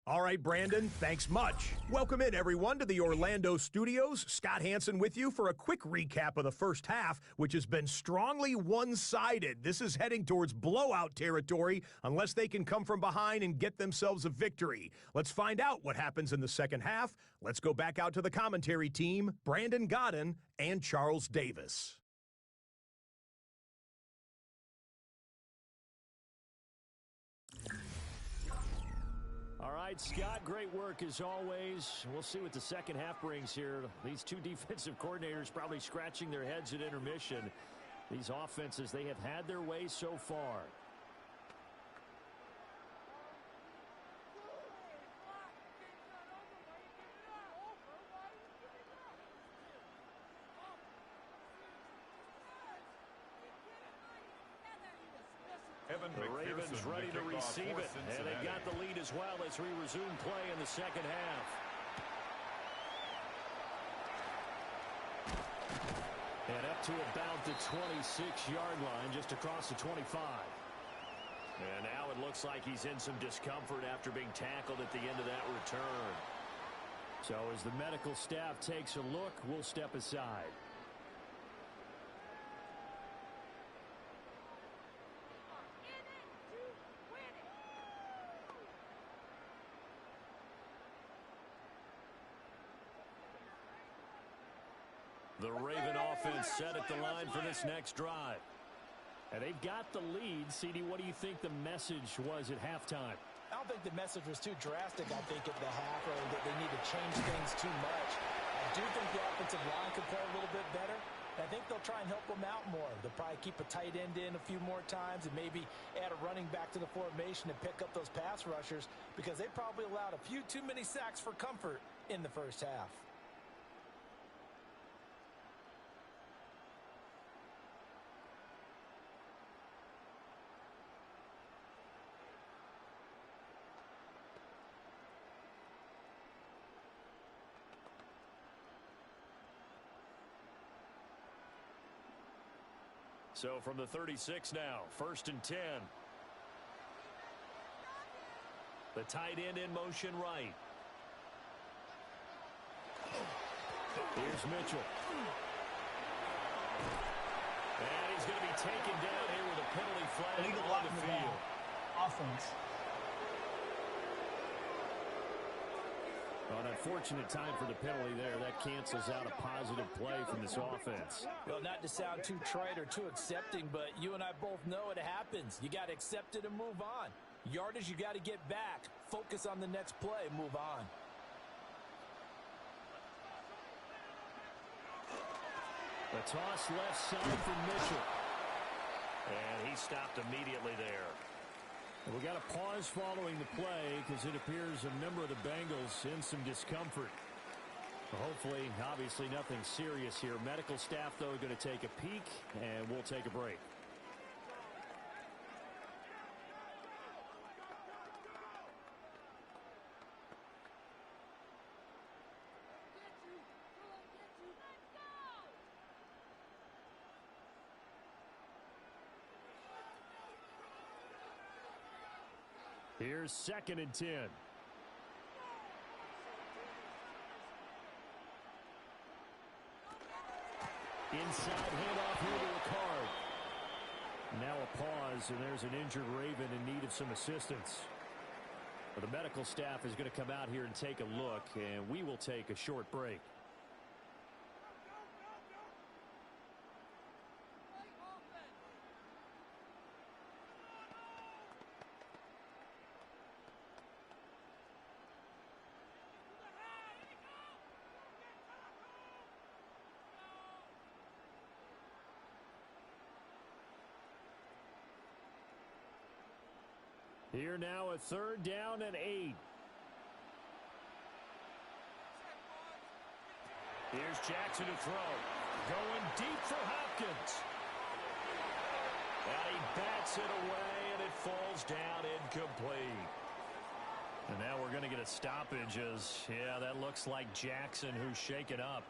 All right, Brandon, thanks much. Welcome in, everyone, to the Orlando studios. Scott Hansen with you for a quick recap of the first half, which has been strongly one-sided. This is heading towards blowout territory unless they can come from behind and get themselves a victory. Let's find out what happens in the second half. Let's go back out to the commentary team, Brandon Godden and Charles Davis. All right, Scott, great work as always. We'll see what the second half brings here. These two defensive coordinators probably scratching their heads at intermission. These offenses, they have had their way so far. The Ravens ready to receive it, and they got the lead as well as we resume play in the second half. And up to about the 26-yard line, just across the 25. And now it looks like he's in some discomfort after being tackled at the end of that return. So as the medical staff takes a look, we'll step aside. The Raven offense set at the line for this next drive. And they've got the lead. CD, what do you think the message was at halftime? I don't think the message was too drastic, I think, at the half, or that they need to change things too much. I do think the offensive line could play a little bit better. I think they'll try and help them out more. They'll probably keep a tight end in a few more times and maybe add a running back to the formation and pick up those pass rushers because they probably allowed a few too many sacks for comfort in the first half. So from the 36 now, 1st and 10. The tight end in motion right. Here's Mitchell. And he's going to be taken down here with a penalty flag on the field. Offense. Well, an unfortunate time for the penalty there. That cancels out a positive play from this offense. Well, not to sound too trite or too accepting, but you and I both know it happens. You got to accept it and move on. Yardage, you got to get back. Focus on the next play. Move on. The toss left side for Mitchell. And he stopped immediately there. And we got a pause following the play because it appears a member of the Bengals in some discomfort. Hopefully, obviously nothing serious here. Medical staff, though, going to take a peek, and we'll take a break. Here's 2nd and 10. Inside handoff here to Ricard. Now a pause, and there's an injured Raven in need of some assistance. Well, the medical staff is going to come out here and take a look, and we will take a short break. Here now, a 3rd down and 8. Here's Jackson to throw. Going deep for Hopkins. And he bats it away, and it falls down incomplete. And now we're going to get a stoppage as, yeah, that looks like Jackson who's shaken up.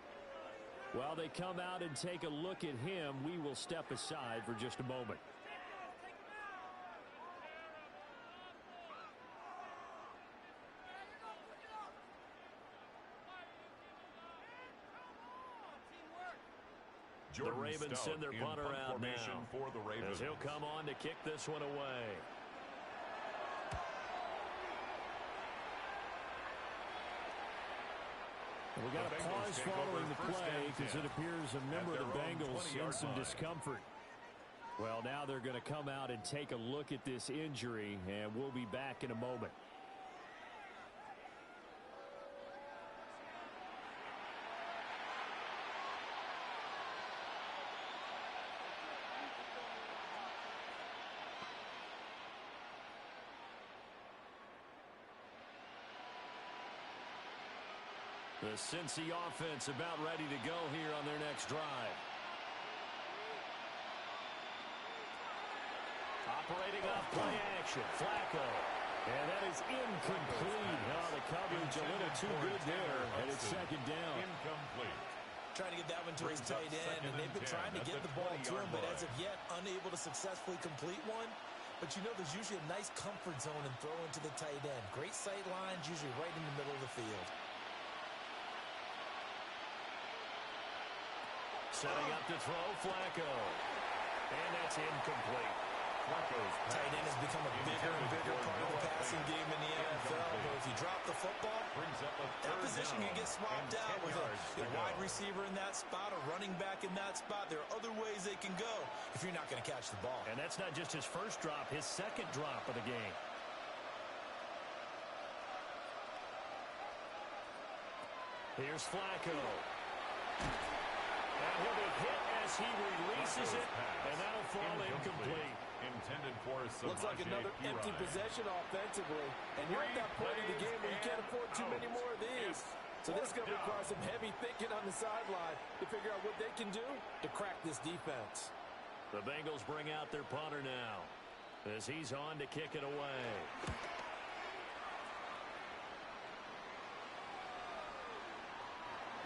While they come out and take a look at him, we will step aside for just a moment. The Ravens send their punter out now for the Ravens. as he'll come on to kick this one away. We got a pause following the play because it appears a member of the Bengals in some discomfort. Well, now they're going to come out and take a look at this injury, and we'll be back in a moment. The Cincy offense about ready to go here on their next drive. Operating off play action. Flacco. And that is incomplete. Oh, the coverage a little too good there. And it's 2nd down. Incomplete. Trying to get that one to his tight end, and they've been trying to get the ball to him, but as of yet, unable to successfully complete one. But you know, there's usually a nice comfort zone and throw into the tight end. Great sight lines, usually right in the middle of the field. Setting up to throw, Flacco. And that's incomplete. Tight end has become a bigger and bigger part of the passing game in the NFL. But if you drop the football, that position can get swapped out with a wide receiver in that spot, a running back in that spot. There are other ways they can go if you're not going to catch the ball. And that's not just his first drop, his 2nd drop of the game. Here's Flacco. And he'll be hit as he releases it, and that'll fall incomplete. Intended for Looks like another empty possession offensively. And you're at that point in the game where you can't afford too many more of these. So this is going to require some heavy thinking on the sideline to figure out what they can do to crack this defense. The Bengals bring out their punter now as he's on to kick it away.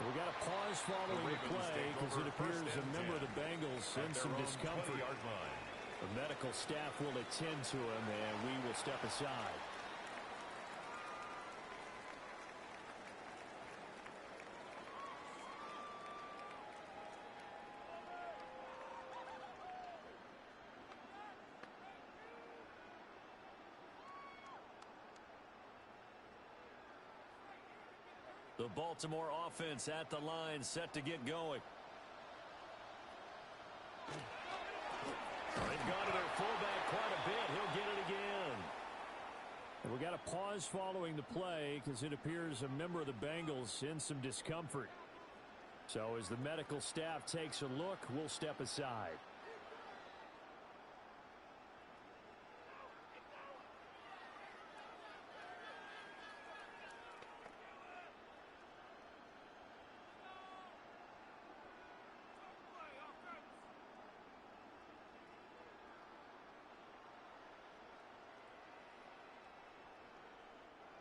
We got a pause following the play because it appears a member of the Bengals in some discomfort. The medical staff will attend to him, and we will step aside. The Baltimore offense at the line, set to get going. They've gone to their fullback quite a bit. He'll get it again. And we got a pause following the play because it appears a member of the Bengals in some discomfort. So as the medical staff takes a look, we'll step aside.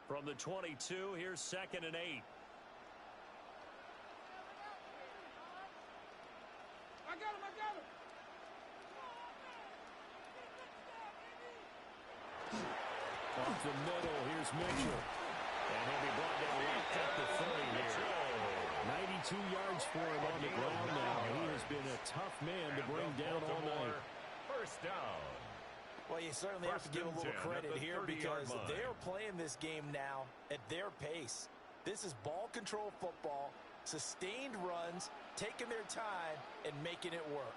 From the 22, here's 2nd and 8. I got him. Off the middle, here's Mitchell. And he'll be brought down right at the 30 here. 92 yards for him on the ground now. He has been a tough man to bring down all night. First down. Well, you certainly have to give a little credit here because they are playing this game now at their pace. This is ball control football, sustained runs, taking their time, and making it work.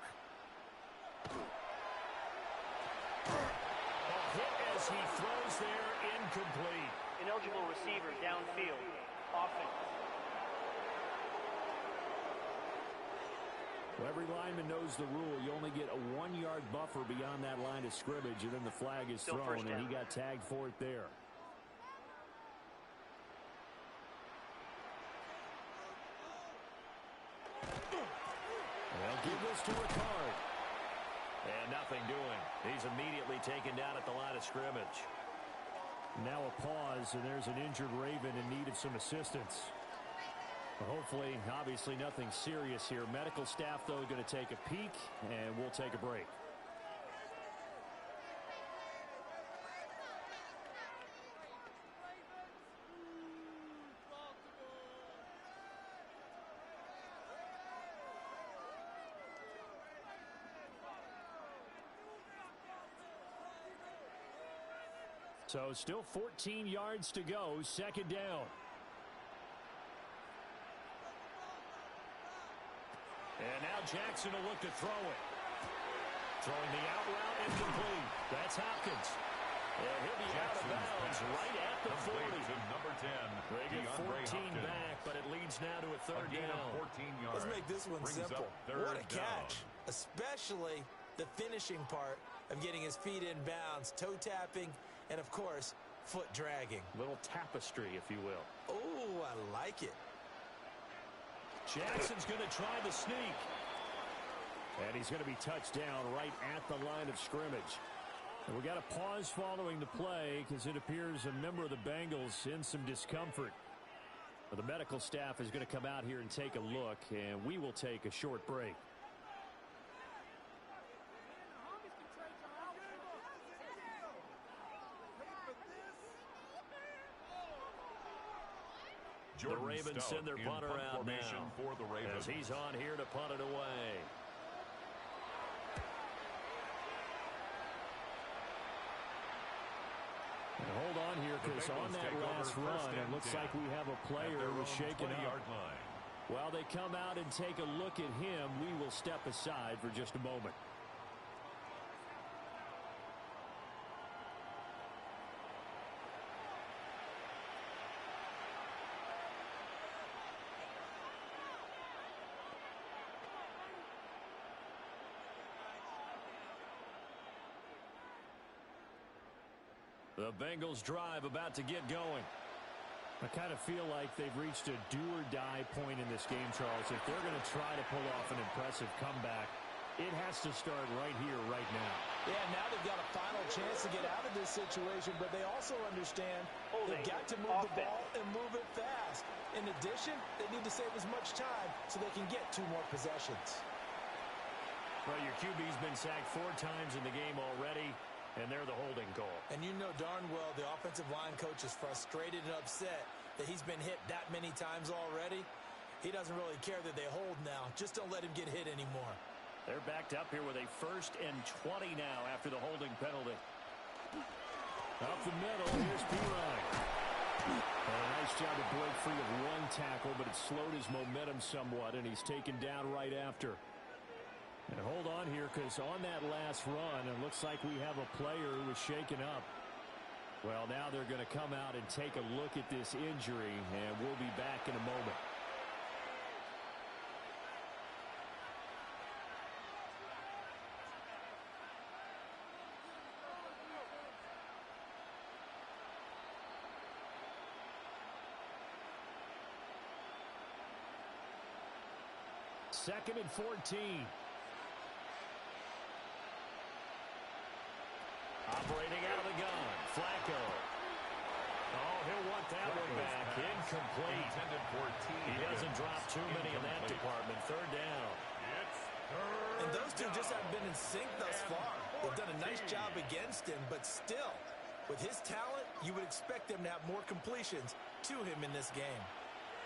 A hit as he throws there, incomplete. Ineligible receiver downfield. Offense. Well, every lineman knows the rule. You only get a 1-yard buffer beyond that line of scrimmage, and then the flag is thrown, and he got tagged for it there. They'll give this to Ricard. And nothing doing. He's immediately taken down at the line of scrimmage. Now a pause, and there's an injured Raven in need of some assistance. Hopefully, obviously nothing serious here. Medical staff, though, going to take a peek, and we'll take a break. So still 14 yards to go, 2nd down. And now Jackson will look to throw it. Throwing the out route, incomplete. That's Hopkins. And he'll be out of bounds right at the 40. Number 10. They get 14 back, but it leads now to a 3rd down. 14 yards. Let's make this one simple. What a catch. Especially the finishing part of getting his feet in bounds, toe tapping, and of course, foot dragging. Little tapestry, if you will. Oh, I like it. Jackson's going to try the sneak. And he's going to be touched down right at the line of scrimmage. And we got a pause following the play because it appears a member of the Bengals in some discomfort. But the medical staff is going to come out here and take a look, and we will take a short break. The Ravens send their punter out now for the Ravens. as he's on here to punt it away. And hold on here because on that last run, it looks like we have a player who was shaken up. While they come out and take a look at him, we will step aside for just a moment. The Bengals drive about to get going. I kind of feel like they've reached a do-or-die point in this game, Charles. If they're going to try to pull off an impressive comeback, it has to start right here, right now. Yeah, now they've got a final chance to get out of this situation, but they also understand they've got to move the ball and move it fast. In addition, they need to save as much time so they can get 2 more possessions. Well, your QB's been sacked 4 times in the game already, and they're the holding call. And you know darn well the offensive line coach is frustrated and upset that he's been hit that many times already. He doesn't really care that they hold now. Just don't let him get hit anymore. They're backed up here with a 1st and 20 now after the holding penalty. Up the middle, here's Pirine. Nice job to break free of one tackle, but it slowed his momentum somewhat, and he's taken down right after. And hold on here, because on that last run, it looks like we have a player who was shaken up. Well, now they're going to come out and take a look at this injury, and we'll be back in a moment. Second and 14. Operating out of the gun. Flacco. Oh, he'll want that one back. Incomplete. He doesn't drop too many in that department. Third down. And those two just haven't been in sync thus far. They've done a nice job against him, but still, with his talent, you would expect them to have more completions to him in this game.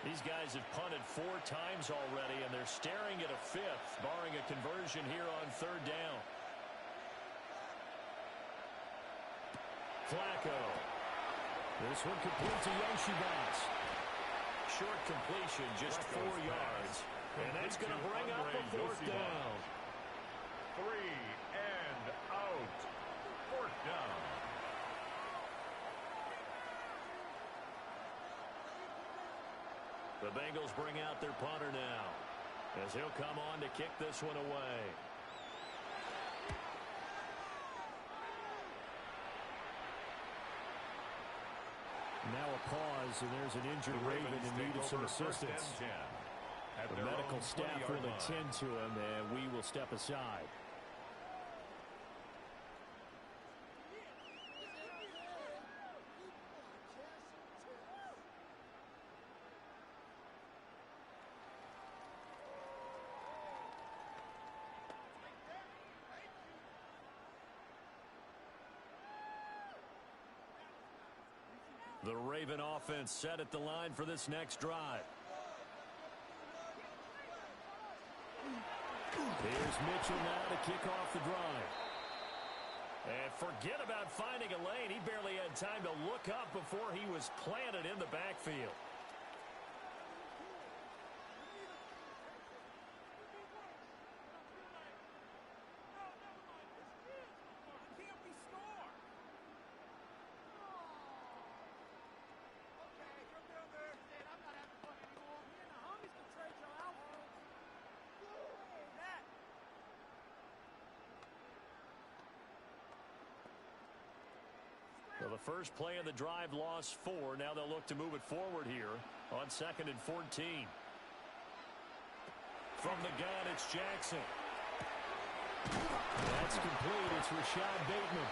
These guys have punted 4 times already, and they're staring at a 5th, barring a conversion here on third down. Flacco. This one complete to Yoshibas. Short completion, just 4 yards. And that's going to bring up a 4th down. 3 and out. 4th down. The Bengals bring out their punter now, as he'll come on to kick this one away. Now a pause, and there's an injured Raven in need of some assistance. The medical staff will attend to him, and we will step aside. The Raven offense set at the line for this next drive. Here's Mitchell now to kick off the drive. And forget about finding a lane. He barely had time to look up before he was planted in the backfield. Well, the first play of the drive lost 4. Now they'll look to move it forward here on 2nd and 14. From the gun, it's Jackson. That's complete. It's Rashad Bateman.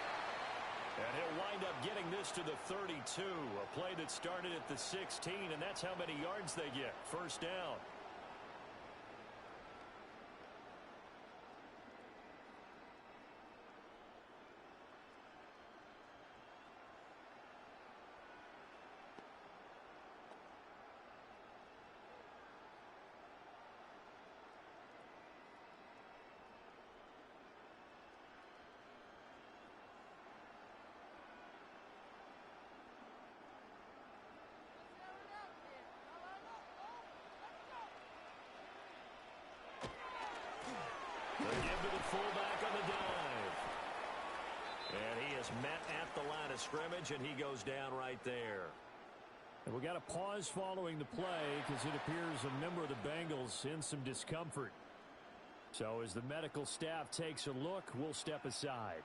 And he'll wind up getting this to the 32. A play that started at the 16, and that's how many yards they get. First down. Fullback on the dive. And he is met at the line of scrimmage, and he goes down right there. And we got a pause following the play because it appears a member of the Bengals in some discomfort. So as the medical staff takes a look, we'll step aside.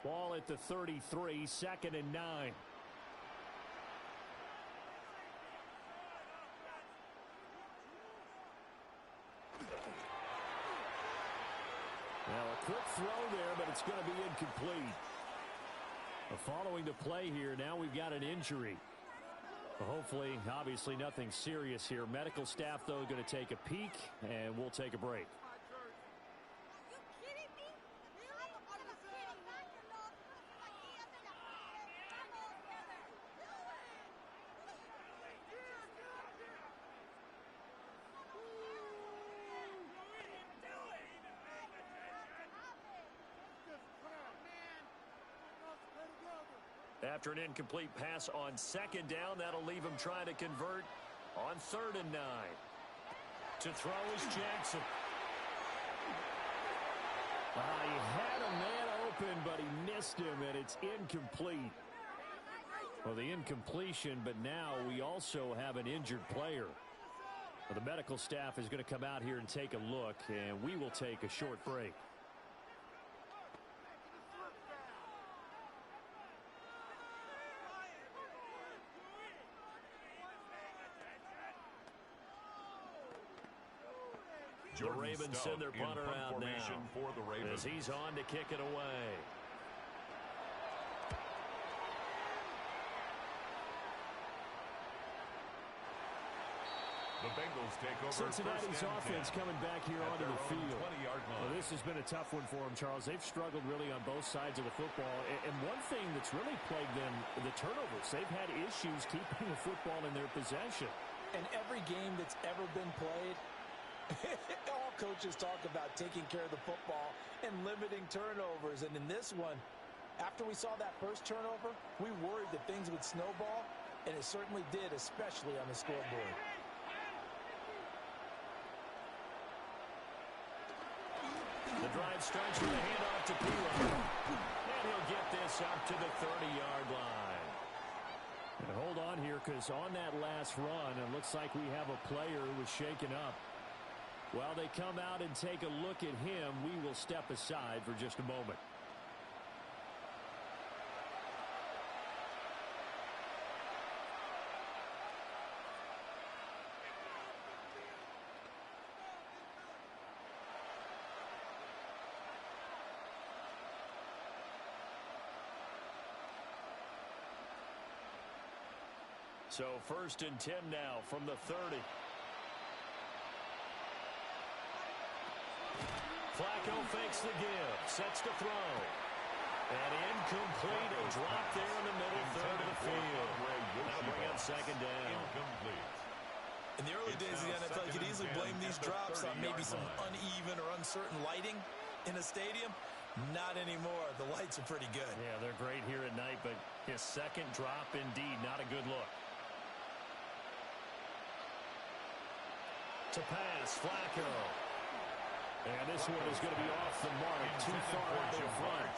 Ball at the 33, 2nd and 9. Now a quick throw there, but it's going to be incomplete. Following the play here, now we've got an injury. Hopefully, obviously nothing serious here. Medical staff, though, going to take a peek, and we'll take a break. After an incomplete pass on second down, that'll leave him trying to convert on 3rd and 9. To throw is Jackson. He had a man open, but he missed him, and it's incomplete. Well, the incompletion, but now we also have an injured player. Well, the medical staff is going to come out here and take a look, and we will take a short break. The Ravens send their punter out now for the Ravens. as he's on to kick it away. The Bengals take over. Cincinnati's offense coming back here onto the field. 20-yard line. Well, this has been a tough one for them, Charles. They've struggled really on both sides of the football. And one thing that's really plagued them, the turnovers. They've had issues keeping the football in their possession. And every game that's ever been played, all coaches talk about taking care of the football and limiting turnovers. And in this one, after we saw that first turnover, we worried that things would snowball, and it certainly did, especially on the scoreboard. The drive starts with a handoff to Pila. And he'll get this up to the 30-yard line. And hold on here, because on that last run, it looks like we have a player who was shaken up. While they come out and take a look at him, we will step aside for just a moment. So 1st and 10 now from the 30. Flacco fakes the give, sets to throw. And incomplete, a drop there in the middle third of the field. That'll bring up 2nd down. In the early days of the NFL, you could easily blame these drops on maybe some uneven or uncertain lighting in a stadium. Not anymore. The lights are pretty good. Yeah, they're great here at night, but his second drop, indeed, not a good look. To pass, Flacco. And this one is going to be off the mark, too far out in front.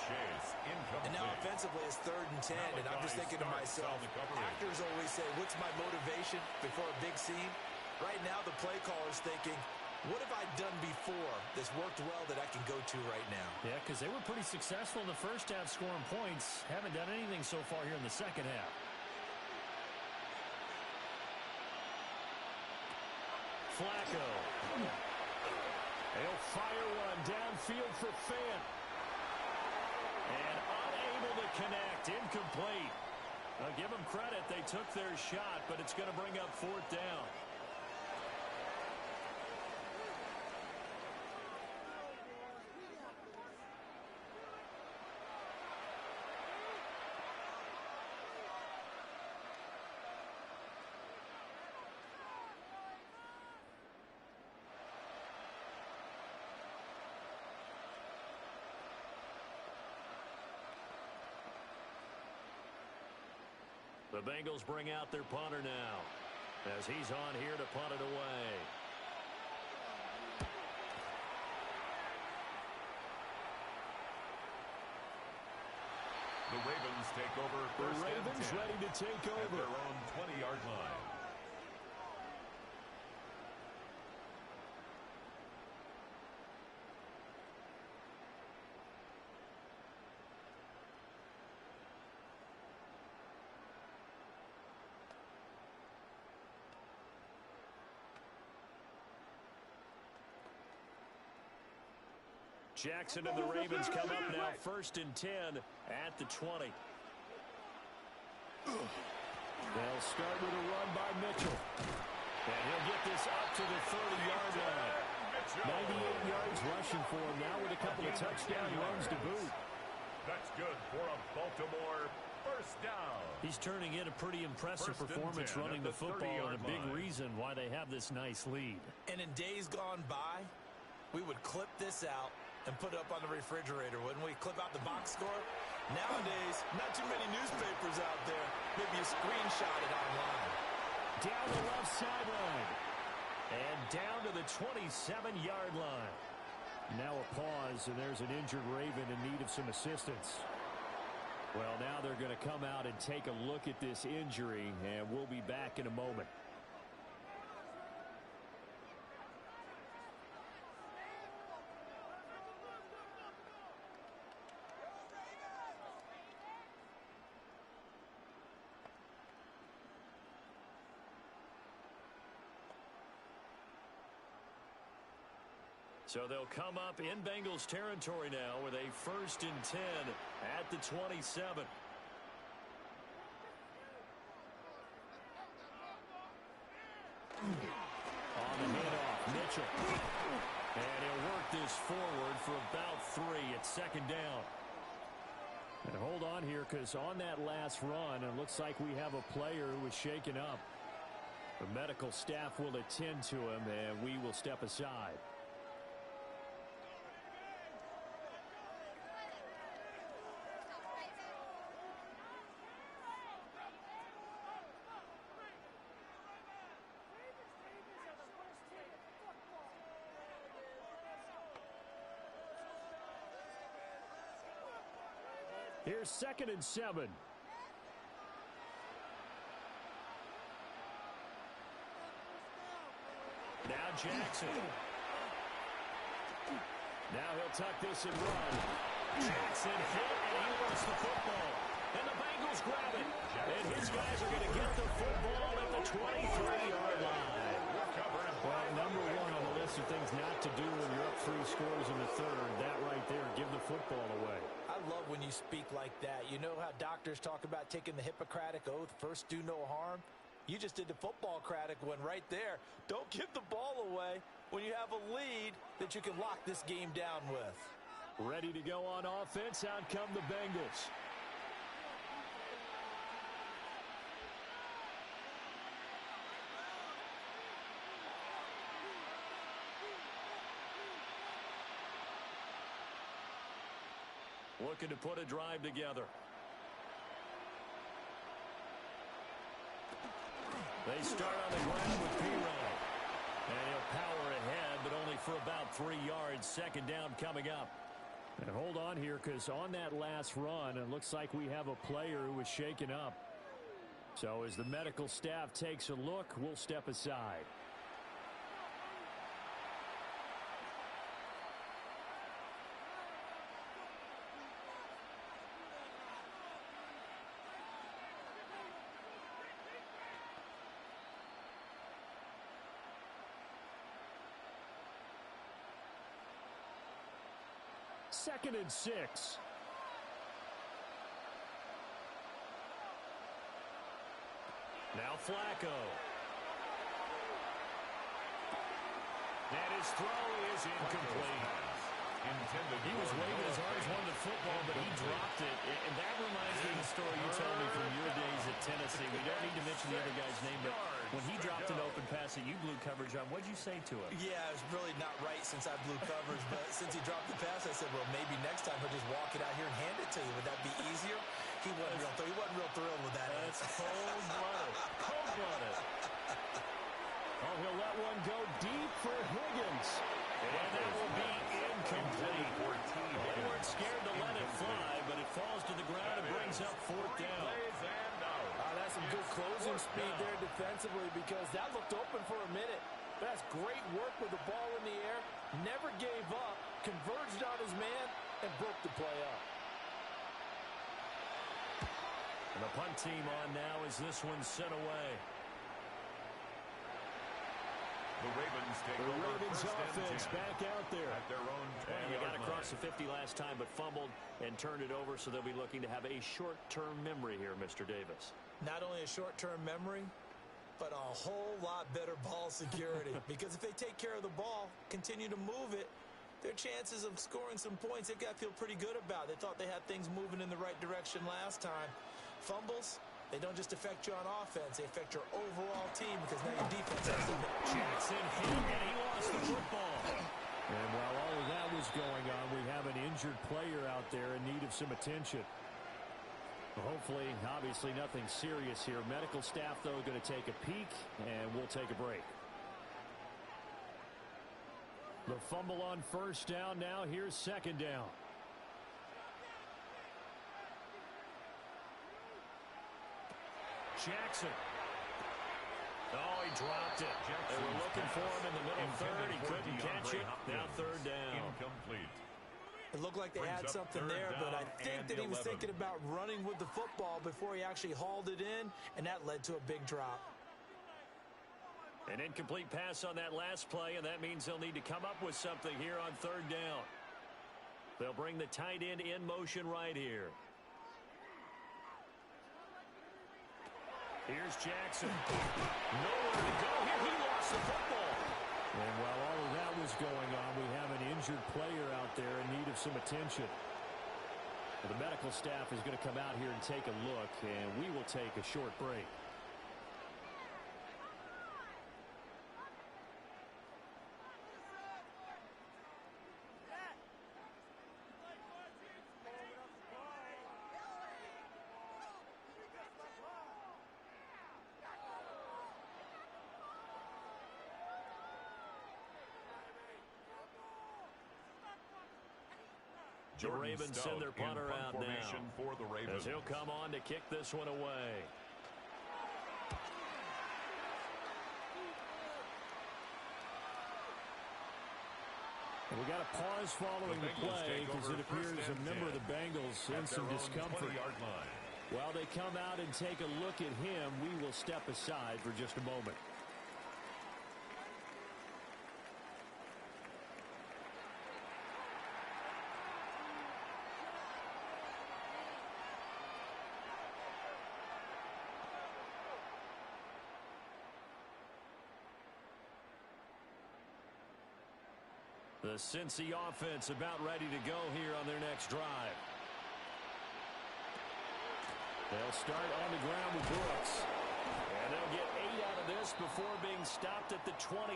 And now offensively it's 3rd and 10, and I'm just thinking to myself, actors always say, what's my motivation before a big scene? Right now the play caller's thinking, what have I done before that's worked well that I can go to right now? Yeah, because they were pretty successful in the first half scoring points. Haven't done anything so far here in the second half. Flacco. He'll fire one downfield for Fant. And unable to connect. Incomplete. I'll give them credit. They took their shot, but it's going to bring up 4th down. The Bengals bring out their punter now as he's on here to punt it away. The Ravens take over. The Ravens ready to take over. At their own 20-yard line. Jackson and the Ravens come up now 1st and 10 at the 20. They'll start with a run by Mitchell. And he'll get this up to the 30-yard line. 98 yards rushing for him now with a couple of touchdown runs to boot. That's good for a Baltimore first down. He's turning in a pretty impressive performance running the football, and a big reason why they have this nice lead. And in days gone by, we would clip this out and put it up on the refrigerator, wouldn't we? Clip out the box score. Nowadays, not too many newspapers out there. Maybe you screenshot it online. Down the left sideline. And down to the 27-yard line. Now a pause, and there's an injured Raven in need of some assistance. Well, now they're going to come out and take a look at this injury, and we'll be back in a moment. So they'll come up in Bengals territory now with a 1st and 10 at the 27. On the handoff, Mitchell. And he'll work this forward for about 3 at 2nd down. And hold on here, because on that last run, it looks like we have a player who was shaken up. The medical staff will attend to him, and we will step aside. Here's 2nd and 7. Now Jackson. Now he'll tuck this and run. Jackson hit, and he wants the football. And the Bengals grab it. And his guys are going to get the football at the 23-yard line. Well, number 1 on the list of things not to do when you're up 3 scores in the 3rd. That right there, give the football away. I love when you speak like that. You know how doctors talk about taking the Hippocratic Oath, first do no harm? You just did the football-cratic one right there. Don't give the ball away when you have a lead that you can lock this game down with. Ready to go on offense. Out come the Bengals. Looking to put a drive together. They start on the ground with P-Ryan. And he'll power ahead, but only for about 3 yards. 2nd down coming up. And hold on here, because on that last run, it looks like we have a player who was shaken up. So as the medical staff takes a look, we'll step aside. Second and 6. Now Flacco. And his throw is incomplete. He was waving his arms, wanted the football, but he dropped it. And that reminds me of the story you told me from your days at Tennessee. We don't need to mention the other guy's name, but when he dropped an open pass that you blew coverage on, what did you say to him? Yeah, it was really not right since I blew coverage, but since he dropped the pass, I said, well, maybe next time he'll just walk it out here and hand it to you. Would that be easier? He wasn't real thrilled with that. That's cold-blooded. Cold-blooded. Oh, he'll let one go deep for Higgins. And that will be incomplete. They weren't scared to let it fly, but it falls to the ground and brings up 4th down. That's some good closing speed there defensively, because that looked open for a minute. That's great work with the ball in the air. Never gave up, converged on his man, and broke the play up. And the punt team on now as this one's sent away. The Ravens take over Ravens offense back out there. At their own 20-yard They got across line. the 50 last time, but fumbled and turned it over, so they'll be looking to have a short-term memory here, Mr. Davis. Not only a short-term memory, but a whole lot better ball security. Because if they take care of the ball, continue to move it, their chances of scoring some points, they've got to feel pretty good about. They thought they had things moving in the right direction last time. Fumbles, they don't just affect you on offense, they affect your overall team, because now your defense has to make. Jackson hit, and he lost the football. And while all of that was going on, we have an injured player out there in need of some attention. Hopefully, obviously nothing serious here. Medical staff, though, going to take a peek, and we'll take a break. The fumble on first down. Now here's second down. Jackson. Oh, he dropped it. They were looking for him in the middle third. He couldn't catch it. Now third down. Incomplete. It looked like they had something there, but I think that he was thinking about running with the football before he actually hauled it in, and that led to a big drop. An incomplete pass on that last play, and that means they'll need to come up with something here on third down. They'll bring the tight end in motion right here. Here's Jackson. Nowhere to go here. He lost the football. And while all of that was going on, we have an injured player out there in need of some attention. Well, the medical staff is going to come out here and take a look, and we will take a short break. The Ravens send their punter out now for the Ravens. as he'll come on to kick this one away. We got a pause following the play because it appears a member of the Bengals in some discomfort. While they come out and take a look at him, we will step aside for just a moment. The Cincy offense about ready to go here on their next drive. They'll start on the ground with Brooks. And they'll get 8 out of this before being stopped at the 28.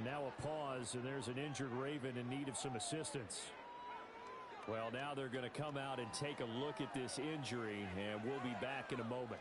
Now a pause, and there's an injured Raven in need of some assistance. Well, now they're going to come out and take a look at this injury, and we'll be back in a moment.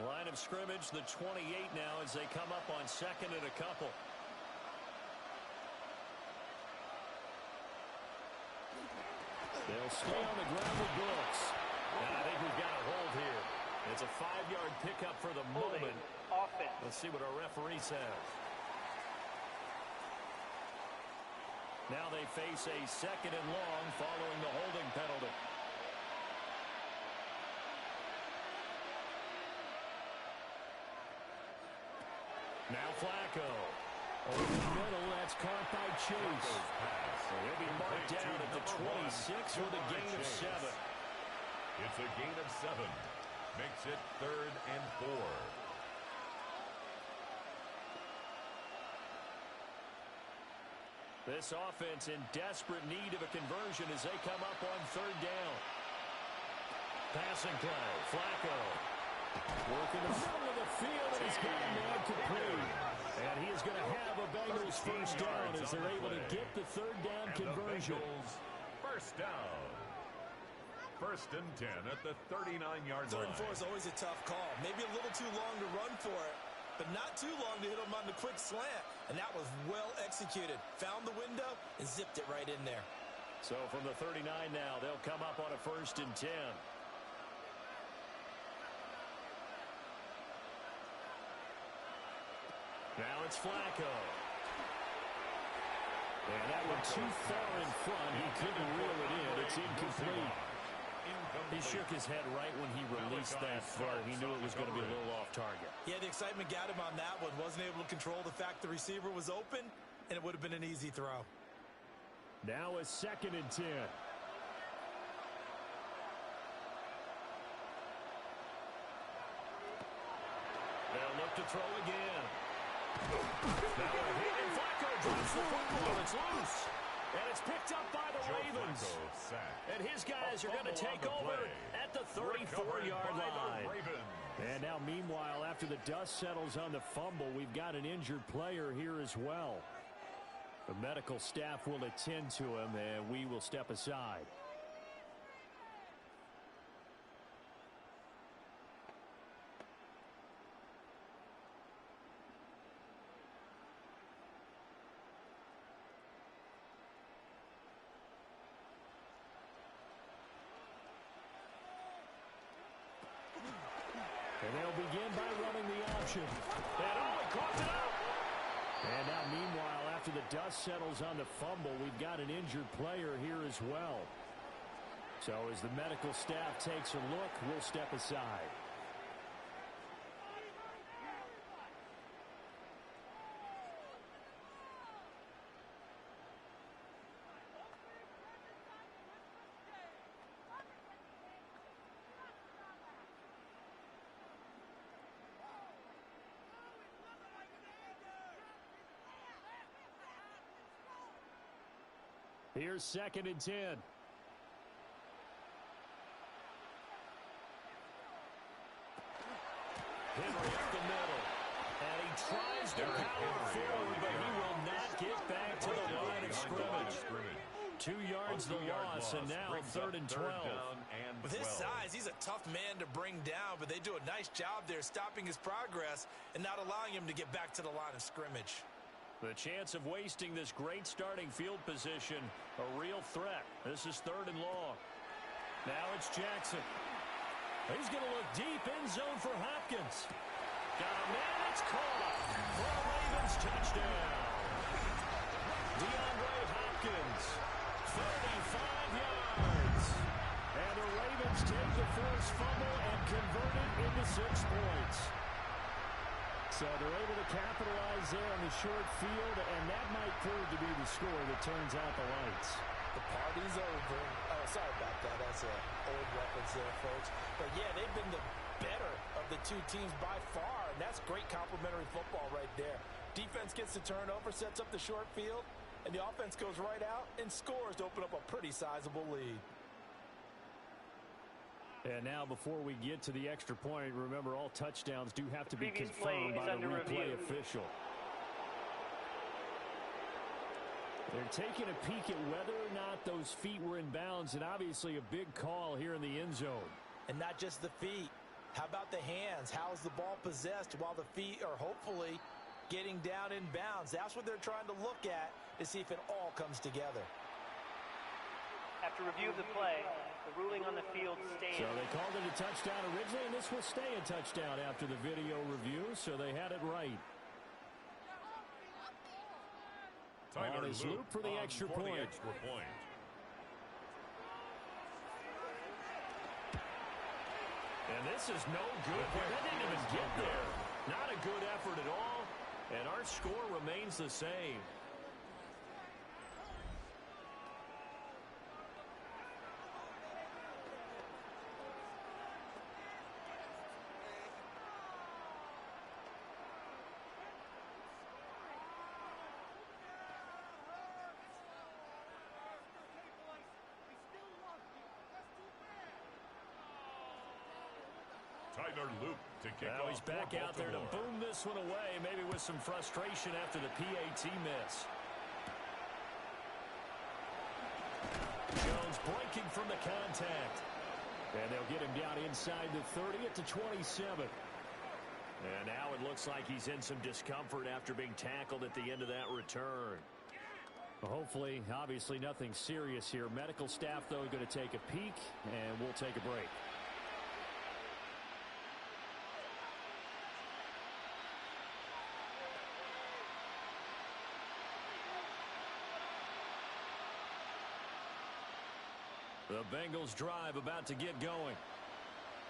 Line of scrimmage, the 28 now as they come up on second and a couple. They'll stay on the ground with Brooks. And I think we've got a hold here. It's a 5-yard pickup for the moment. Let's see what our referee says. Now they face a second and long following the holding penalty. Now Flacco. Over the middle, that's caught by Chase. He'll be marked down at the 26 with a gain of 7. It's a gain of 7. Makes it 3rd and 4. This offense in desperate need of a conversion as they come up on third down. Passing play, Flacco. Working the middle of the field, and he's got a man complete. And he is going to have a Bengals first down as they're able to get the third down conversion. First down. 1st and 10 at the 39-yard line. 3rd and 4 is always a tough call. Maybe a little too long to run for it, but not too long to hit him on the quick slant. And that was well executed. Found the window and zipped it right in there. So from the 39 now, they'll come up on a 1st and 10. Now it's Flacco. And that one too far in front. He couldn't reel it in. It's incomplete. He shook his head right when he released that throw. He knew it was going to be a little off target. Yeah, the excitement got him on that one. Wasn't able to control the fact the receiver was open, and it would have been an easy throw. Now a 2nd and 10. They'll look to throw again. Now a hit, and Flacco drops the football. It's loose. And it's picked up by the Ravens. And his guys are going to take over at the 34-yard line. And now, meanwhile, after the dust settles on the fumble, we've got an injured player here as well. The medical staff will attend to him, and we will step aside. And they'll begin by running the option. And he coughed it up. And now, meanwhile, after the dust settles on the fumble, we've got an injured player here as well. So as the medical staff takes a look, we'll step aside. Here's 2nd and 10. Henry up the middle. And he tries to power forward, but he will not get back to the line of scrimmage. 2 yards the loss, and now 3rd and 12. With his size, he's a tough man to bring down, but they do a nice job there stopping his progress and not allowing him to get back to the line of scrimmage. The chance of wasting this great starting field position, a real threat. This is 3rd and long. Now it's Jackson. He's going to look deep, end zone for Hopkins. Got a man, it's caught for a Ravens touchdown. DeAndre Hopkins, 35 yards. And the Ravens take the forced fumble and convert it into 6 points. So they're able to capitalize there on the short field, and that might prove to be the score that turns out the lights. The party's over. Oh, sorry about that. That's an old reference there, folks. But, yeah, they've been the better of the 2 teams by far, and that's great complimentary football right there. Defense gets the turnover, sets up the short field, and the offense goes right out and scores to open up a pretty sizable lead. And now, before we get to the extra point, remember all touchdowns do have to be confirmed by the replay official. They're taking a peek at whether or not those feet were in bounds, and obviously a big call here in the end zone. And not just the feet. How about the hands? How is the ball possessed while the feet are hopefully getting down in bounds? That's what they're trying to look at to see if it all comes together. After review of the play, the ruling on the field stands. So they called it a touchdown originally, and this will stay a touchdown after the video review, so they had it right. On his loop for the extra point. And this is no good. That didn't even get there. Not a good effort at all, and our score remains the same. Now he's back out there to boom this one away, maybe with some frustration after the PAT miss. Jones breaking from the contact. And they'll get him down inside the 30 at the 27. And now it looks like he's in some discomfort after being tackled at the end of that return. Hopefully, obviously nothing serious here. Medical staff, though, going to take a peek, and we'll take a break. The Bengals drive about to get going.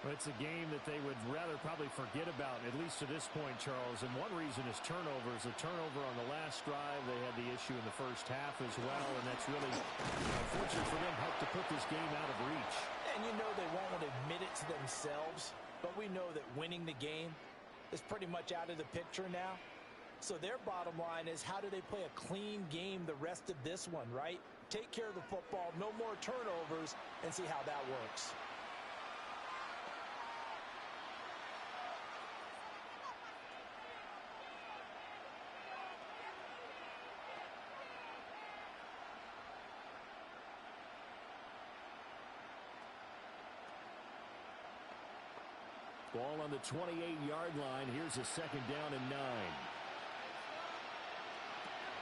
Well, it's a game that they would rather probably forget about, at least to this point, Charles. And one reason is turnovers. A turnover on the last drive. They had the issue in the first half as well, and that's really, unfortunate for them, helped to put this game out of reach. And you know they won't admit it to themselves, but we know that winning the game is pretty much out of the picture now. So their bottom line is, how do they play a clean game the rest of this one, right? Take care of the football, no more turnovers, and see how that works. Ball on the 28-yard line. Here's a second down and 9.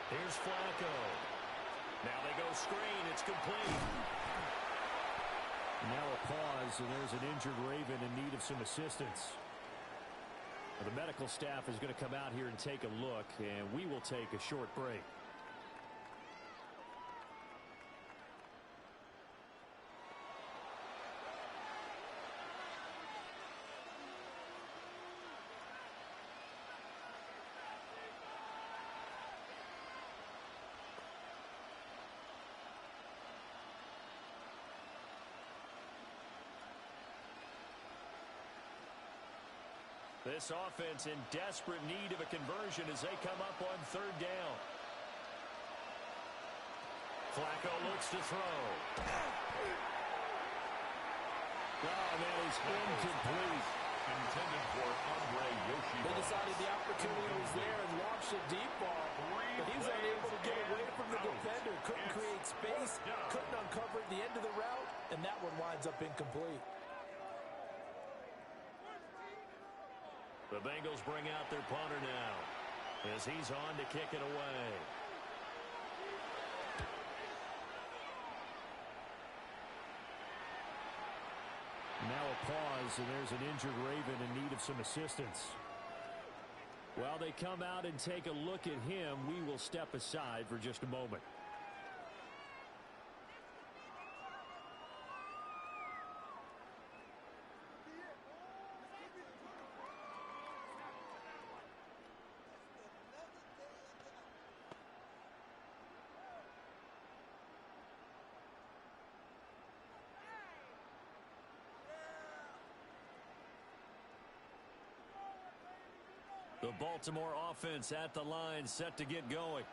Here's Flacco. Now they go screen. It's complete. Now a pause, and there's an injured Raven in need of some assistance. The medical staff is going to come out here and take a look, and we will take a short break. This offense in desperate need of a conversion as they come up on third down. Flacco looks to throw. Oh, that is incomplete. Intended for Andre Yoshi. They decided the opportunity was there and launched a deep ball, but he was unable to get away from the defender. Couldn't create space, couldn't uncover the end of the route, and that one winds up incomplete. The Bengals bring out their punter now as he's on to kick it away. Now a pause, and there's an injured Raven in need of some assistance. While they come out and take a look at him, we will step aside for just a moment. The Baltimore offense at the line, set to get going.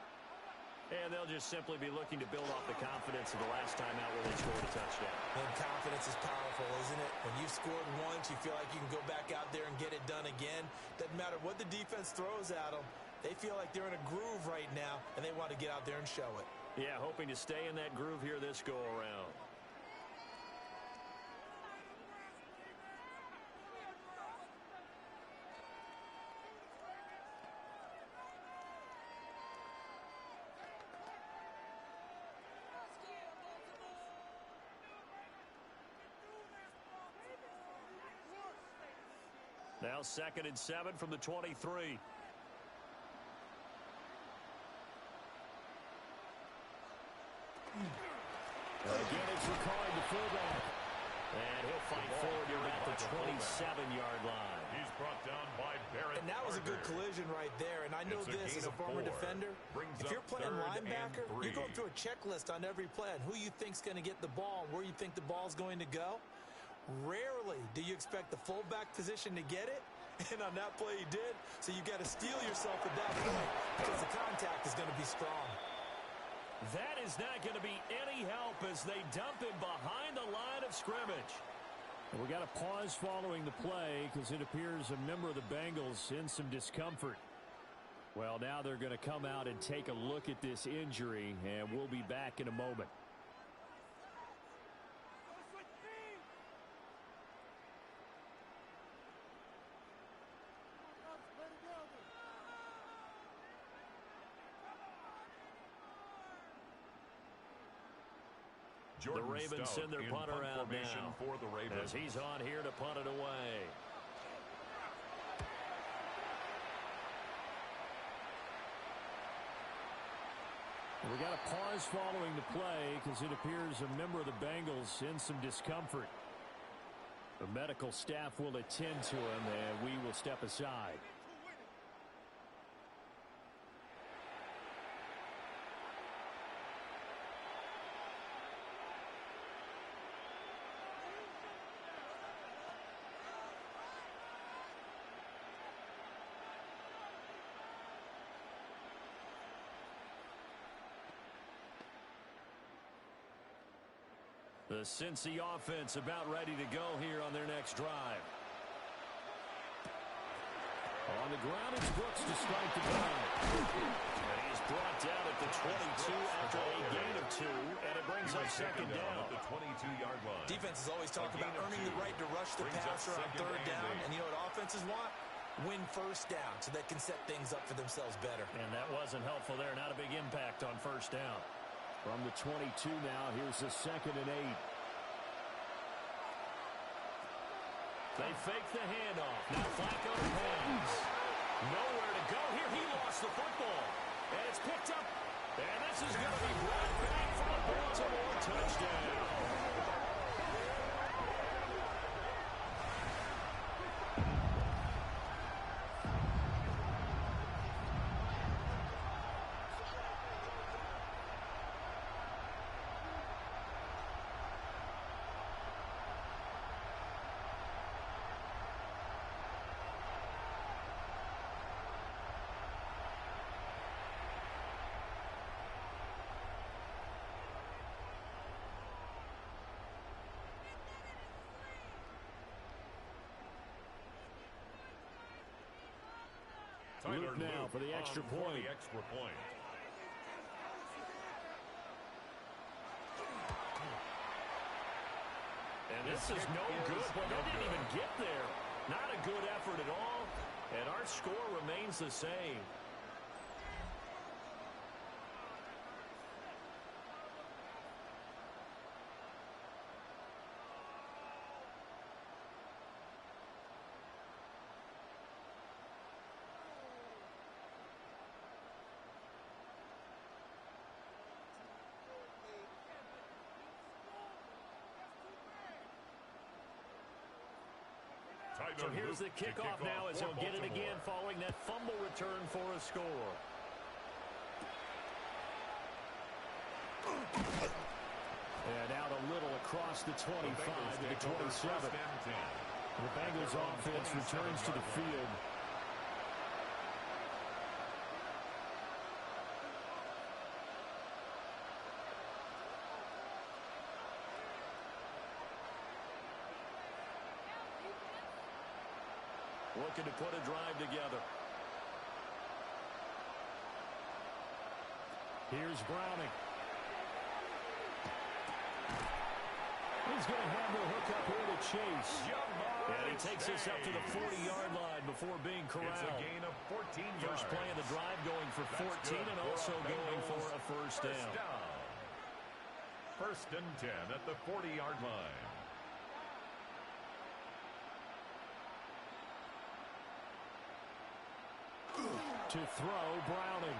And they'll just simply be looking to build off the confidence of the last time out where they scored a touchdown. And confidence is powerful, isn't it? When you've scored once, you feel like you can go back out there and get it done again. Doesn't matter what the defense throws at them. They feel like they're in a groove right now, and they want to get out there and show it. Yeah, hoping to stay in that groove here this go-around. Now 2nd and 7 from the 23. Again, it's recalling the fullback. And he'll fight forward here at the 27-yard line. He's brought down by Barrett. And that was a good collision right there. And I know this as a former defender. If you're playing linebacker, you're going through a checklist on every play on who you think's going to get the ball and where you think the ball's going to go. Rarely do you expect the fullback position to get it, and on that play he did, so you got to steel yourself at that point because the contact is going to be strong. That is not going to be any help as they dump him behind the line of scrimmage. And we got a pause following the play because it appears a member of the Bengals in some discomfort. Well, now they're going to come out and take a look at this injury, and we'll be back in a moment. The Ravens send their punter out now for the Ravens. as he's on here to punt it away. We got a pause following the play because it appears a member of the Bengals in some discomfort. The medical staff will attend to him, and we will step aside. The Cincy offense about ready to go here on their next drive. On the ground, it's Brooks to strike the drive. And he's brought down at the 22 after a gain of 2, and it brings up second down. At the 22-yard line. Defense is always talking about earning the right to rush the passer on third down. And you know what offenses want? Win first down so they can set things up for themselves better. And that wasn't helpful there. Not a big impact on first down. From the 22 now, here's the 2nd and 8. They fake the handoff. Now Flacco hands. Nowhere to go here. He lost the football. And it's picked up. And this is going to be brought back for a Baltimore touchdown. Luke now for the extra point. And this is no good. Well, they didn't even get there. Not a good effort at all. And our score remains the same. So here's the kickoff now as he'll get it again following that fumble return for a score. And out a little across the 25 to the 27. The Bengals offense returns to the field. Looking to put a drive together. Here's Browning. He's going to have the hook up here to Chase. And he takes us up to the 40-yard line before being corralled. It's a gain of 14 yards. First play of the drive going for 14 and also going for a first down. First and 10 at the 40-yard line. To throw, Browning.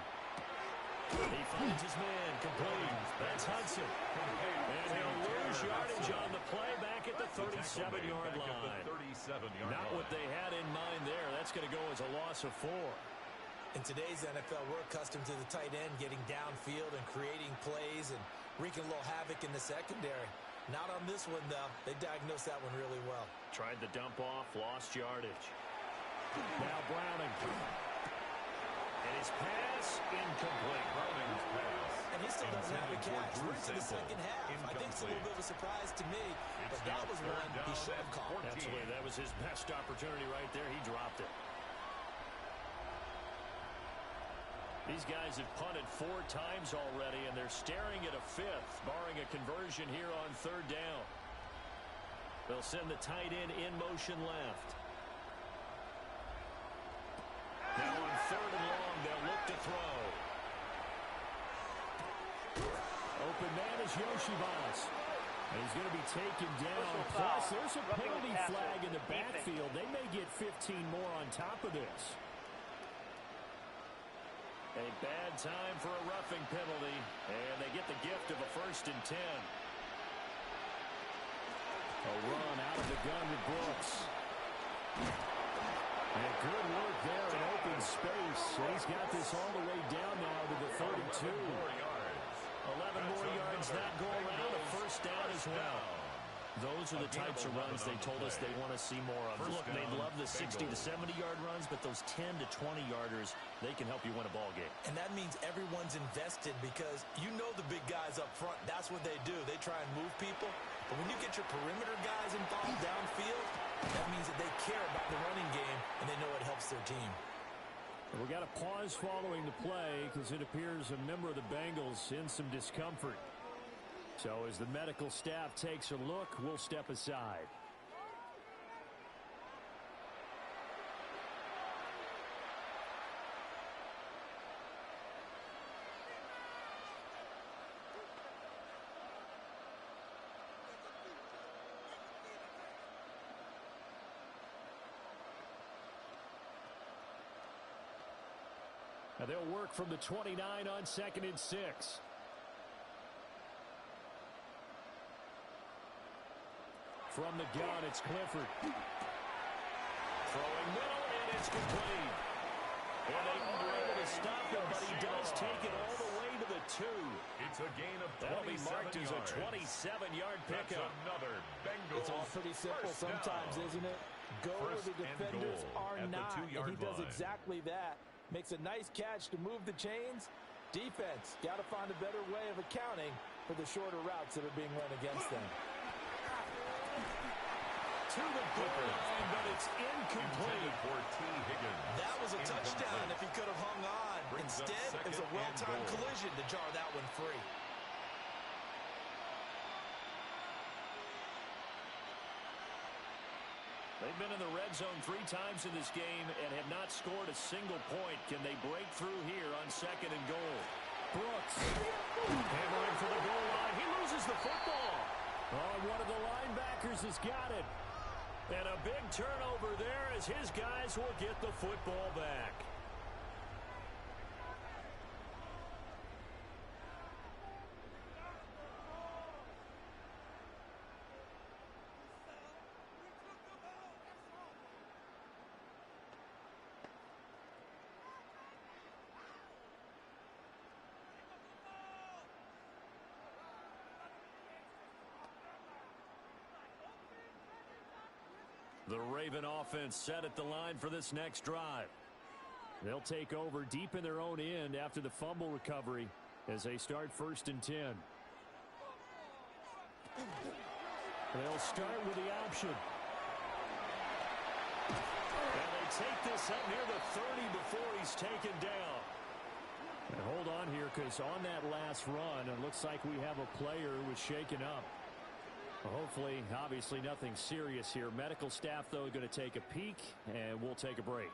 He finds his man, complete. That's Hudson. And he'll lose yardage on the play back at the 37-yard line. Not what they had in mind there. That's going to go as a loss of 4. In today's NFL, we're accustomed to the tight end getting downfield and creating plays and wreaking a little havoc in the secondary. Not on this one, though. They diagnosed that one really well. Tried the dump off, lost yardage. Now Browning. And his pass, incomplete. Browning's pass. And he still doesn't have a catch. We're into the second half. I think it's a little bit of a surprise to me, but that was one he should have caught. Absolutely, that was his best opportunity right there. He dropped it. These guys have punted 4 times already, and they're staring at a 5th, barring a conversion here on third down. They'll send the tight end in motion left. Now on third and long, they'll look to throw. Open man is Yoshibas. And he's going to be taken down. Plus, there's a penalty flag in the backfield. They may get 15 more on top of this. A bad time for a roughing penalty. And they get the gift of a first and 10. A run out of the gun with Brooks. And good work there in open space. He's got this all the way down now to the 32. 11 more yards that go around. A first down as well. Those are the types of runs they told us they want to see more of. Look, they love the 60 to 70-yard runs, but those 10 to 20-yarders, they can help you win a ball game. And that means everyone's invested because you know the big guys up front, that's what they do. They try and move people. But when you get your perimeter guys involved downfield, that means that they care about the running game, and they know it helps their team. We got a pause following the play because it appears a member of the Bengals in some discomfort. So as the medical staff takes a look, we'll step aside. Now they'll work from the 29 on 2nd and 6. From the gun, it's Clifford. Throwing middle, and it's complete. And they were able to stop him, but he does take it all the way to the 2. It's a gain of 27 That'll be marked as a 27-yard pickup. That's another Bengals. It's all pretty simple sometimes, isn't it? Go where the defenders are not, and he does exactly that. Makes a nice catch to move the chains. Defense, got to find a better way of accounting for the shorter routes that are being run against them. To the goal line, but it's incomplete. For T. Higgins. That was a touchdown if he could have hung on. Instead, it was a well-timed collision to jar that one free. They've been in the red zone 3 times in this game and have not scored a single point. Can they break through here on 2nd and goal? Brooks hammering for the goal line. He loses the football. Oh, one of the linebackers has got it. And a big turnover there as his guys will get the football back. The Raven offense set at the line for this next drive. They'll take over deep in their own end after the fumble recovery as they start 1st and 10. They'll start with the option. And they take this up near the 30 before he's taken down. And hold on here because on that last run, it looks like we have a player who was shaken up. Hopefully, obviously nothing serious here. Medical staff, though, going to take a peek, and we'll take a break.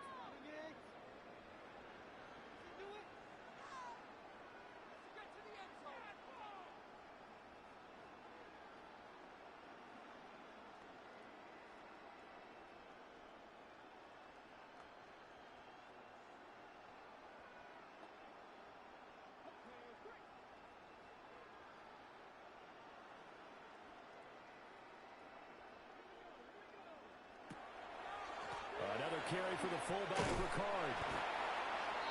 Another carry for the fullback, Ricard.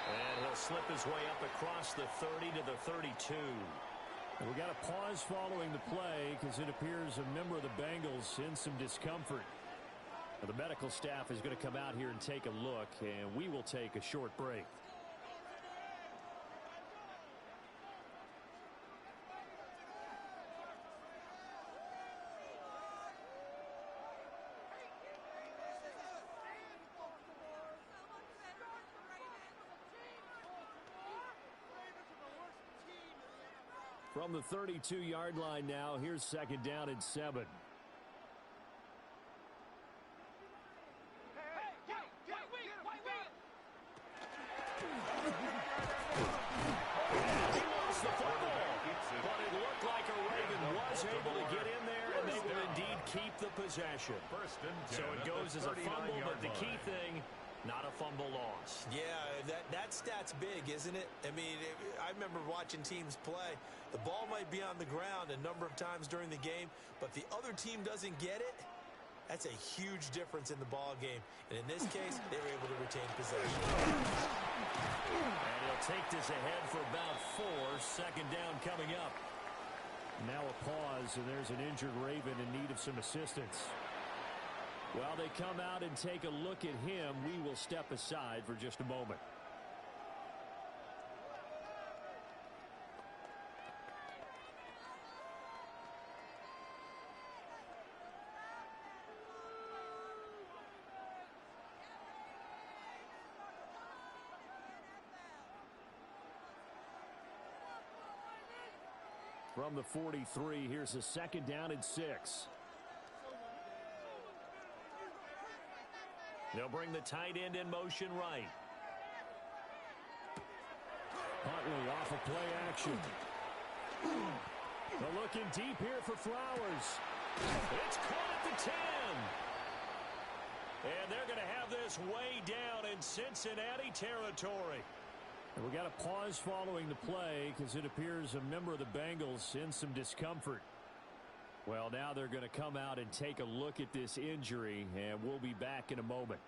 And he'll slip his way up across the 30 to the 32. And we got a pause following the play because it appears a member of the Bengals in some discomfort. Now, the medical staff is going to come out here and take a look, and we will take a short break. From the 32-yard line now, here's 2nd down and 7. Possession. So it goes as a fumble, but the key thing, not a fumble loss. Yeah, that stat's big, isn't it? I mean, I remember watching teams play. The ball might be on the ground a number of times during the game, but the other team doesn't get it. That's a huge difference in the ball game. And in this case, they were able to retain possession. And he'll take this ahead for about 4. 2nd down coming up. Now a pause, and there's an injured Raven in need of some assistance. While they come out and take a look at him, we will step aside for just a moment. From the 43, here's a 2nd down and 6. They'll bring the tight end in motion right. Huntley off of play action. They're looking deep here for Flowers. It's caught at the 10. And they're going to have this way down in Cincinnati territory. And we got a pause following the play because it appears a member of the Bengals in some discomfort. Well, now they're going to come out and take a look at this injury, and we'll be back in a moment.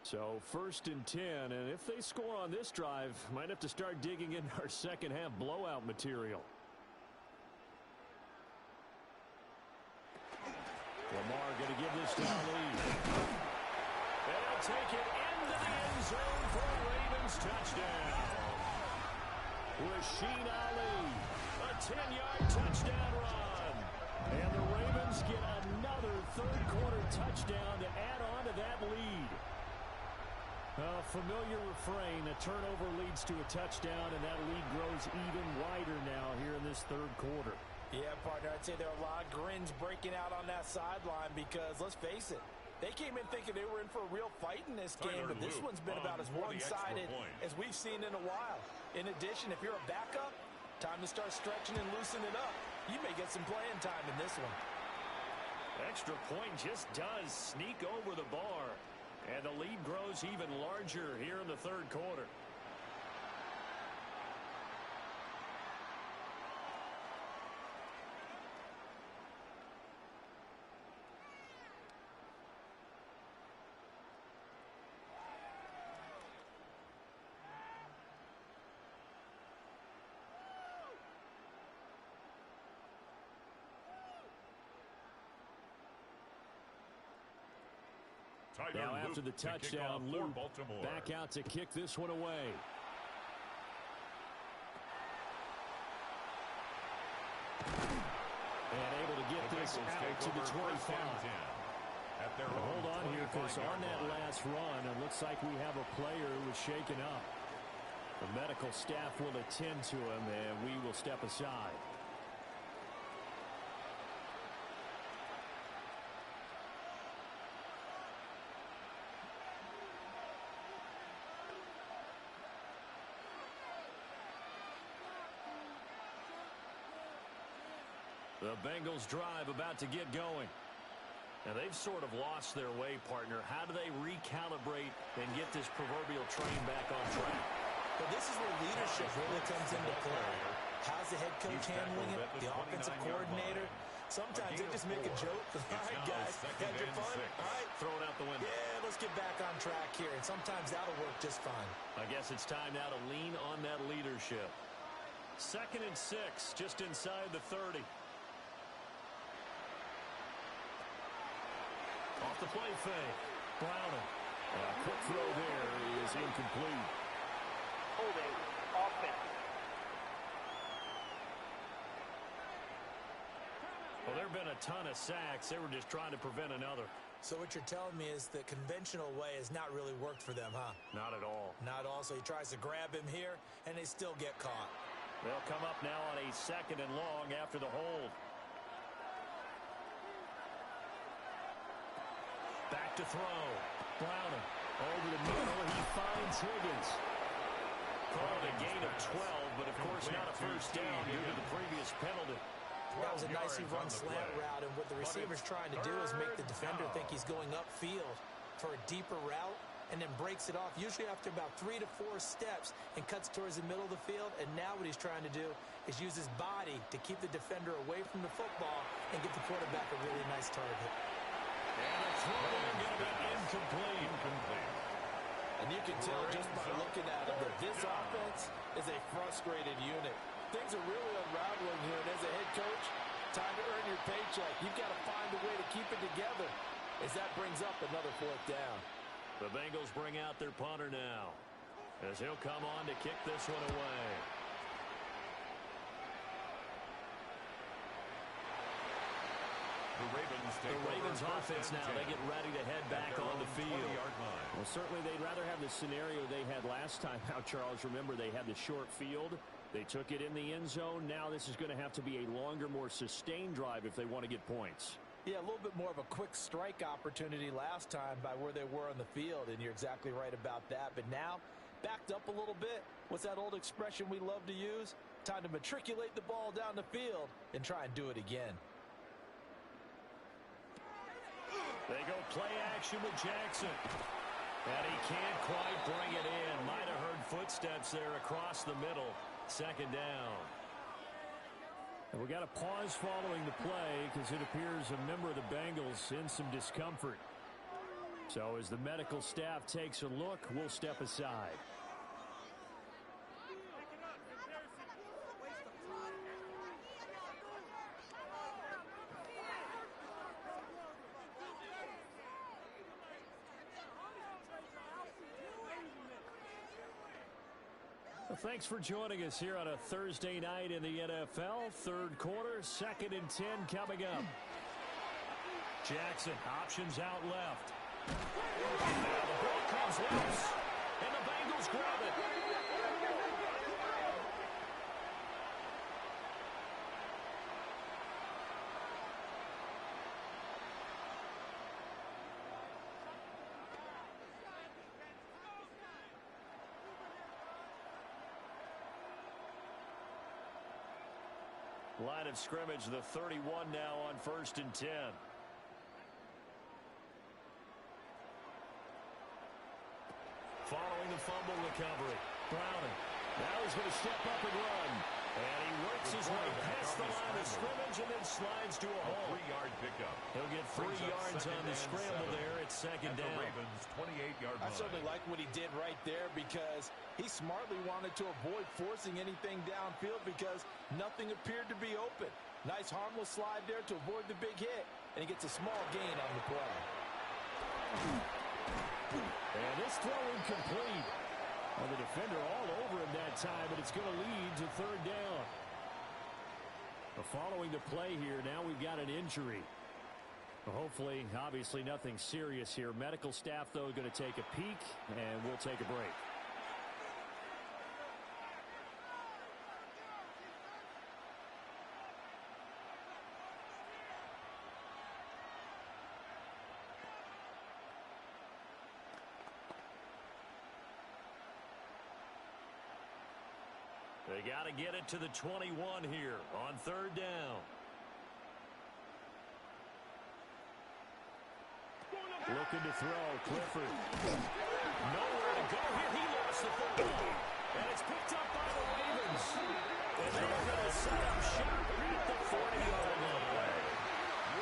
So 1st and 10, and if they score on this drive, might have to start digging in our second half blowout material. Lamar going to give this to Ali. They'll take it into the end zone for a Ravens touchdown. Rasheen Ali, a 10-yard touchdown run. And the Ravens get another third-quarter touchdown to add on to that lead. A familiar refrain, a turnover leads to a touchdown, and that lead grows even wider now here in this third quarter. Yeah, partner, I'd say there are a lot of grins breaking out on that sideline because, let's face it, they came in thinking they were in for a real fight in this game, but this one's been about as one-sided as we've seen in a while. In addition, if you're a backup, time to start stretching and loosen it up. You may get some playing time in this one. Extra point just does sneak over the bar. And the lead grows even larger here in the third quarter. Now after the touchdown, Luke back out to kick this one away. And able to get this out to the 25. Hold on here, because on that last run, it looks like we have a player who was shaken up. The medical staff will attend to him, and we will step aside. The Bengals drive about to get going. Now they've sort of lost their way, partner. How do they recalibrate and get this proverbial train back on track? Well, this is where leadership really comes into play. How's the head coach handling it? The offensive coordinator? Sometimes they just make a joke. All right, guys, had your fun? All right. Throw it out the window. Yeah, let's get back on track here. And sometimes that'll work just fine. I guess it's time now to lean on that leadership. 2nd and 6, just inside the 30. Off the play fake. Browning. A quick throw there is incomplete. Holding offense. Well, there have been a ton of sacks. They were just trying to prevent another. So what you're telling me is the conventional way has not really worked for them, huh? Not at all. Not all. So he tries to grab him here, and they still get caught. They'll come up now on a 2nd and long after the hold. Back to throw. Browning over the middle. He finds Higgins. Called a gain of 12, but of course not a first down due to the previous penalty. That was a nicely run slant route, and what the receiver's trying to do is make the defender think he's going upfield for a deeper route, and then breaks it off, usually after about 3 to 4 steps, and cuts towards the middle of the field. And now what he's trying to do is use his body to keep the defender away from the football and get the quarterback a really nice target. And a throw going to be incomplete. And you can tell just by looking at him that this offense is a frustrated unit. Things are really unraveling here, and as a head coach, time to earn your paycheck. You've got to find a way to keep it together as that brings up another 4th down. The Bengals bring out their punter now, as he'll come on to kick this one away. The Ravens offense now, they get ready to head back on the field. Well, certainly they'd rather have the scenario they had last time out, Charles. Remember, they had the short field. They took it in the end zone. Now this is going to have to be a longer, more sustained drive if they want to get points. Yeah, a little bit more of a quick strike opportunity last time by where they were on the field, and you're exactly right about that. But now, backed up a little bit. What's that old expression we love to use? Time to matriculate the ball down the field and try and do it again. They go play action with Jackson. And he can't quite bring it in. Might have heard footsteps there across the middle. Second down. And we got a pause following the play because it appears a member of the Bengals in some discomfort. So as the medical staff takes a look, we'll step aside. Well, thanks for joining us here on a Thursday night in the NFL. Third quarter, 2nd and 10 coming up. Jackson, options out left. Now the ball comes loose, and the Bengals grab it. Line of scrimmage, the 31 now on 1st and 10. Following the fumble recovery, Browning. Now he's going to step up and run. And he works his way past the line of scrimmage and then slides to a hole. 3-yard pickup. He'll get 3 yards on the scramble there at 2nd down. The Ravens 28-yard line. I certainly like what he did right there because he smartly wanted to avoid forcing anything downfield because nothing appeared to be open. Nice harmless slide there to avoid the big hit, and he gets a small gain on the play. And this throw incomplete. Well, the defender all over him that time, but it's going to lead to 3rd down. Following the play here, now we've got an injury. Hopefully, obviously nothing serious here. Medical staff, though, going to take a peek, and we'll take a break. They got to get it to the 21 here on 3rd down. Looking to throw, Clifford. Nowhere to go here. He lost the football. And it's picked up by the Ravens. And they're going to set up shop at the 40-yard line.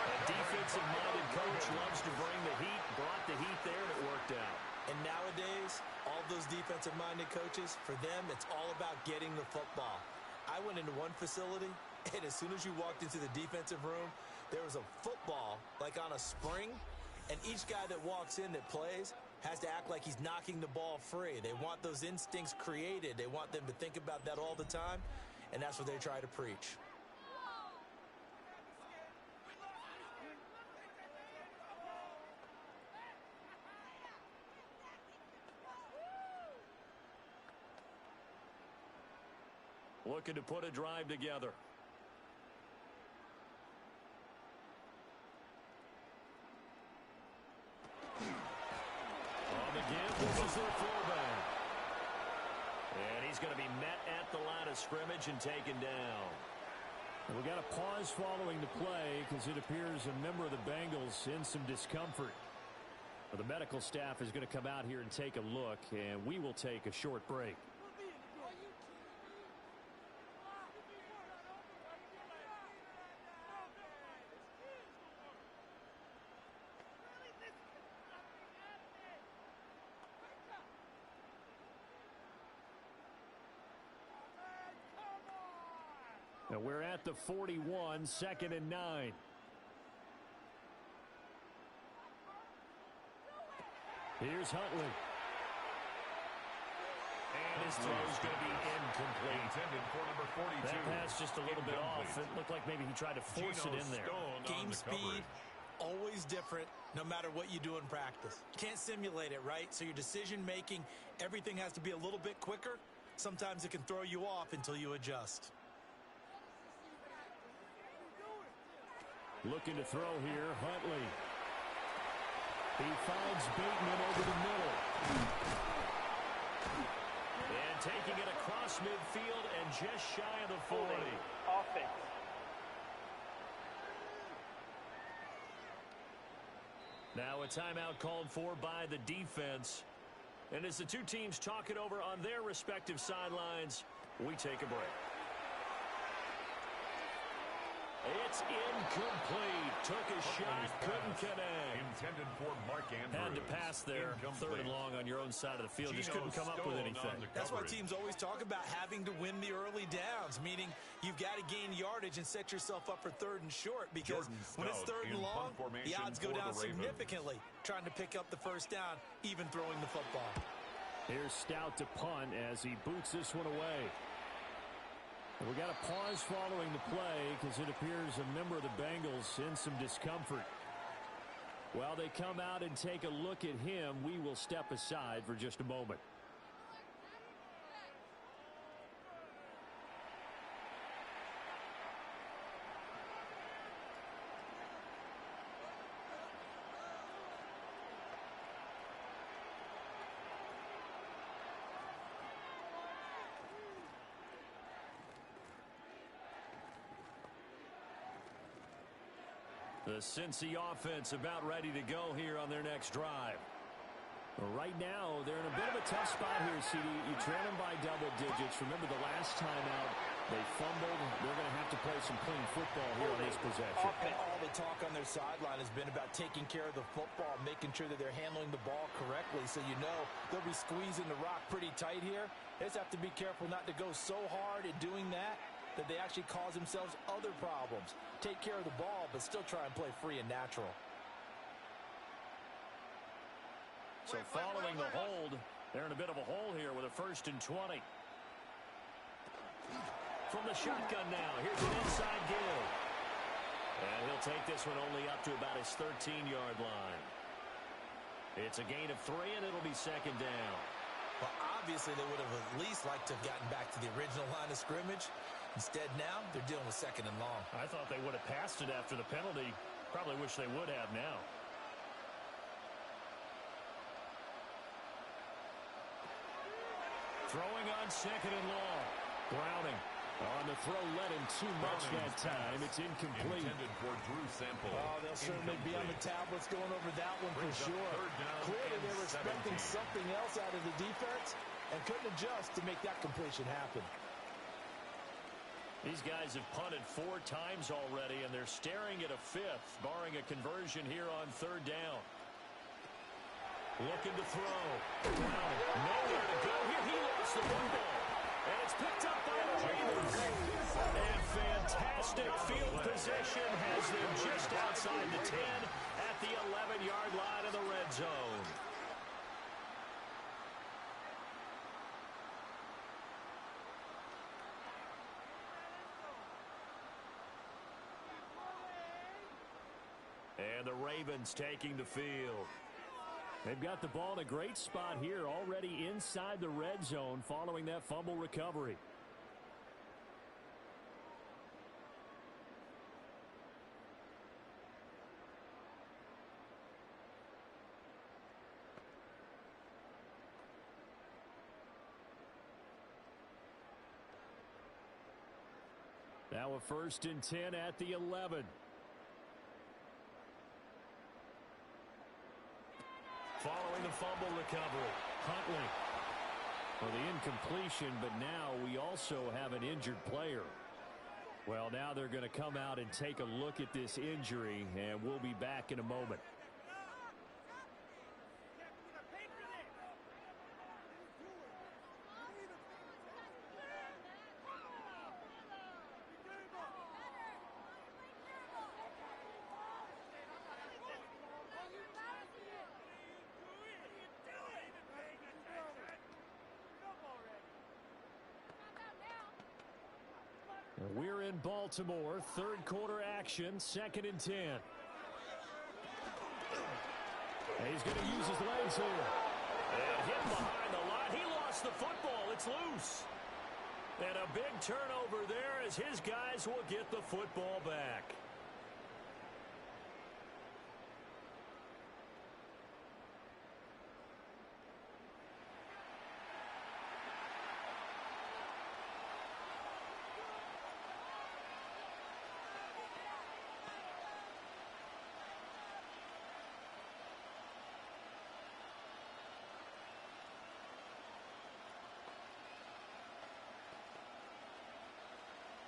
A defensive-minded coach loves to bring the heat, brought the heat there, and it worked out. And nowadays, all those defensive-minded coaches, for them, it's all about getting the football. I went into one facility, and as soon as you walked into the defensive room, there was a football, like on a spring, and each guy that walks in that plays has to act like he's knocking the ball free. They want those instincts created. They want them to think about that all the time, and that's what they try to preach. Looking to put a drive together. On the give, this is their fullback. And he's going to be met at the line of scrimmage and taken down. And we got a pause following the play because it appears a member of the Bengals in some discomfort. The medical staff is going to come out here and take a look, and we will take a short break. And we're at the 41, 2nd and 9. Here's Huntley. And his throw is going to be incomplete. Intended for number 42. That pass just a little bit off. It looked like maybe he tried to force it in there. Game speed, always different, no matter what you do in practice. You can't simulate it, right? So your decision-making, everything has to be a little bit quicker. Sometimes it can throw you off until you adjust. Looking to throw here, Huntley. He finds Bateman over the middle. And taking it across midfield and just shy of the 40. Offense. Now a timeout called for by the defense. And as the two teams talk it over on their respective sidelines, we take a break. It's incomplete. Took a shot, couldn't connect. Intended for Mark Andrews. Had to pass there, third and long on your own side of the field. Just couldn't come up with anything. That's why teams always talk about having to win the early downs, meaning you've got to gain yardage and set yourself up for third and short, because when it's third and long, the odds go down significantly trying to pick up the first down, even throwing the football. Here's Stout to punt as he boots this one away. We got a pause following the play because it appears a member of the Bengals in some discomfort. While they come out and take a look at him, we will step aside for just a moment. The Cincy offense about ready to go here on their next drive. Right now, they're in a bit of a tough spot here, CD. You trail them by double digits. Remember the last time out, they fumbled. They're going to have to play some clean football here on this possession. All the talk on their sideline has been about taking care of the football, making sure that they're handling the ball correctly. So you know they'll be squeezing the rock pretty tight here. They just have to be careful not to go so hard at doing that they actually cause themselves other problems. Take care of the ball, but still try and play free and natural. So following the hold, they're in a bit of a hole here with a 1st and 20. From the shotgun now, here's an inside give. And he'll take this one only up to about his 13-yard line. It's a gain of 3, and it'll be 2nd down. Well, obviously, they would have at least liked to have gotten back to the original line of scrimmage. Instead, now, they're dealing with 2nd and long. I thought they would have passed it after the penalty. Probably wish they would have now. Throwing on 2nd and long. Browning on the throw, led him too much that time. It's incomplete. Intended for Drew Sample. Oh, they'll certainly be on the tablets going over that one for sure. Clearly, they were expecting something else out of the defense and couldn't adjust to make that completion happen. These guys have punted 4 times already, and they're staring at a 5th, barring a conversion here on 3rd down. Looking to throw. Nowhere to go here. He lost the football. And it's picked up by the Ravens. And fantastic field possession has them just outside the 10 at the 11-yard line of the red zone. And the Ravens taking the field. They've got the ball in a great spot here, already inside the red zone following that fumble recovery. Now a 1st and 10 at the 11. Following the fumble recovery, Huntley. Well, the incompletion, but now we also have an injured player. Well, now they're going to come out and take a look at this injury, and we'll be back in a moment. We're in Baltimore, third quarter action, 2nd and 10. And he's going to use his legs here. And hit behind the line. He lost the football. It's loose. And a big turnover there as his guys will get the football back.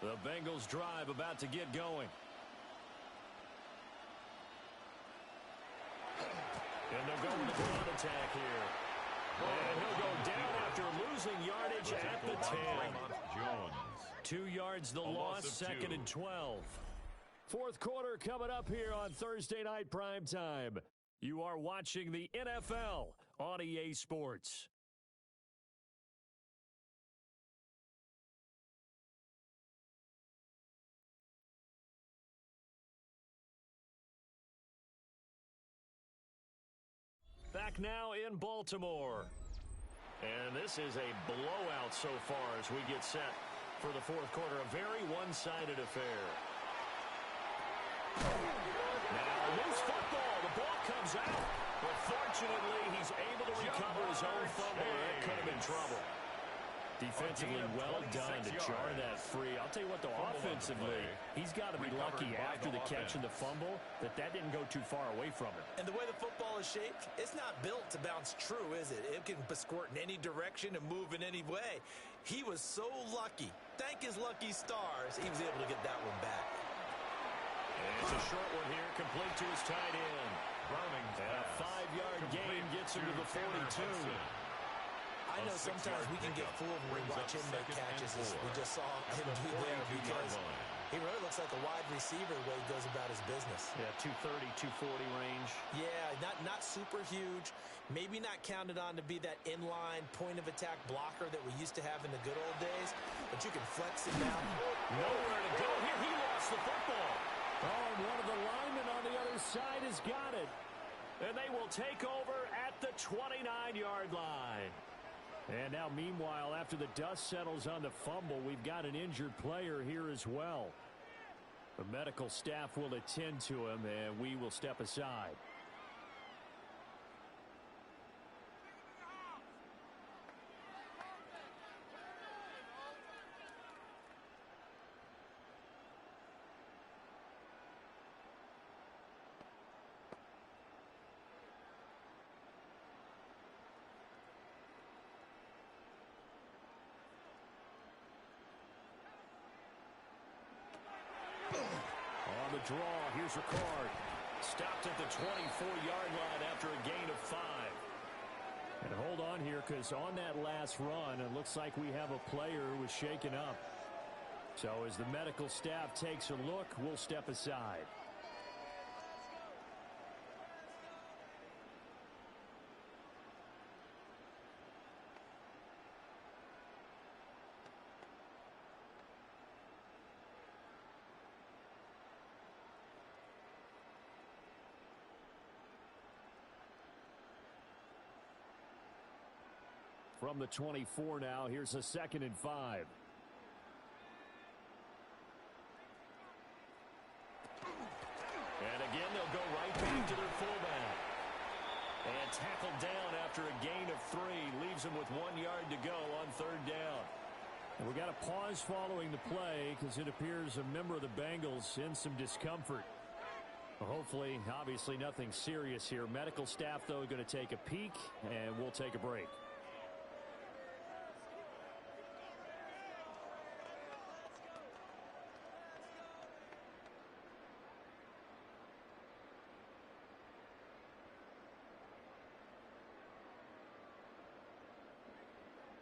The Bengals drive about to get going. And they'll go with the ground attack here. And he'll go down after losing yardage at the 10. 2 yards the loss, 2nd and 12. Fourth quarter coming up here on Thursday Night Primetime. You are watching the NFL on EA Sports. Back now in Baltimore. And this is a blowout so far as we get set for the fourth quarter. A very one-sided affair. Now, loose football. The ball comes out. But fortunately, he's able to recover his own fumble. That could have been trouble. Defensively well done to jar that free. I'll tell you what, though, offensively, he's got to be lucky after the catch and the fumble that didn't go too far away from him. And the way the football is shaped, it's not built to bounce true, is it? It can squirt in any direction and move in any way. He was so lucky. Thank his lucky stars, he was able to get that one back. And it's a short one here, complete to his tight end. And a 5-yard gain gets him to the 42. I know sometimes we can get fooled when we watch him make catches as we just saw him do there because he really looks like a wide receiver the way he goes about his business. Yeah, 230, 240 range. Yeah, not super huge. Maybe not counted on to be that inline point-of-attack blocker that we used to have in the good old days, but you can flex it down. Nowhere to go here. He lost the football. Oh, and one of the linemen on the other side has got it. And they will take over at the 29-yard line. And now, meanwhile, after the dust settles on the fumble, we've got an injured player here as well. The medical staff will attend to him, and we will step aside. Draw. Here's Ricard. Stopped at the 24-yard line after a gain of 5. And hold on here because on that last run, it looks like we have a player who was shaken up. So as the medical staff takes a look, we'll step aside. From the 24 now, here's a 2nd and 5. And again, they'll go right back to their fullback. And tackled down after a gain of 3. Leaves them with 1 yard to go on 3rd down. And we got a pause following the play because it appears a member of the Bengals in some discomfort. Hopefully, obviously nothing serious here. Medical staff, though, going to take a peek, and we'll take a break.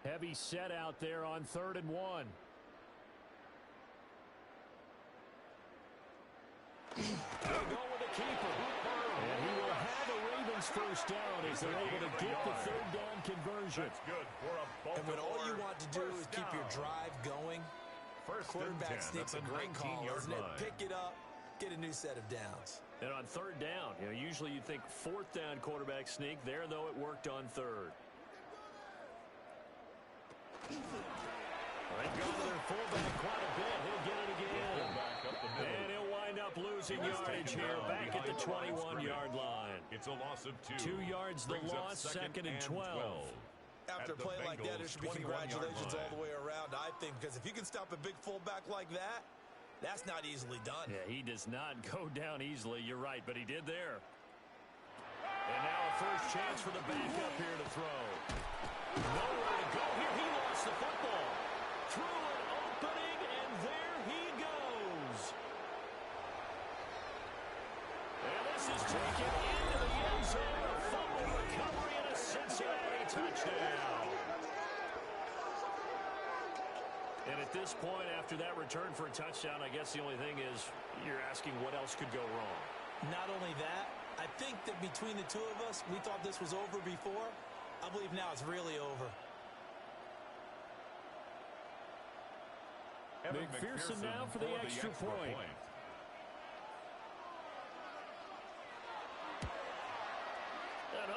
Heavy set out there on 3rd and 1. They'll go with the keeper. And he will have a Ravens first down as they're able to get the 3rd down conversion. And when all you want to do is keep your drive going, First Quarterback and 10 sneak's a at the great call, 19-yard isn't it? line. Pick it up, get a new set of downs. And on third down, usually you think fourth down quarterback sneak. There, though, it worked on third. They go to their fullback quite a bit. He'll get it again. And he'll wind up losing yardage here back at the 21-yard line. It's a loss of 2. 2 yards the loss, second and 12. After a play like that, there should be congratulations all the way around, I think, because if you can stop a big fullback like that, that's not easily done. Yeah, he does not go down easily. You're right, but he did there. And now a first chance for the backup here to throw. Nowhere to go here. He lost the football. Through an opening, and there he goes. And this is taken into the end zone. A fumble recovery and a Cincinnati touchdown. And at this point, after that return for a touchdown, I guess the only thing is you're asking what else could go wrong. Not only that, I think that between the two of us, we thought this was over before. I believe now it's really over. McPherson now for the extra point. And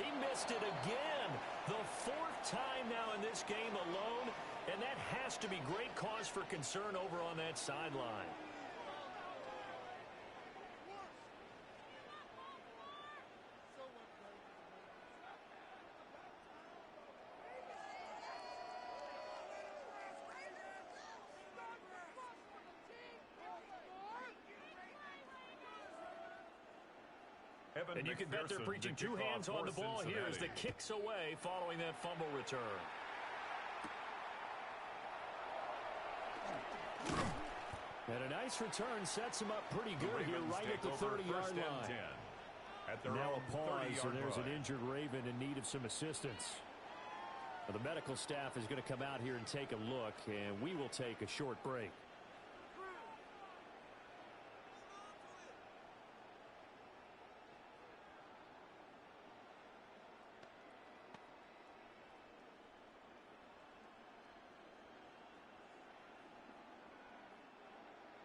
he missed it again. The fourth time now in this game alone, and that has to be great cause for concern over on that sideline. And you can bet they're preaching two hands on the ball here as the kick's away following that fumble return. And a nice return sets him up pretty good here right at the 30-yard line. Now a pause, and there's an injured Raven in need of some assistance. Well, the medical staff is going to come out here and take a look, and we will take a short break.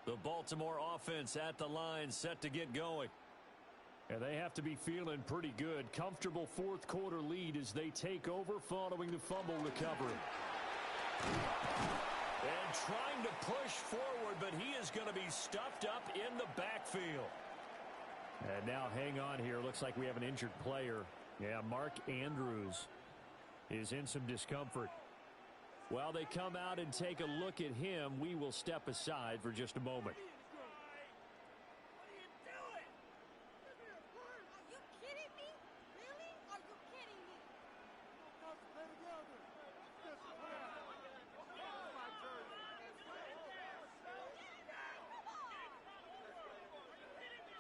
The Baltimore offense at the line, set to get going. And they have to be feeling pretty good. Comfortable fourth quarter lead as they take over following the fumble recovery. And trying to push forward, but he is going to be stuffed up in the backfield. And now hang on here. Looks like we have an injured player. Yeah, Mark Andrews is in some discomfort. While they come out and take a look at him, we will step aside for just a moment.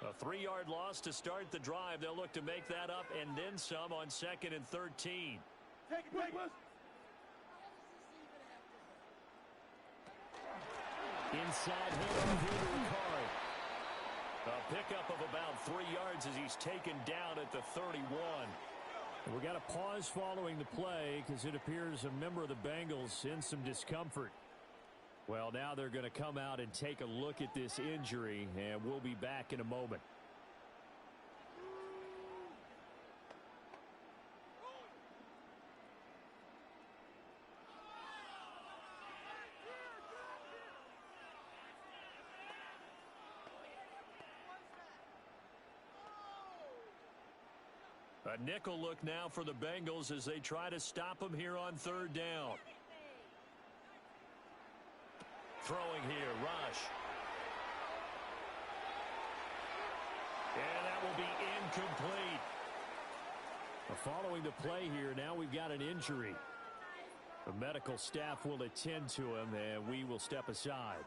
A 3-yard loss to start the drive. They'll look to make that up and then some on 2nd and 13. Inside handoff here to Ricard. A pickup of about 3 yards as he's taken down at the 31. And we got a pause following the play because it appears a member of the Bengals in some discomfort. Well, now they're going to come out and take a look at this injury, and we'll be back in a moment. A nickel look now for the Bengals as they try to stop him here on 3rd down. Throwing here, Rush. And that will be incomplete. Following the play here, now we've got an injury. The medical staff will attend to him, and we will step aside.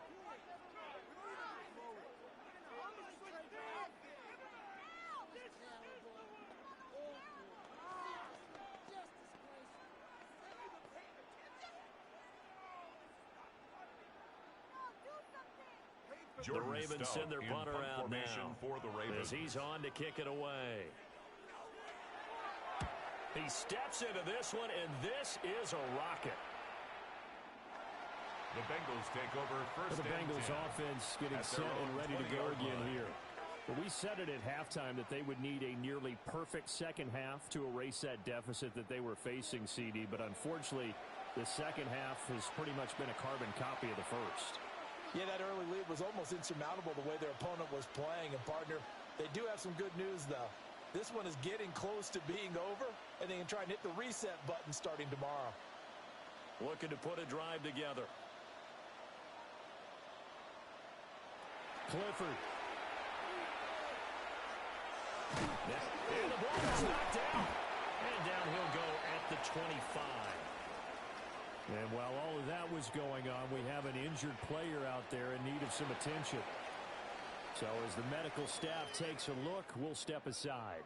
The Ravens send their punter out now as he's on to kick it away. He steps into this one, and this is a rocket. The Bengals take over first The Bengals offense getting set and ready to go again here. Well, we said it at halftime that they would need a nearly perfect second half to erase that deficit that they were facing, CD. But unfortunately, the second half has pretty much been a carbon copy of the first. Yeah, that early lead was almost insurmountable the way their opponent was playing. And, partner, they do have some good news, though. This one is getting close to being over, and they can try and hit the reset button starting tomorrow. Looking to put a drive together. Clifford. And the ball is knocked down. And down he'll go at the 25. And while all of that was going on, we have an injured player out there in need of some attention. So as the medical staff takes a look, we'll step aside.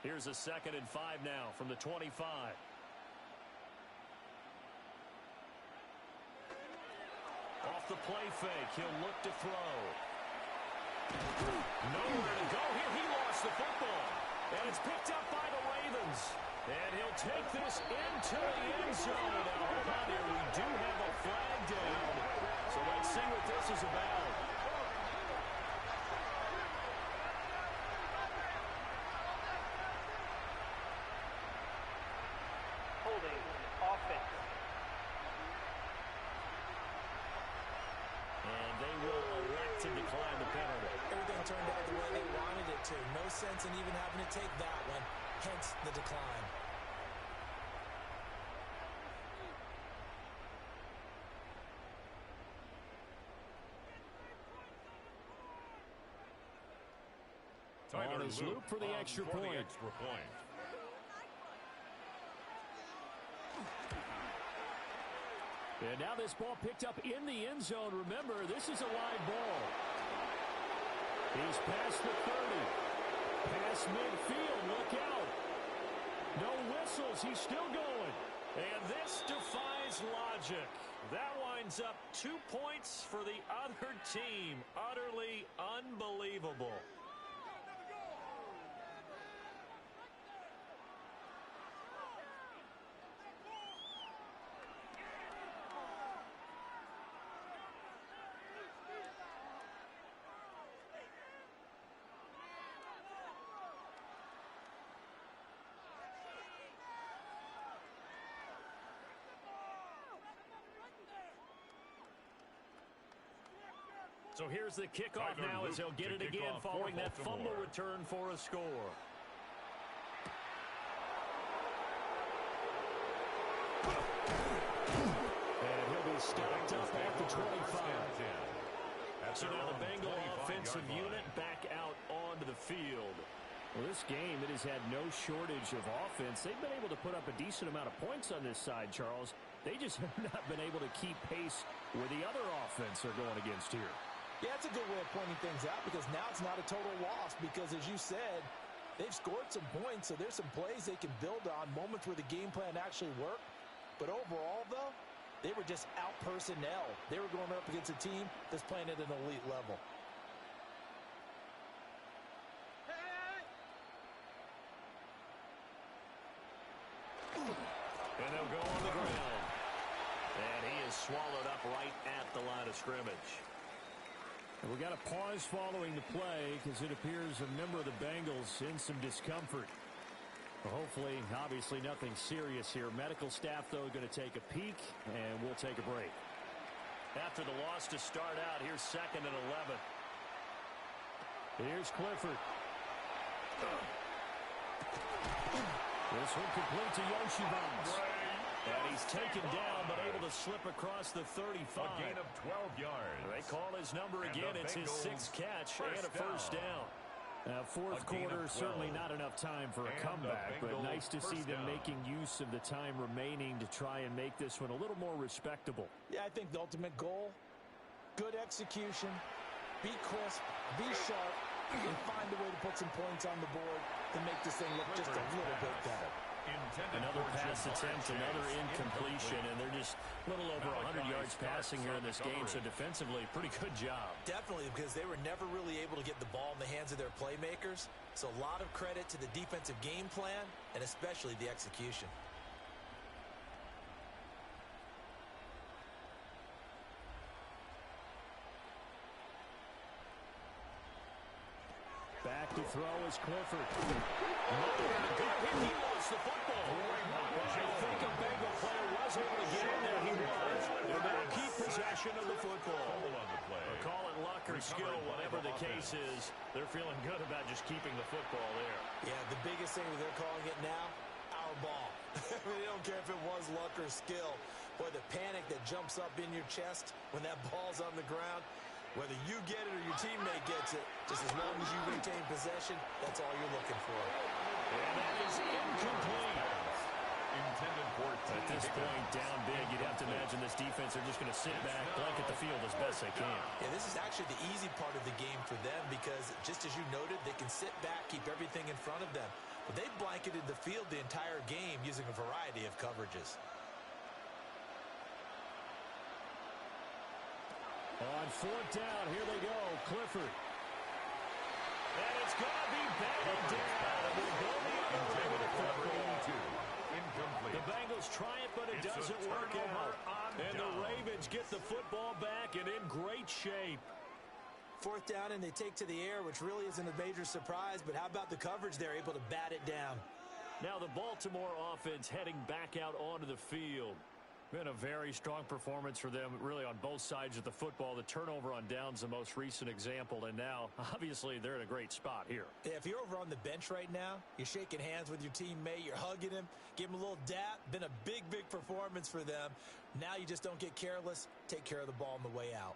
Here's a 2nd and 5 now from the 25. Off the play fake, he'll look to throw. Nowhere to go here. He lost the football. And it's picked up by the Ravens. And he'll take this into the end zone. Now, hold on here. We do have a flag down. So let's see what this is about. Turned out the way they wanted it to. No sense in even having to take that one, hence the decline. Tyler on his loop for the extra point. And now this ball picked up in the end zone. Remember, this is a live ball. He's past the 30. Past midfield. Look out. No whistles. He's still going. And this defies logic. That winds up 2 points for the other team. Utterly unbelievable. So here's the kickoff now as he'll get it again following that fumble return for a score. And he'll be stopped up at the 25. So now the Bengal offensive unit back out onto the field. Well, this game, it has had no shortage of offense. They've been able to put up a decent amount of points on this side, Charles. They just have not been able to keep pace where the other offense are going against here. Yeah, that's a good way of pointing things out because now it's not a total loss because, as you said, they've scored some points, so there's some plays they can build on, moments where the game plan actually worked. But overall, though, they were just out personnel. They were going up against a team that's playing at an elite level. And they'll go on the ground. And he is swallowed up right at the line of scrimmage. And we got a pause following the play because it appears a member of the Bengals in some discomfort. Well, hopefully, obviously, nothing serious here. Medical staff, though, going to take a peek, and we'll take a break. After the loss to start out, here's 2nd and 11. Here's Clifford. This one complete to Yoshibans. And he's taken down, but able to slip across the 35. A gain of 12 yards. They call his number again. It's his 6th catch and a first down. Fourth quarter, certainly not enough time for a comeback, but nice to see them making use of the time remaining to try and make this one a little more respectable. Yeah, I think the ultimate goal, good execution, be crisp, be sharp, and find a way to put some points on the board to make this thing look just a little bit better. Another pass attempt, another incompletion, and they're just a little over 100 yards passing here in this game, so defensively, pretty good job. Definitely, because they were never really able to get the ball in the hands of their playmakers, so a lot of credit to the defensive game plan, and especially the execution. Back to throw is Clifford. He lost the football. I think a Bengal player was able to get in there. He was. They're going to keep possession of the football. Or call it luck or skill, whatever the case is. They're feeling good about just keeping the football there. Yeah, the biggest thing that they're calling it now, our ball. They don't care if it was luck or skill. Boy, the panic that jumps up in your chest when that ball's on the ground, whether you get it or your teammate gets it, just as long as you retain possession, that's all you're looking for. And that is incomplete. Intended for at this point, down big, you'd have to imagine this defense are just going to sit back, blanket the field as best they can. Yeah, this is actually the easy part of the game for them because, just as you noted, they can sit back, keep everything in front of them. But they've blanketed the field the entire game using a variety of coverages. On fourth down, here they go, Clifford. And it's going to be batted down. And we'll go the other way with the football. The Bengals try it, but it doesn't work out. And the Ravens get the football back and in great shape. Fourth down, and they take to the air, which really isn't a major surprise. But how about the coverage? They're able to bat it down. Now the Baltimore offense heading back out onto the field. Been a very strong performance for them, really, on both sides of the football. The turnover on downs, the most recent example, and now, obviously, they're in a great spot here. Yeah, if you're over on the bench right now, you're shaking hands with your teammate, you're hugging him, give him a little dap. Been a big, big performance for them. Now you just don't get careless. Take care of the ball on the way out.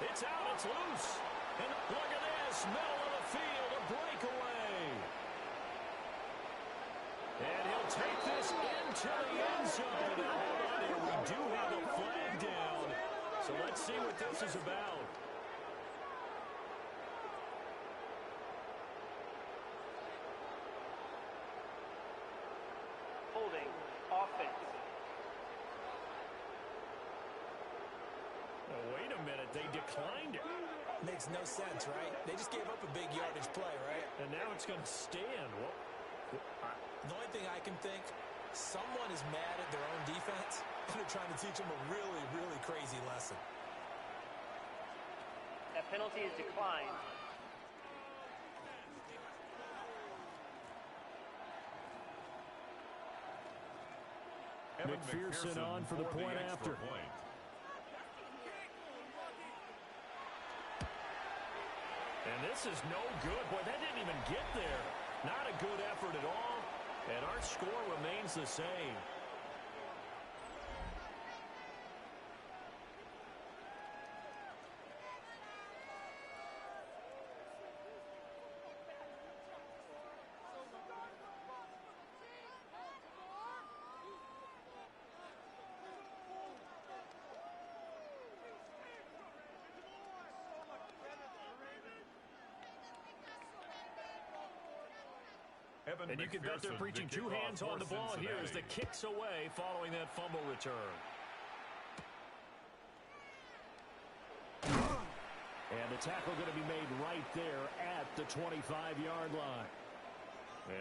It's out, it's loose. And look at this, middle of the field, a breakaway. And he'll take this into the end zone. Now, hold on here, we do have a flag down. So let's see what this is about. Holding, offense. Now, wait a minute, they declined it. Makes no sense, right? They just gave up a big yardage play, right? And now it's going to stand. The only thing I can think, someone is mad at their own defense, and they're trying to teach them a really, really crazy lesson. That penalty is declined. McPherson on for the point after. And this is no good. Boy, that didn't even get there. Not a good effort at all. And our score remains the same. And you can bet they're preaching two hands on the ball here as the kick's away following that fumble return. And the tackle going to be made right there at the 25-yard line.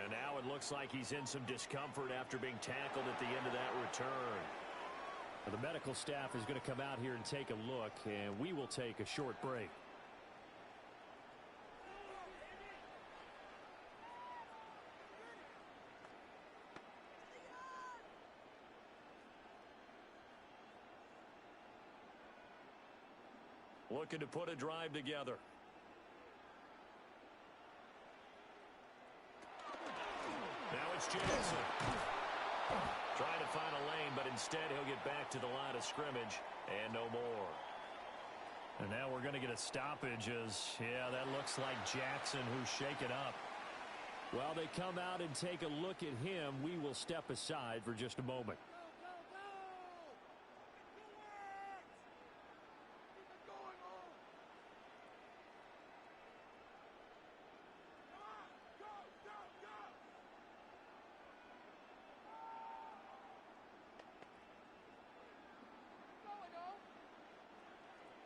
And now it looks like he's in some discomfort after being tackled at the end of that return. The medical staff is going to come out here and take a look, and we will take a short break. Looking to put a drive together. Now it's Jackson. Trying to find a lane, but instead he'll get back to the line of scrimmage and no more. And now we're going to get a stoppage as, yeah, that looks like Jackson who's shaken up. While they come out and take a look at him, we will step aside for just a moment.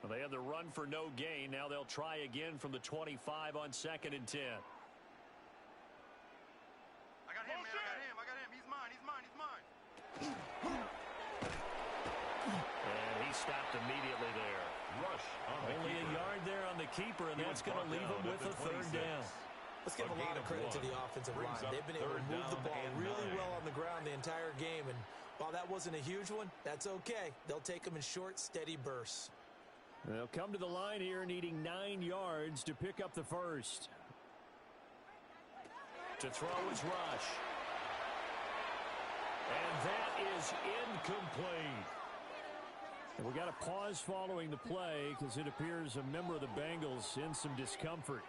Well, they had the run for no gain. Now they'll try again from the 25 on 2nd and 10. I got him, man. I got him. He's mine. And he stopped immediately there. Rush on the Only keeper. a yard there on the keeper, and that's going to leave him with a 3rd down. Let's give a lot of credit to the offensive line. They've been able to move the ball really well on the ground the entire game. And while that wasn't a huge one, that's okay. They'll take them in short, steady bursts. They'll come to the line here needing 9 yards to pick up the first. To throw is Rush. And that is incomplete. And we got a pause following the play because it appears a member of the Bengals in some discomfort.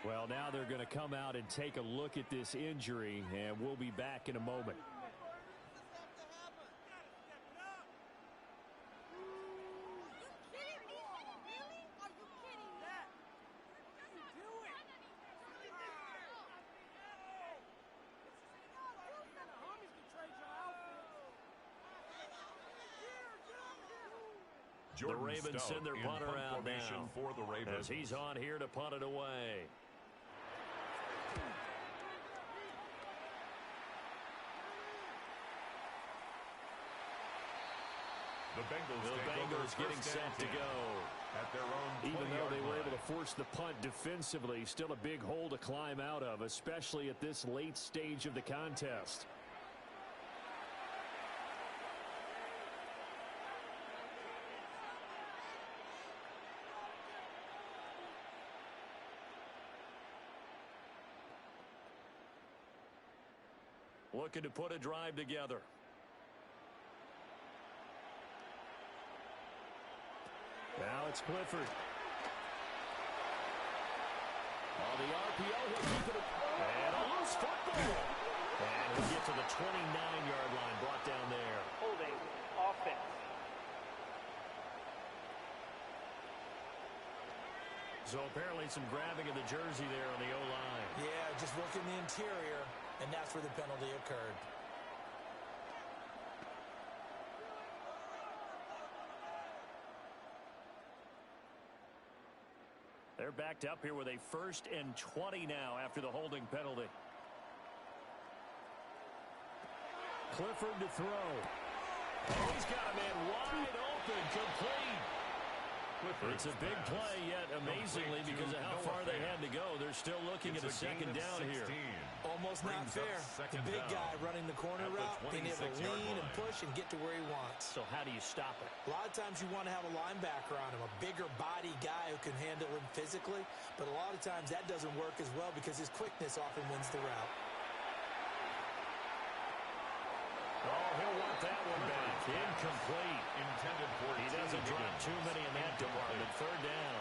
Well, now they're going to come out and take a look at this injury, and we'll be back in a moment. The Ravens send their punter out now for the Ravens. as he's on here to punt it away. The Bengals getting set to go. At their own Even though they were able line. to force the punt defensively, still a big hole to climb out of, especially at this late stage of the contest. Looking to put a drive together. Now it's Clifford. On the RPO, he'll keep it. And a loose football. And he'll get to the 29-yard line, brought down there. Holding offense. So apparently some grabbing of the jersey there on the O-line. Yeah, just working the interior, and that's where the penalty occurred. They're backed up here with a 1st and 20 now after the holding penalty. Clifford to throw. Oh, he's got a man wide open, complete. It's a big play, yet amazingly, because of how far they had to go, they're still looking at a 2nd down here. Almost not fair. The big guy running the corner route, being able to lean and push and get to where he wants. So how do you stop it? A lot of times you want to have a linebacker on him, a bigger body guy who can handle him physically, but a lot of times that doesn't work as well because his quickness often wins the route. Oh, he'll want that one back. Incomplete. Intended for He doesn't drop too many in that department. 3rd down.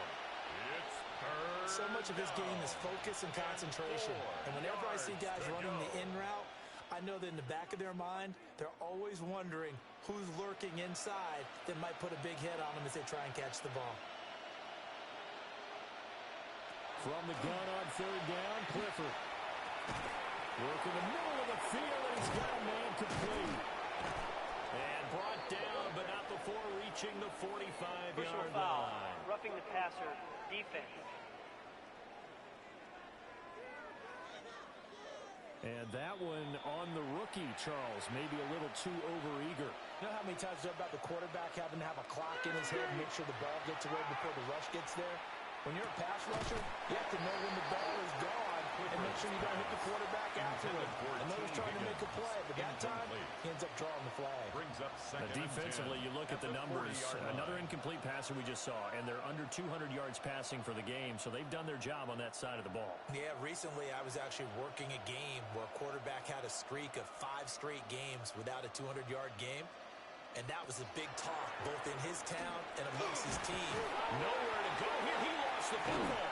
It's third. So much of his game is focus and concentration. And whenever I see guys running the in route, I know that in the back of their mind, they're always wondering who's lurking inside that might put a big hit on them as they try and catch the ball. From the gun on 3rd down, Clifford. Working the middle of the field, and he's got a man complete. And brought down, but not before reaching the 45-yard Foul. line. Roughing the passer. Defense. And that one on the rookie, Charles, maybe a little too overeager. You know how many times it's about the quarterback having to have a clock in his head and make sure the ball gets away before the rush gets there? When you're a pass rusher, you have to know when the ball is gone and make sure you don't hit the quarterback afterward. Another's trying to make a play, but that time he ends up drawing the flag. Brings up 2nd Defensively, you look at the numbers. 40-yard Another line. incomplete passer we just saw, and they're under 200 yards passing for the game, so they've done their job on that side of the ball. Yeah, recently I was actually working a game where a quarterback had a streak of 5 straight games without a 200-yard game. And that was a big talk, both in his town and amongst his team. Nowhere to go here. He lost the football.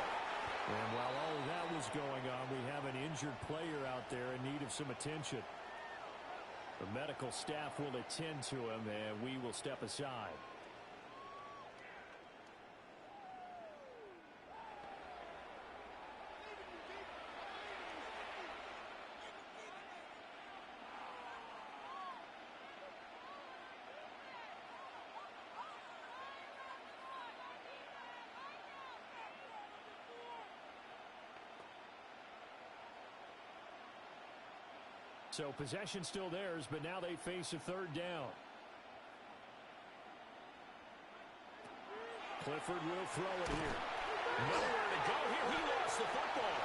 And while all of that was going on, we have an injured player out there in need of some attention. The medical staff will attend to him, and we will step aside. So possession still theirs, but now they face a third down. Clifford will throw it here. Nowhere to go here. He lost the football.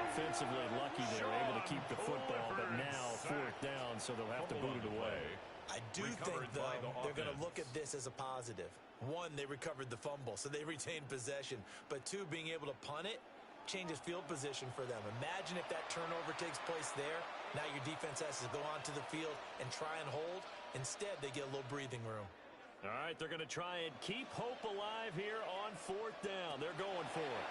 Offensively lucky they were able to keep the football, but now fourth down, so they'll have to boot it away. I do think, though, they're going to look at this as a positive. One, they recovered the fumble, so they retained possession. But two, being able to punt it changes field position for them. Imagine if that turnover takes place there. Now your defense has to go onto the field and try and hold. Instead, they get a little breathing room. All right, they're going to try and keep hope alive here on fourth down. They're going for it.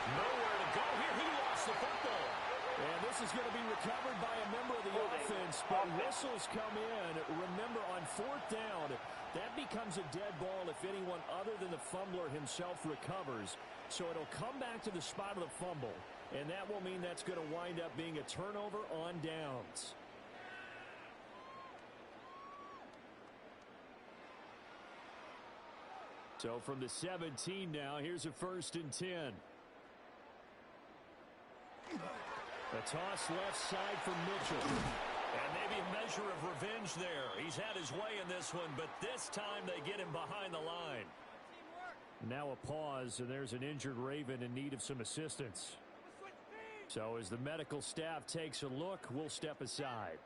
Nowhere to go here. He lost the football. And this is going to be recovered by a member of the offense, but whistles come in. Remember, on fourth down, that becomes a dead ball if anyone other than the fumbler himself recovers. So it'll come back to the spot of the fumble, and that will mean that's going to wind up being a turnover on downs. So from the 17 now, here's a 1st and 10. A toss left side for Mitchell. And maybe a measure of revenge there. He's had his way in this one, but this time they get him behind the line. Now a pause, and there's an injured Raven in need of some assistance. So as the medical staff takes a look, we'll step aside.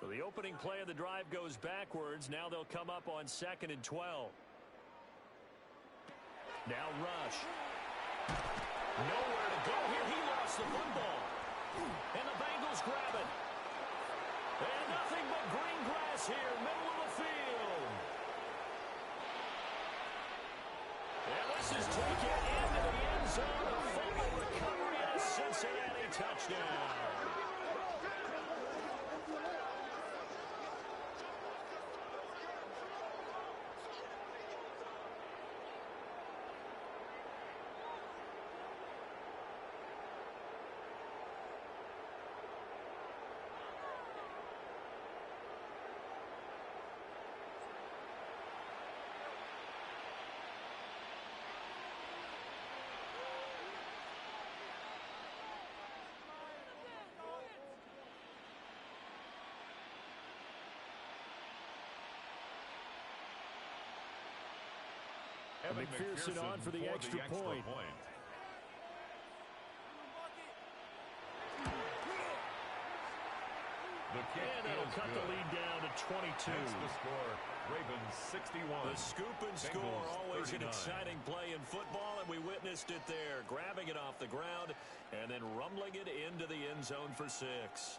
So the opening play of the drive goes backwards. Now they'll come up on 2nd and 12. Now rush. Nowhere to go here. He lost the football. And the Bengals grab it. And nothing but green grass here, middle of the field. And this is taken into the end zone. A fumble recovery and a Cincinnati touchdown. McPherson on for the extra point. And that'll cut the lead down to 22. That's the score. Ravens 61. The scoop and score, Bengals always 39. an exciting play in football, and we witnessed it there. Grabbing it off the ground and then rumbling it into the end zone for 6.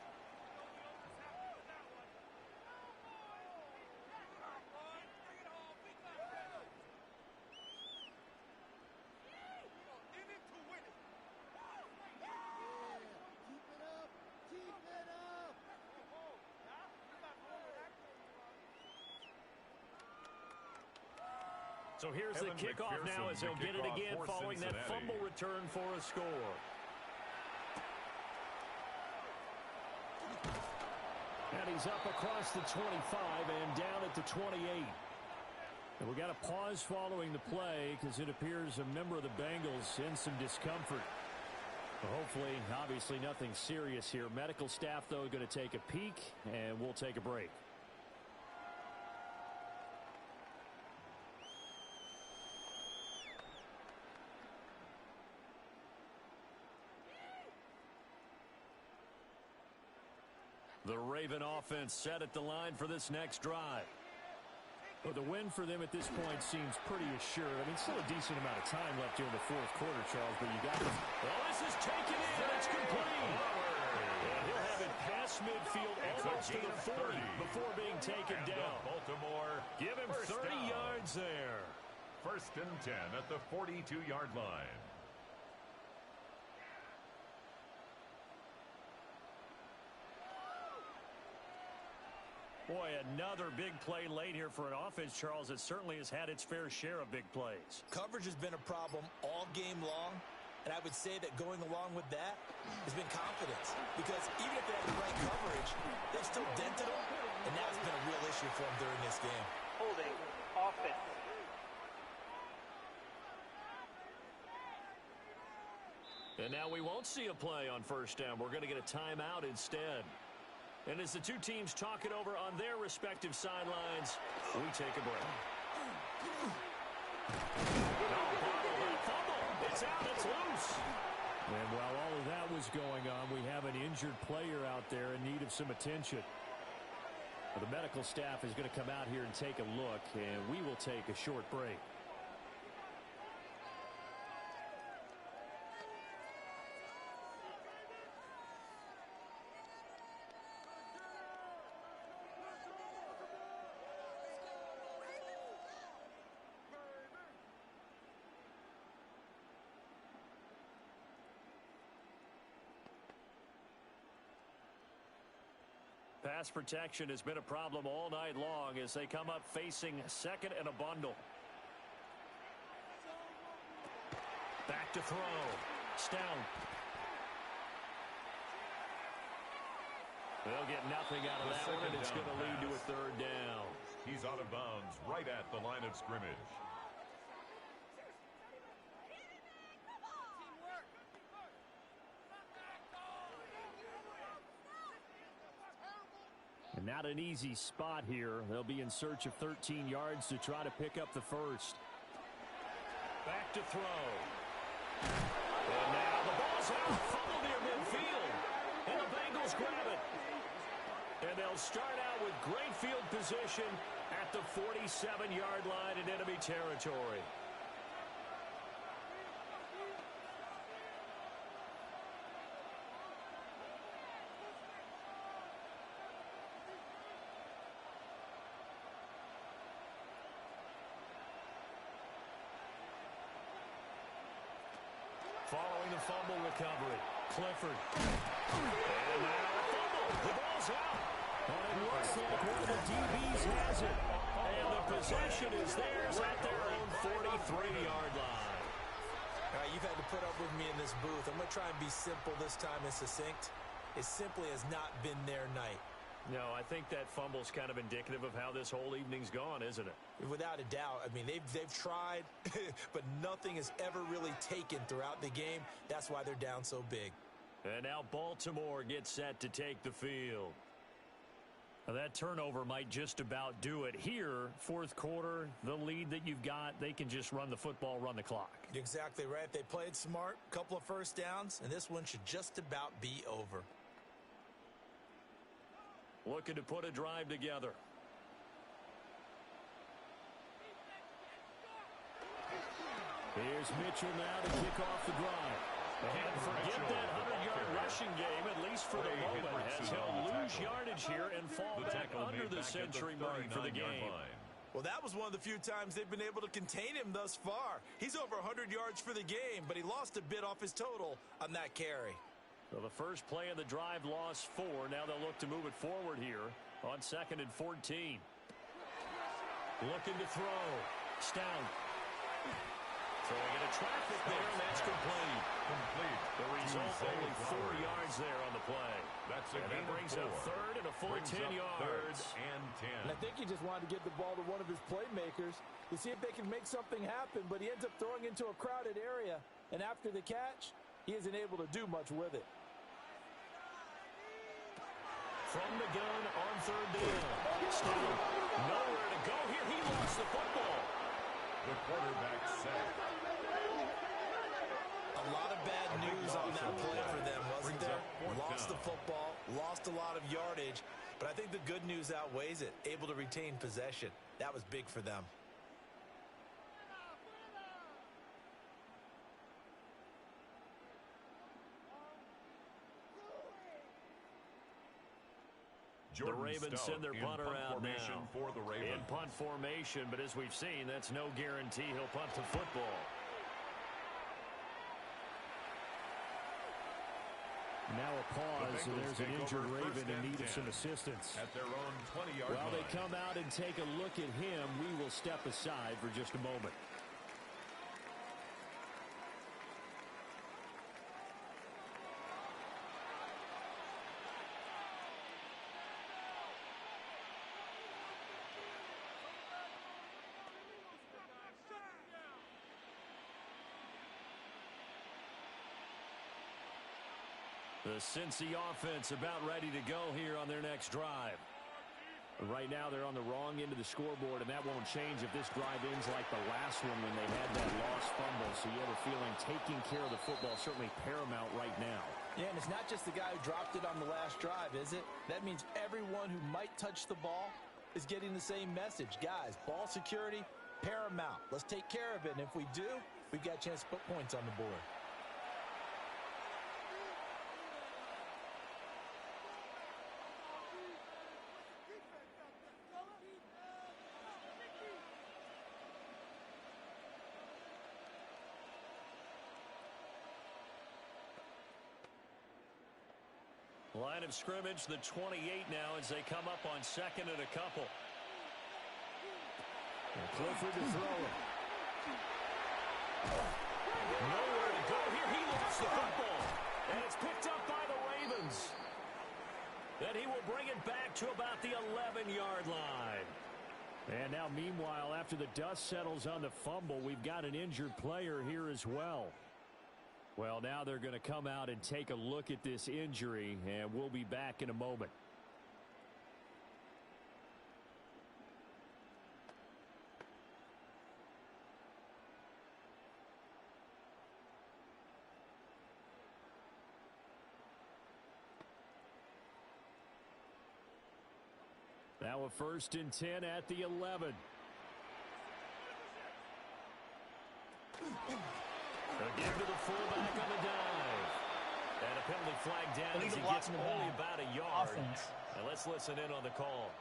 So here's the kickoff now as they'll get it again following that fumble return for a score. And he's up across the 25 and down at the 28. And we got a pause following the play because it appears a member of the Bengals in some discomfort. Well, hopefully, obviously nothing serious here. Medical staff, though, going to take a peek, and we'll take a break. The Raven offense set at the line for this next drive. Well, the win for them at this point seems pretty assured. I mean, still a decent amount of time left here in the fourth quarter, Charles, but you got this. Well, this is taken in. It's complete. And he'll have it past midfield almost to the 40 before being taken down. Baltimore. Give him 30 yards there. 1st and 10 at the 42-yard line. Boy, another big play late here for an offense, Charles. It certainly has had its fair share of big plays. Coverage has been a problem all game long, and I would say that going along with that has been confidence. Because even if they had the right coverage, they've still dented them, and that's been a real issue for them during this game. Holding offense. And now we won't see a play on first down. We're going to get a timeout instead. And as the two teams talk it over on their respective sidelines, we take a break. It's out, it's loose. And while all of that was going on, we have an injured player out there in need of some attention. The medical staff is going to come out here and take a look, and we will take a short break. Pass protection has been a problem all night long as they come up facing second and a bundle. Back to throw. Stout. They'll get nothing out of that one, and it's going to lead to a third down. He's out of bounds right at the line of scrimmage. And not an easy spot here. They'll be in search of 13 yards to try to pick up the first. Back to throw. And now the ball's out. Fumble near midfield. And the Bengals grab it. And they'll start out with great field position at the 47-yard line in enemy territory. Following the fumble recovery, Clifford. And now a fumble. The ball's out. And it looks like one of the DBs has it. And the possession is theirs at their own 43-yard line. All right, you've had to put up with me in this booth. I'm going to try and be simple this time and succinct. It simply has not been their night. No, I think that fumble's kind of indicative of how this whole evening's gone, isn't it? Without a doubt. I mean, they've tried, but nothing has ever really taken throughout the game. That's why they're down so big. And now Baltimore gets set to take the field. Now that turnover might just about do it here. Fourth quarter, the lead that you've got, they can just run the football, run the clock. You're exactly right. They played smart, couple of first downs, and this one should just about be over. Looking to put a drive together. Here's Mitchell now to kick off the drive. And forget that 100-yard rushing game, at least for the moment, as he'll lose yardage here and fall back under the century mark for the game. Well, that was one of the few times they've been able to contain him thus far. He's over 100 yards for the game, but he lost a bit off his total on that carry. So the first play of the drive lost 4. Now they'll look to move it forward here on 2nd and 14. Looking to throw. Stout. Throwing into traffic there, and that's complete. The result, only 4 yards there on the play. That's a and that brings up 3rd and a full 10 yards. And 10. And I think he just wanted to get the ball to one of his playmakers to see if they can make something happen, but he ends up throwing into a crowded area, and after the catch, he isn't able to do much with it. From the gun on 3rd down. Still nowhere to go here. He lost the football. The quarterback sacked. A lot of bad news on that play for them, wasn't there? Lost the football, lost a lot of yardage, but I think the good news outweighs it. Able to retain possession. That was big for them. The Ravens send their punter out now for the Ravens. in punt formation, but as we've seen, that's no guarantee he'll punt the football. Now a pause, and there's an injured Raven in need of some assistance. At their own 20-yard line. While they come out and take a look at him, we will step aside for just a moment. The Cincy offense about ready to go here on their next drive. Right now they're on the wrong end of the scoreboard, and that won't change if this drive ends like the last one when they had that lost fumble. So you have a feeling taking care of the football is certainly paramount right now. Yeah, and it's not just the guy who dropped it on the last drive, is it? That means everyone who might touch the ball is getting the same message. Guys, ball security, paramount. Let's take care of it, and if we do, we've got a chance to put points on the board. Line of scrimmage, the 28 now as they come up on second and a couple. And Clifford to throw it. Nowhere to go here. He lost the football. And it's picked up by the Ravens. Then he will bring it back to about the 11-yard line. And now, meanwhile, after the dust settles on the fumble, we've got an injured player here as well. Well, now they're going to come out and take a look at this injury, and we'll be back in a moment. Now a 1st and 10 at the 11. Again to the fullback on the dive. And a penalty flag down as he gets only about a yard. And let's listen in on the call.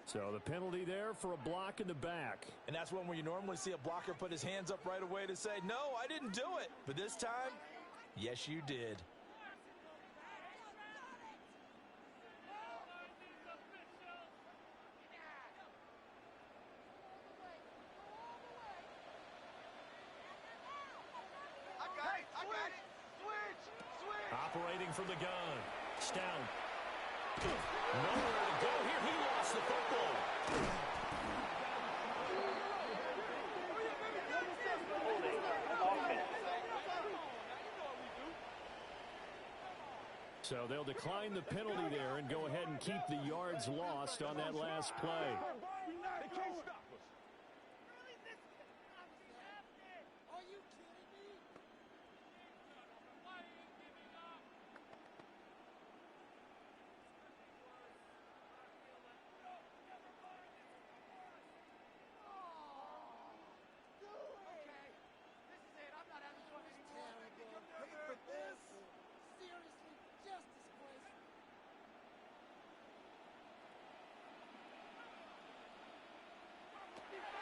So the penalty there for a block in the back. And that's one where you normally see a blocker put his hands up right away to say, no, I didn't do it. But this time, yes, you did. Operating from the gun. Stout. Nowhere to go here. He lost the football. So they'll decline the penalty there and go ahead and keep the yards lost on that last play. They can't stop us.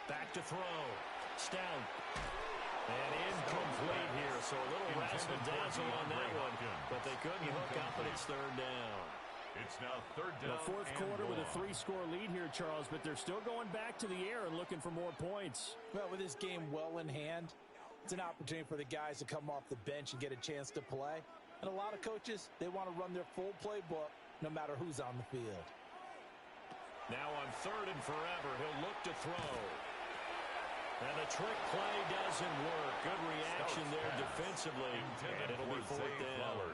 Back to throw. Stout. And incomplete here. So a little razzle-dazzle on that one. But they couldn't hook up, and it's 3rd down. It's now 3rd down. The 4th quarter with a 3-score lead here, Charles, but they're still going back to the air and looking for more points. Well, with this game well in hand, it's an opportunity for the guys to come off the bench and get a chance to play. And a lot of coaches, they want to run their full playbook no matter who's on the field. Now on 3rd and forever, he'll look to throw. And the trick play doesn't work. Good reaction there defensively. And it'll be 4th down.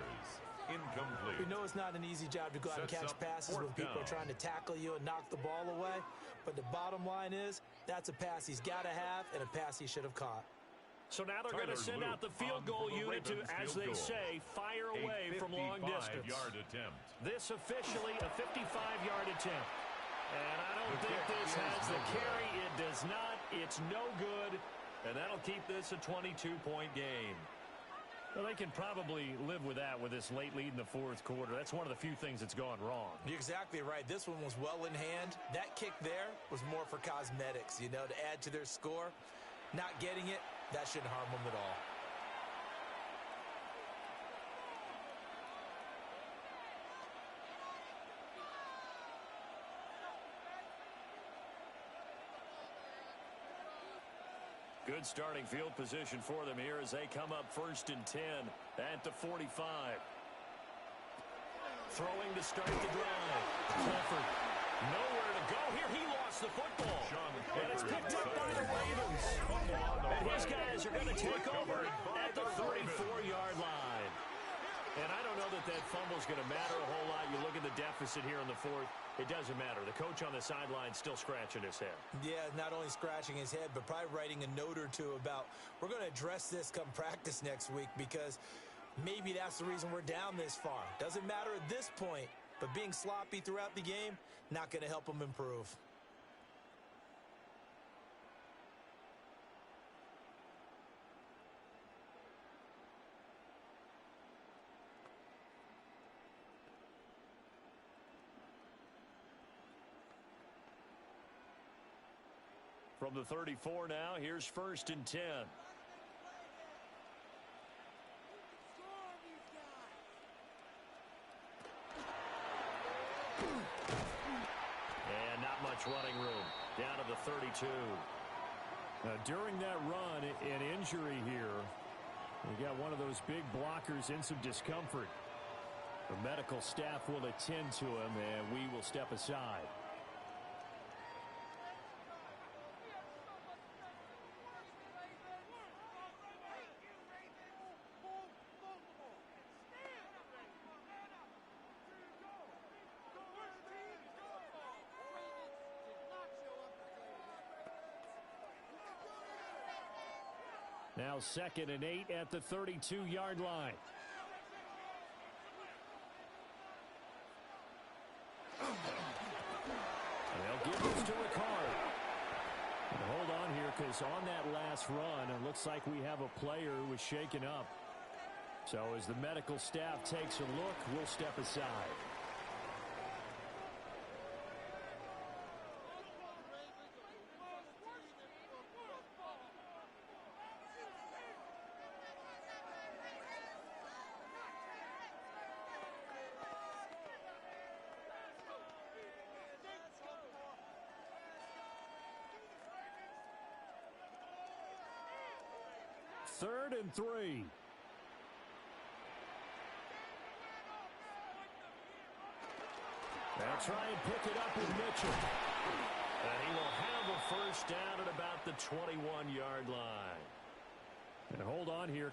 Incomplete. We know it's not an easy job to go out and catch passes when people are trying to tackle you and knock the ball away. But the bottom line is, that's a pass he's got to have and a pass he should have caught. So now they're going to send out the field goal unit to, as they say, fire away from long distance. This officially a 55-yard attempt. And I don't think this has the carry. It does not. It's no good. And that'll keep this a 22-point game. Well, they can probably live with that with this late lead in the 4th quarter. That's one of the few things that's gone wrong. You're exactly right. This one was well in hand. That kick there was more for cosmetics, you know, to add to their score. Not getting it, that shouldn't harm them at all. Good starting field position for them here as they come up 1st and 10 at the 45. Throwing to start the drive. Clifford, nowhere to go here. He lost the football. And it's picked up by the Ravens. And his guys are going to take over at the 34-yard line. And I don't know that fumble's going to matter a whole lot. You look at the deficit here in the 4th. It doesn't matter. The coach on the sideline still scratching his head. Yeah, not only scratching his head, but probably writing a note or two about we're going to address this come practice next week because maybe that's the reason we're down this far. Doesn't matter at this point, but being sloppy throughout the game, not going to help him improve. From the 34 now, here's 1st and 10. And not much running room. Down to the 32. Now, during that run, an injury here. You got one of those big blockers in some discomfort. The medical staff will attend to him, and we will step aside. Now 2nd and 8 at the 32-yard line. They'll give this to Ricard. Hold on here because on that last run, it looks like we have a player who was shaken up. So as the medical staff takes a look, we'll step aside. Third and 3. They'll try and pick it up with Mitchell. And he will have a first down at about the 21-yard line. And hold on here.